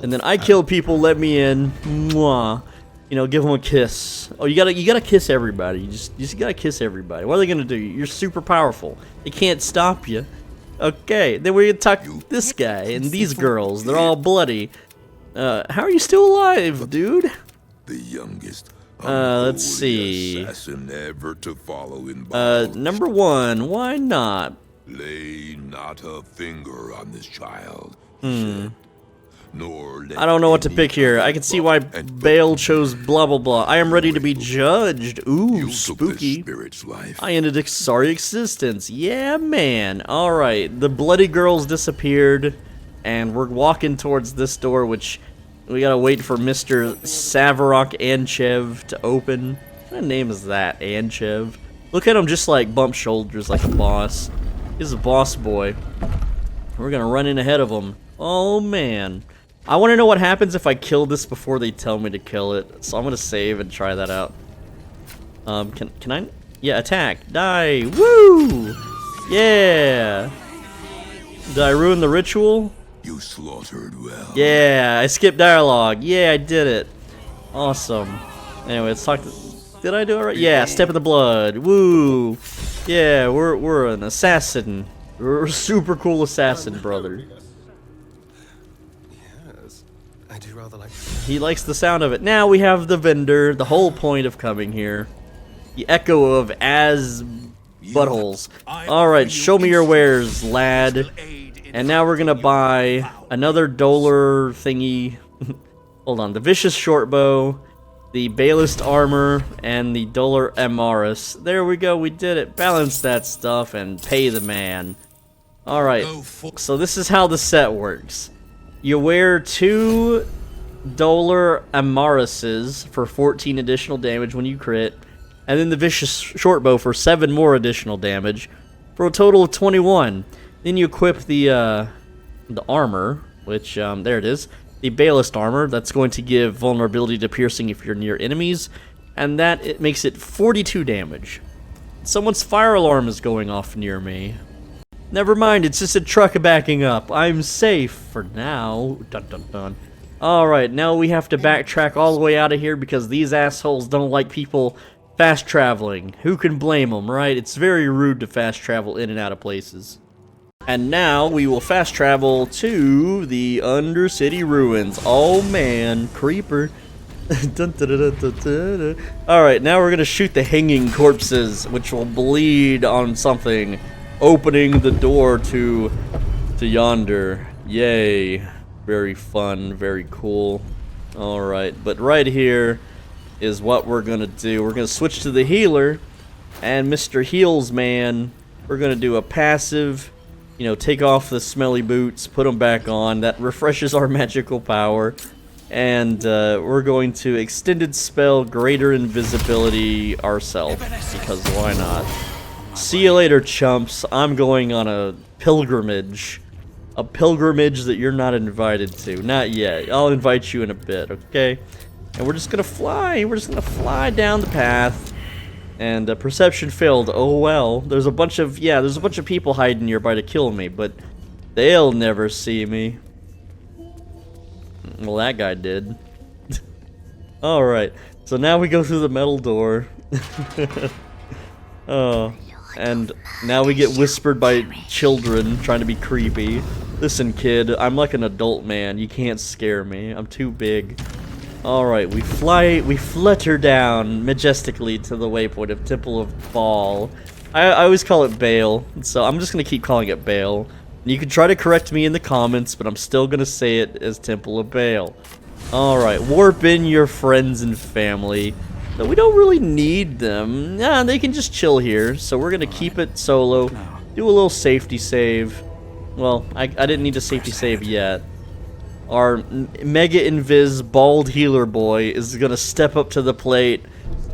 and then I kill people, let me in. Mwah. You know, give them a kiss. Oh, you gotta kiss everybody. You just gotta kiss everybody. What are they gonna do? You're super powerful. They can't stop you. Okay, then we're gonna talk to this guy and these girls. They're all bloody. How are you still alive, dude? The youngest. Let's see. Assassin ever to follow in Number 1, why not? Lay not a finger on this child. Nor let I don't know what to any pick here. I can see why Bale chose blah blah blah. I am ready to be judged. Ooh, You took this spooky. spirit's life. I ended its sorry existence. Yeah, man. Alright, the bloody girls disappeared, and we're walking towards this door, which we gotta wait for Mr. Savarok Anchev to open. What kind of name is that, Anchev? Look at him just like bump shoulders like a boss. He's a boss boy. We're gonna run in ahead of him. Oh, man. I want to know what happens if I kill this before they tell me to kill it. So I'm gonna save and try that out. Can I? Yeah, attack. Die. Woo! Yeah. Did I ruin the ritual? You slaughtered well. Yeah, I skipped dialogue. Yeah, I did it. Awesome. Anyway, let's talk to... Did I do it right? Yeah, step in the blood. Woo! Yeah, we're an assassin. We're a super cool assassin, brother. I do rather like. He likes the sound of it. Now we have the vendor, the whole point of coming here. The echo of as buttholes. Alright, show me your wares, lad. And now we're gonna buy another Dolar thingy. Hold on, the Vicious Shortbow, the Balist Armor, and the Dolar Amaris. There we go, we did it. Balance that stuff and pay the man. Alright, so this is how the set works. You wear 2 Dolar Amarises for 14 additional damage when you crit, and then the Vicious Shortbow for 7 more additional damage, for a total of 21. Then you equip the armor, which, there it is, the Balist Armor, that's going to give vulnerability to piercing if you're near enemies, and that it makes it 42 damage. Someone's fire alarm is going off near me. Never mind, it's just a truck backing up. I'm safe for now. Dun dun dun. Alright, now we have to backtrack all the way out of here because these assholes don't like people fast traveling. Who can blame them, right? It's very rude to fast travel in and out of places. And now we will fast travel to the Undercity Ruins. Oh man, creeper. Dun, dun, dun, dun, dun, dun. Alright, now we're gonna shoot the hanging corpses, which will bleed on something, opening the door to yonder. Yay. Very fun, very cool. Alright, but right here is what we're gonna do. We're gonna switch to the healer, and Mr. Heals Man, we're gonna do a passive, you know, take off the smelly boots, put them back on. That refreshes our magical power. And we're going to extended spell greater invisibility ourselves, because why not? See you later, chumps. I'm going on a pilgrimage. A pilgrimage that you're not invited to. Not yet. I'll invite you in a bit, okay? And we're just gonna fly. We're just gonna fly down the path. And perception failed. Oh well. There's a bunch of people hiding nearby to kill me, but they'll never see me. Well, that guy did. Alright. So now we go through the metal door. Oh. And now we get whispered by children trying to be creepy. Listen, kid, I'm like an adult man. You can't scare me. I'm too big. Alright, we flutter down majestically to the waypoint of Temple of Baal. I always call it Bale, so I'm just going to keep calling it Bale. You can try to correct me in the comments, but I'm still going to say it as Temple of Baal. Alright, warp in your friends and family. But we don't really need them. Nah, they can just chill here. So we're going to keep it solo. Do a little safety save. Well, I didn't need a safety save yet. Our Mega Invis Bald Healer Boy is going to step up to the plate.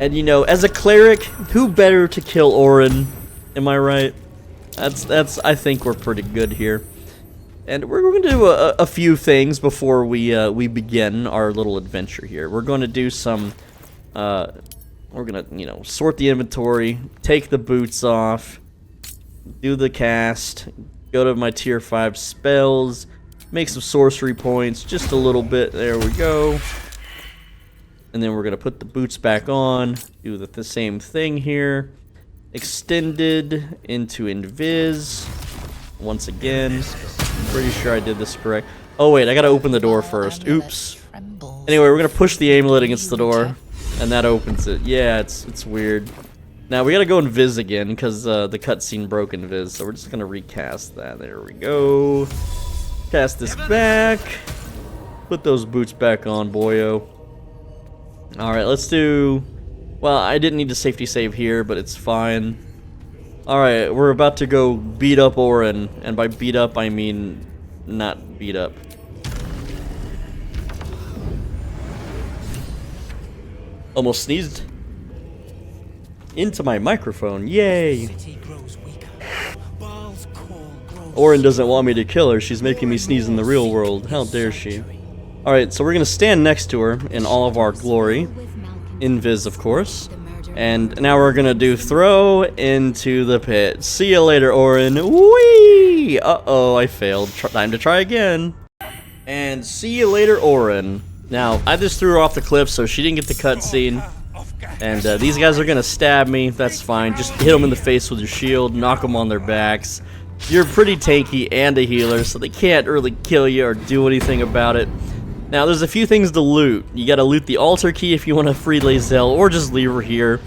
And, you know, as a cleric, who better to kill Orin? Am I right? I think we're pretty good here. And we're going to do a few things before we begin our little adventure here. We're going to do some we're gonna, you know, sort the inventory, take the boots off, do the cast, go to my tier 5 spells, make some sorcery points, just a little bit, there we go. And then we're gonna put the boots back on, do the same thing here. Extended into invis, once again. Pretty sure I did this correct. Oh wait, I gotta open the door first, oops. Anyway, we're gonna push the amulet against the door, and that opens it. Yeah, it's weird. Now we gotta go invis again because the cutscene broke invis, so we're just gonna recast that. There we go. Cast this back. Put those boots back on, boyo. All right, let's do. Well, I didn't need to safety save here, but it's fine. All right, we're about to go beat up Orin, and by beat up I mean not beat up. Almost sneezed into my microphone. Yay! Orin doesn't want me to kill her. She's making me sneeze in the real world. How dare she? Alright, so we're going to stand next to her in all of our glory. Invis, of course. And now we're going to do throw into the pit. See you later, Orin. Whee! Uh-oh, I failed. Time to try again. And see you later, Orin. Now, I just threw her off the cliff, so she didn't get the cutscene. And these guys are going to stab me. That's fine. Just hit them in the face with your shield. Knock them on their backs. You're pretty tanky and a healer, so they can't really kill you or do anything about it. Now, there's a few things to loot. You got to loot the altar key if you want to free Lae'zel, or just leave her here.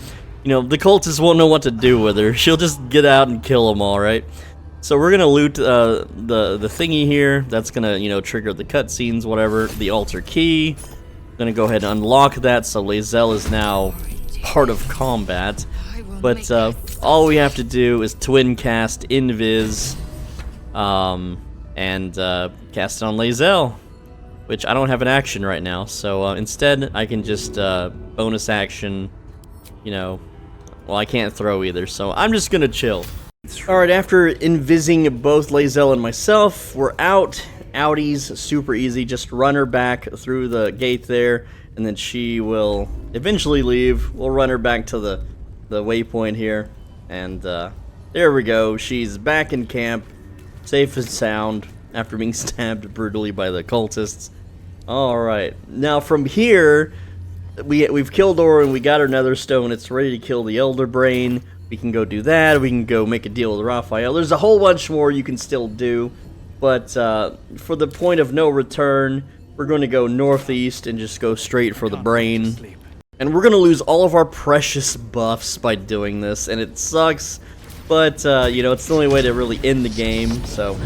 You know, the cultists won't know what to do with her. She'll just get out and kill them all, right? So we're gonna loot the thingy here. That's gonna, you know, trigger the cutscenes, whatever. The altar key. Gonna go ahead and unlock that, so Lae'zel is now part of combat. But all we have to do is twin cast invis, and cast it on Lae'zel, which I don't have an action right now. So instead, I can just bonus action. You know, well, I can't throw either, so I'm just gonna chill. Alright, after invising both Lae'zel and myself, we're out. Outies, super easy. Just run her back through the gate there, and then she will eventually leave. We'll run her back to the waypoint here, and there we go. She's back in camp, safe and sound, after being stabbed brutally by the cultists. Alright, now from here, we've killed Orin, we got her nether stone, it's ready to kill the Elder Brain. We can go do that, we can go make a deal with Raphael. There's a whole bunch more you can still do, but for the point of no return, we're going to go northeast and just go straight for the brain. And we're going to lose all of our precious buffs by doing this, and it sucks, but you know, it's the only way to really end the game, so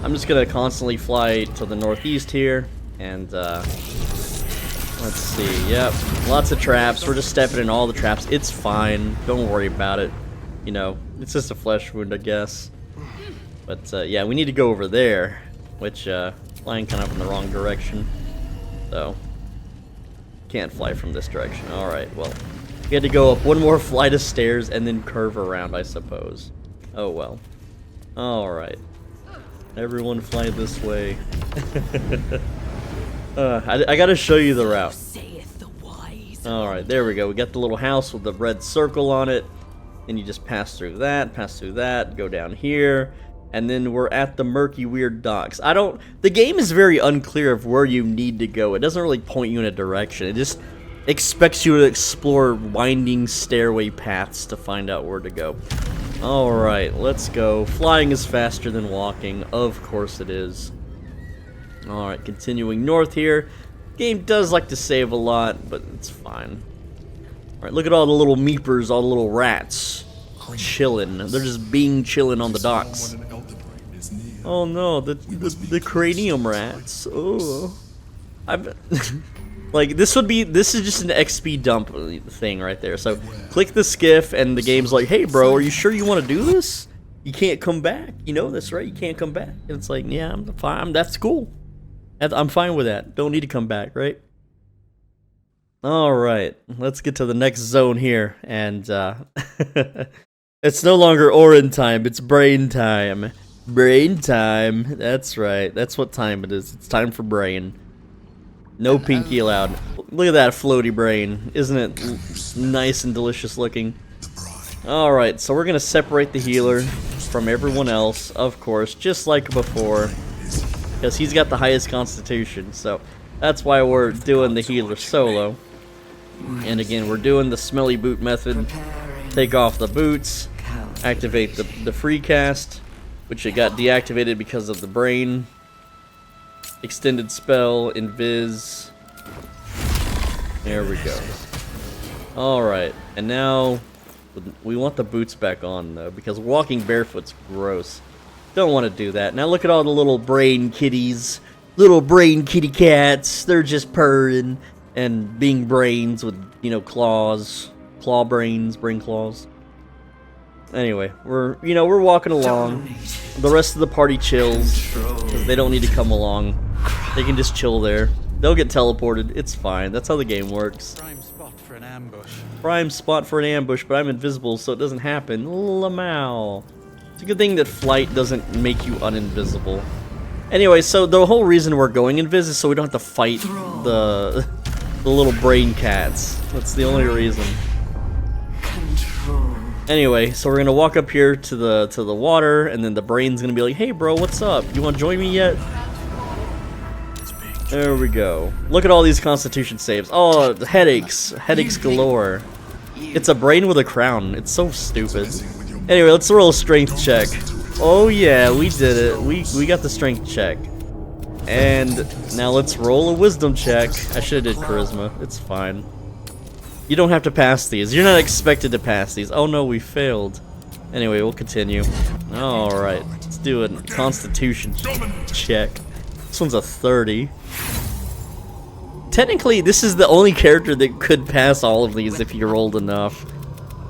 I'm just going to constantly fly to the northeast here, and let's see, yep, lots of traps. We're just stepping in all the traps. It's fine, don't worry about it. You know, it's just a flesh wound, I guess. But yeah, we need to go over there, which flying kind of in the wrong direction, so can't fly from this direction. Alright, well, we had to go up one more flight of stairs and then curve around, I suppose. Oh well. Alright, everyone fly this way. I gotta show you the route. Alright, there we go. We got the little house with the red circle on it. And you just pass through that, go down here, and then we're at the murky, weird docks. The game is very unclear of where you need to go. It doesn't really point you in a direction. It just expects you to explore winding stairway paths to find out where to go. Alright, let's go. Flying is faster than walking. Of course it is. Alright, continuing north here. Game does like to save a lot, but it's fine. Alright, look at all the little meepers, all the little rats. Chilling. They're just being chilling on the docks. Oh no, the cranium rats. Oh. Like, this is just an XP dump thing right there. So, click the skiff, and the game's like, hey bro, are you sure you want to do this? You can't come back. You know this, right? You can't come back. And it's like, yeah, I'm fine. That's cool. I'm fine with that. Don't need to come back, right? Alright, let's get to the next zone here, and it's no longer Orin time, it's brain time. Brain time, that's right, that's what time it is, it's time for brain. No pinky allowed. Look at that floaty brain. Isn't it nice and delicious looking? Alright, so we're going to separate the healer from everyone else, of course, just like before. Because he's got the highest constitution, so that's why we're doing the healer solo. And again, we're doing the smelly boot method. Take off the boots, activate the freecast, which it got deactivated because of the brain. Extended spell, invis. There we go. Alright, and now we want the boots back on though, because walking barefoot's gross. Don't want to do that. Now look at all the little brain kitties. Little brain kitty cats. They're just purring and being brains with, you know, claws. Claw brains, brain claws. Anyway, we're walking along. The rest of the party chills, because they don't need to come along. They can just chill there. They'll get teleported. It's fine. That's how the game works. Prime spot for an ambush. Prime spot for an ambush, but I'm invisible, so it doesn't happen. Lamau. It's a good thing that flight doesn't make you uninvisible. Anyway, so the whole reason we're going invis is so we don't have to fight the little brain cats. That's the only reason. Anyway, so we're gonna walk up here to the water, and then the brain's gonna be like, "Hey, bro, what's up? You want to join me yet?" There we go. Look at all these Constitution saves. Oh, the headaches galore. It's a brain with a crown. It's so stupid. Anyway, let's roll a strength check. Oh yeah, we did it. We got the strength check. And now let's roll a wisdom check. I should have did charisma. It's fine. You don't have to pass these. You're not expected to pass these. Oh no, we failed. Anyway, we'll continue. Alright, let's do a Constitution check. This one's a 30. Technically, this is the only character that could pass all of these if you rolled enough.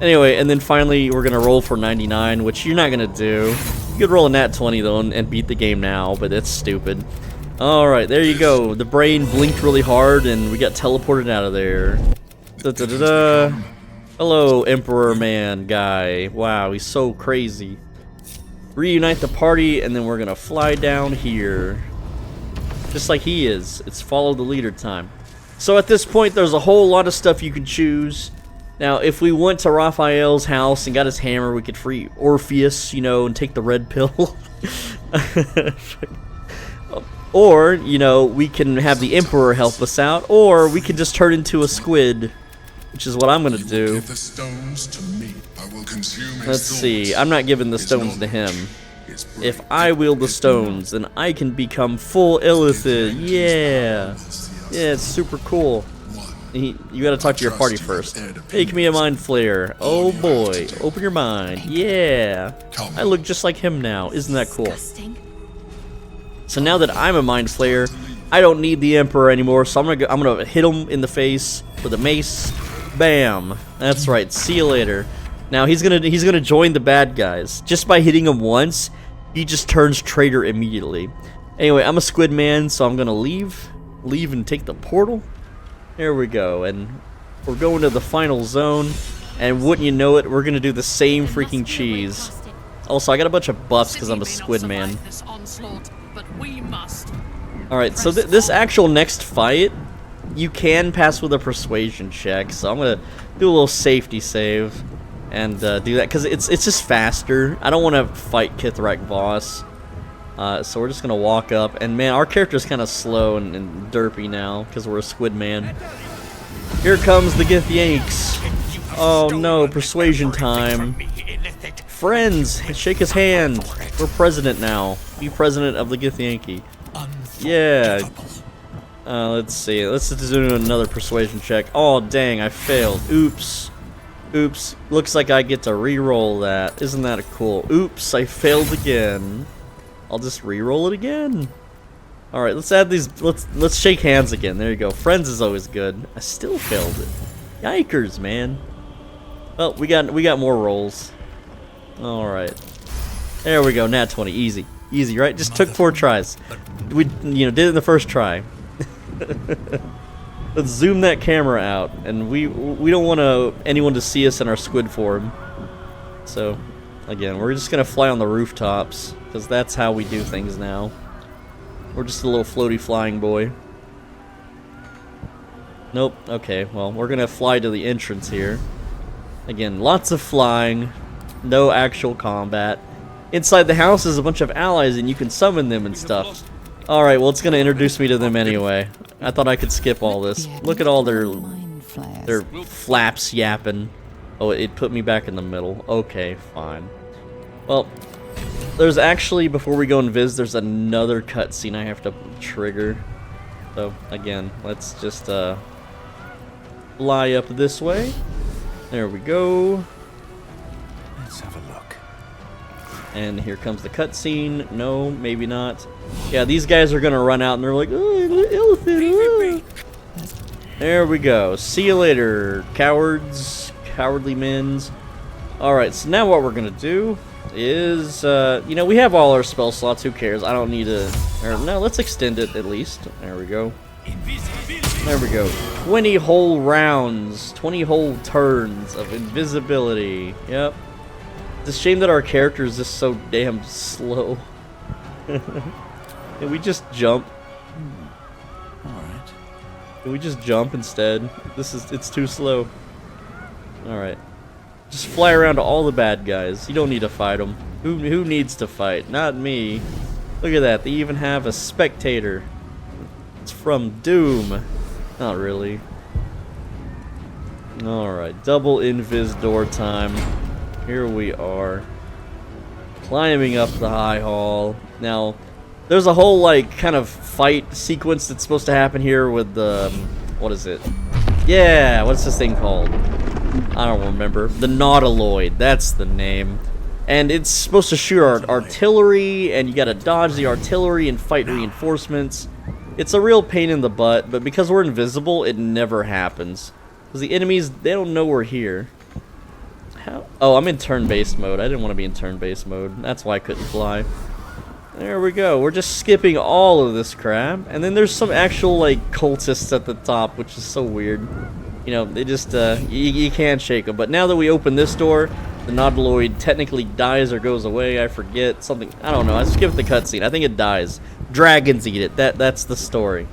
Anyway, and then finally, we're gonna roll for 99, which you're not gonna do. You could roll a nat 20 though and beat the game now, but it's stupid. Alright, there you go. The brain blinked really hard and we got teleported out of there. Da-da-da-da. Hello, Emperor Man guy. Wow, he's so crazy. Reunite the party, and then we're gonna fly down here. Just like he is. It's follow the leader time. So at this point, there's a whole lot of stuff you can choose. Now, if we went to Raphael's house and got his hammer, we could free Orpheus, you know, and take the red pill. Or, you know, we can have the Emperor help us out, or we can just turn into a squid, which is what I'm gonna do. Let's see, I'm not giving the stones to him. If I wield the stones, then I can become full Illithid. Yeah! Yeah, it's super cool. You gotta talk to your party first. Make me a mind flayer. Oh boy, open your mind. Yeah! I look just like him now. Isn't that cool? So now that I'm a mind flayer, I don't need the Emperor anymore, so I'm gonna hit him in the face with a mace. Bam! That's right, see you later. Now he's gonna join the bad guys. Just by hitting him once, he just turns traitor immediately. Anyway, I'm a squid man, so I'm gonna leave and take the portal. There we go, and we're going to the final zone, and wouldn't you know it, we're gonna do the same freaking cheese. Also, I got a bunch of buffs because I'm a squid man. Alright, so this actual next fight, you can pass with a persuasion check, so I'm gonna do a little safety save and do that because it's just faster. I don't want to fight Kithrak boss, so we're just gonna walk up. And man, our character's kind of slow and derpy now because we're a squid man. Here comes the Githyanks. Oh no, persuasion time. Friends, shake his hand. We're president now. Be president of the Githyanki. Yeah. Let's see. Let's just do another persuasion check. Oh dang, I failed. Oops. Oops. Looks like I get to re-roll that. Isn't that cool? Oops, I failed again. I'll just re-roll it again. Alright, let's add these. Let's shake hands again. There you go. Friends is always good. I still failed it. Yikers, man. Well, we got more rolls. Alright. There we go. Nat 20. Easy. Easy, right? Just took 4 tries. We did it in the first try. Let's zoom that camera out, and we don't want anyone to see us in our squid form. So, again, we're just gonna fly on the rooftops because that's how we do things now. We're just a little floaty flying boy. Nope. Okay, well, we're gonna fly to the entrance here. Again, lots of flying, no actual combat. Inside the house is a bunch of allies, and you can summon them and stuff. Alright, well, it's gonna introduce me to them anyway. I thought I could skip all this. Look at all their flaps yapping. Oh, it put me back in the middle. Okay, fine. Well, there's actually, before we go and visit, there's another cutscene I have to trigger. So, again, let's just fly up this way. There we go. Let's have a look. And here comes the cutscene. No, maybe not. Yeah, these guys are gonna run out and they're like, oh, elephant. There we go. See you later, cowards, cowardly mins. Alright, so now what we're gonna do is, you know, we have all our spell slots, who cares? I don't need to, or no, let's extend it at least. There we go. There we go. 20 whole rounds, 20 whole turns of invisibility. Yep. It's a shame that our character is just so damn slow. Can we just jump? Alright. Can we just jump instead? It's too slow. Alright. Just fly around to all the bad guys. You don't need to fight them. Who needs to fight? Not me. Look at that. They even have a spectator. It's from Doom. Not really. Alright. Double invis door time. Here we are. Climbing up the high hall. Now, there's a whole, like, kind of fight sequence that's supposed to happen here with the... what is it? Yeah, what's this thing called? I don't remember. The Nautiloid, that's the name. And it's supposed to shoot our artillery, and you gotta dodge the artillery and fight reinforcements. It's a real pain in the butt, but because we're invisible, it never happens. Because the enemies, they don't know we're here. How? Oh, I'm in turn-based mode. I didn't want to be in turn-based mode. That's why I couldn't fly. There we go. We're just skipping all of this crap. And then there's some actual, like, cultists at the top, which is so weird. You know, they just, you can't shake them. But now that we open this door, the Nautiloid technically dies or goes away. I forget. Something, I don't know. I skipped the cutscene. I think it dies. Dragons eat it. That's the story.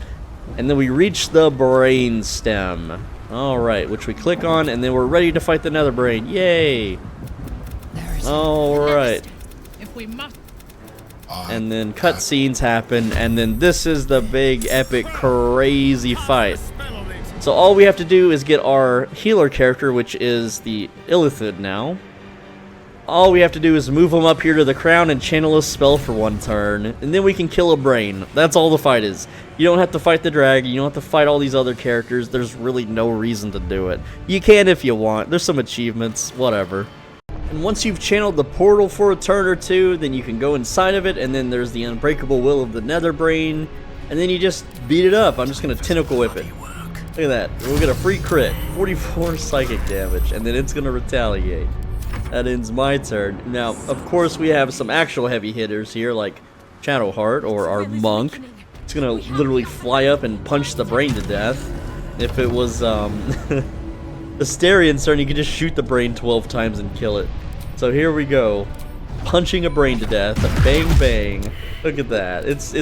And then we reach the brain stem. Alright, which we click on, and then we're ready to fight the nether brain. Yay! Alright. If we must. And then cutscenes happen, and then this is the big, epic, crazy fight. So all we have to do is get our healer character, which is the Illithid now. All we have to do is move him up here to the crown and channel a spell for one turn, and then we can kill a brain. That's all the fight is. You don't have to fight the dragon, you don't have to fight all these other characters, there's really no reason to do it. You can if you want, there's some achievements, whatever. And once you've channeled the portal for a turn or two, then you can go inside of it, and then there's the unbreakable will of the nether brain, and then you just beat it up. I'm just going to tentacle whip it. Look at that, we'll get a free crit, 44 psychic damage, and then it's going to retaliate. That ends my turn. Now, of course, we have some actual heavy hitters here, like Shadowheart, or our monk. It's gonna literally fly up and punch the brain to death. If it was, Astarion's turn, you could just shoot the brain 12 times and kill it. So here we go. Punching a brain to death. Bang, bang. Look at that. It's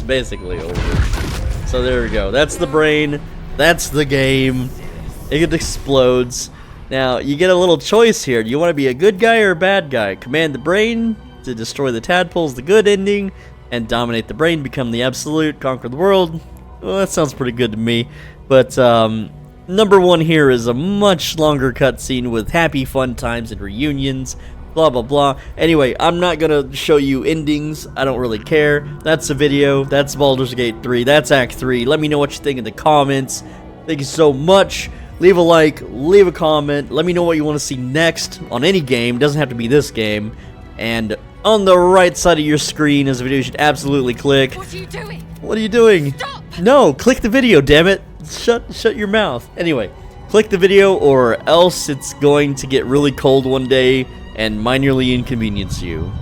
basically over. So there we go. That's the brain. That's the game. It explodes. Now, you get a little choice here. Do you want to be a good guy or a bad guy? Command the brain to destroy the tadpoles, the good ending, and dominate the brain, become the absolute, conquer the world. Well, that sounds pretty good to me. But, number one here is a much longer cutscene with happy fun times and reunions, blah, blah, blah. Anyway, I'm not going to show you endings. I don't really care. That's the video. That's Baldurs Gate 3. That's Act 3. Let me know what you think in the comments. Thank you so much. Leave a like, leave a comment, let me know what you want to see next on any game, doesn't have to be this game, and on the right side of your screen is a video you should absolutely click. What are you doing? What are you doing? Stop! No, click the video, damn it. Shut your mouth. Anyway, click the video or else it's going to get really cold one day and minorly inconvenience you.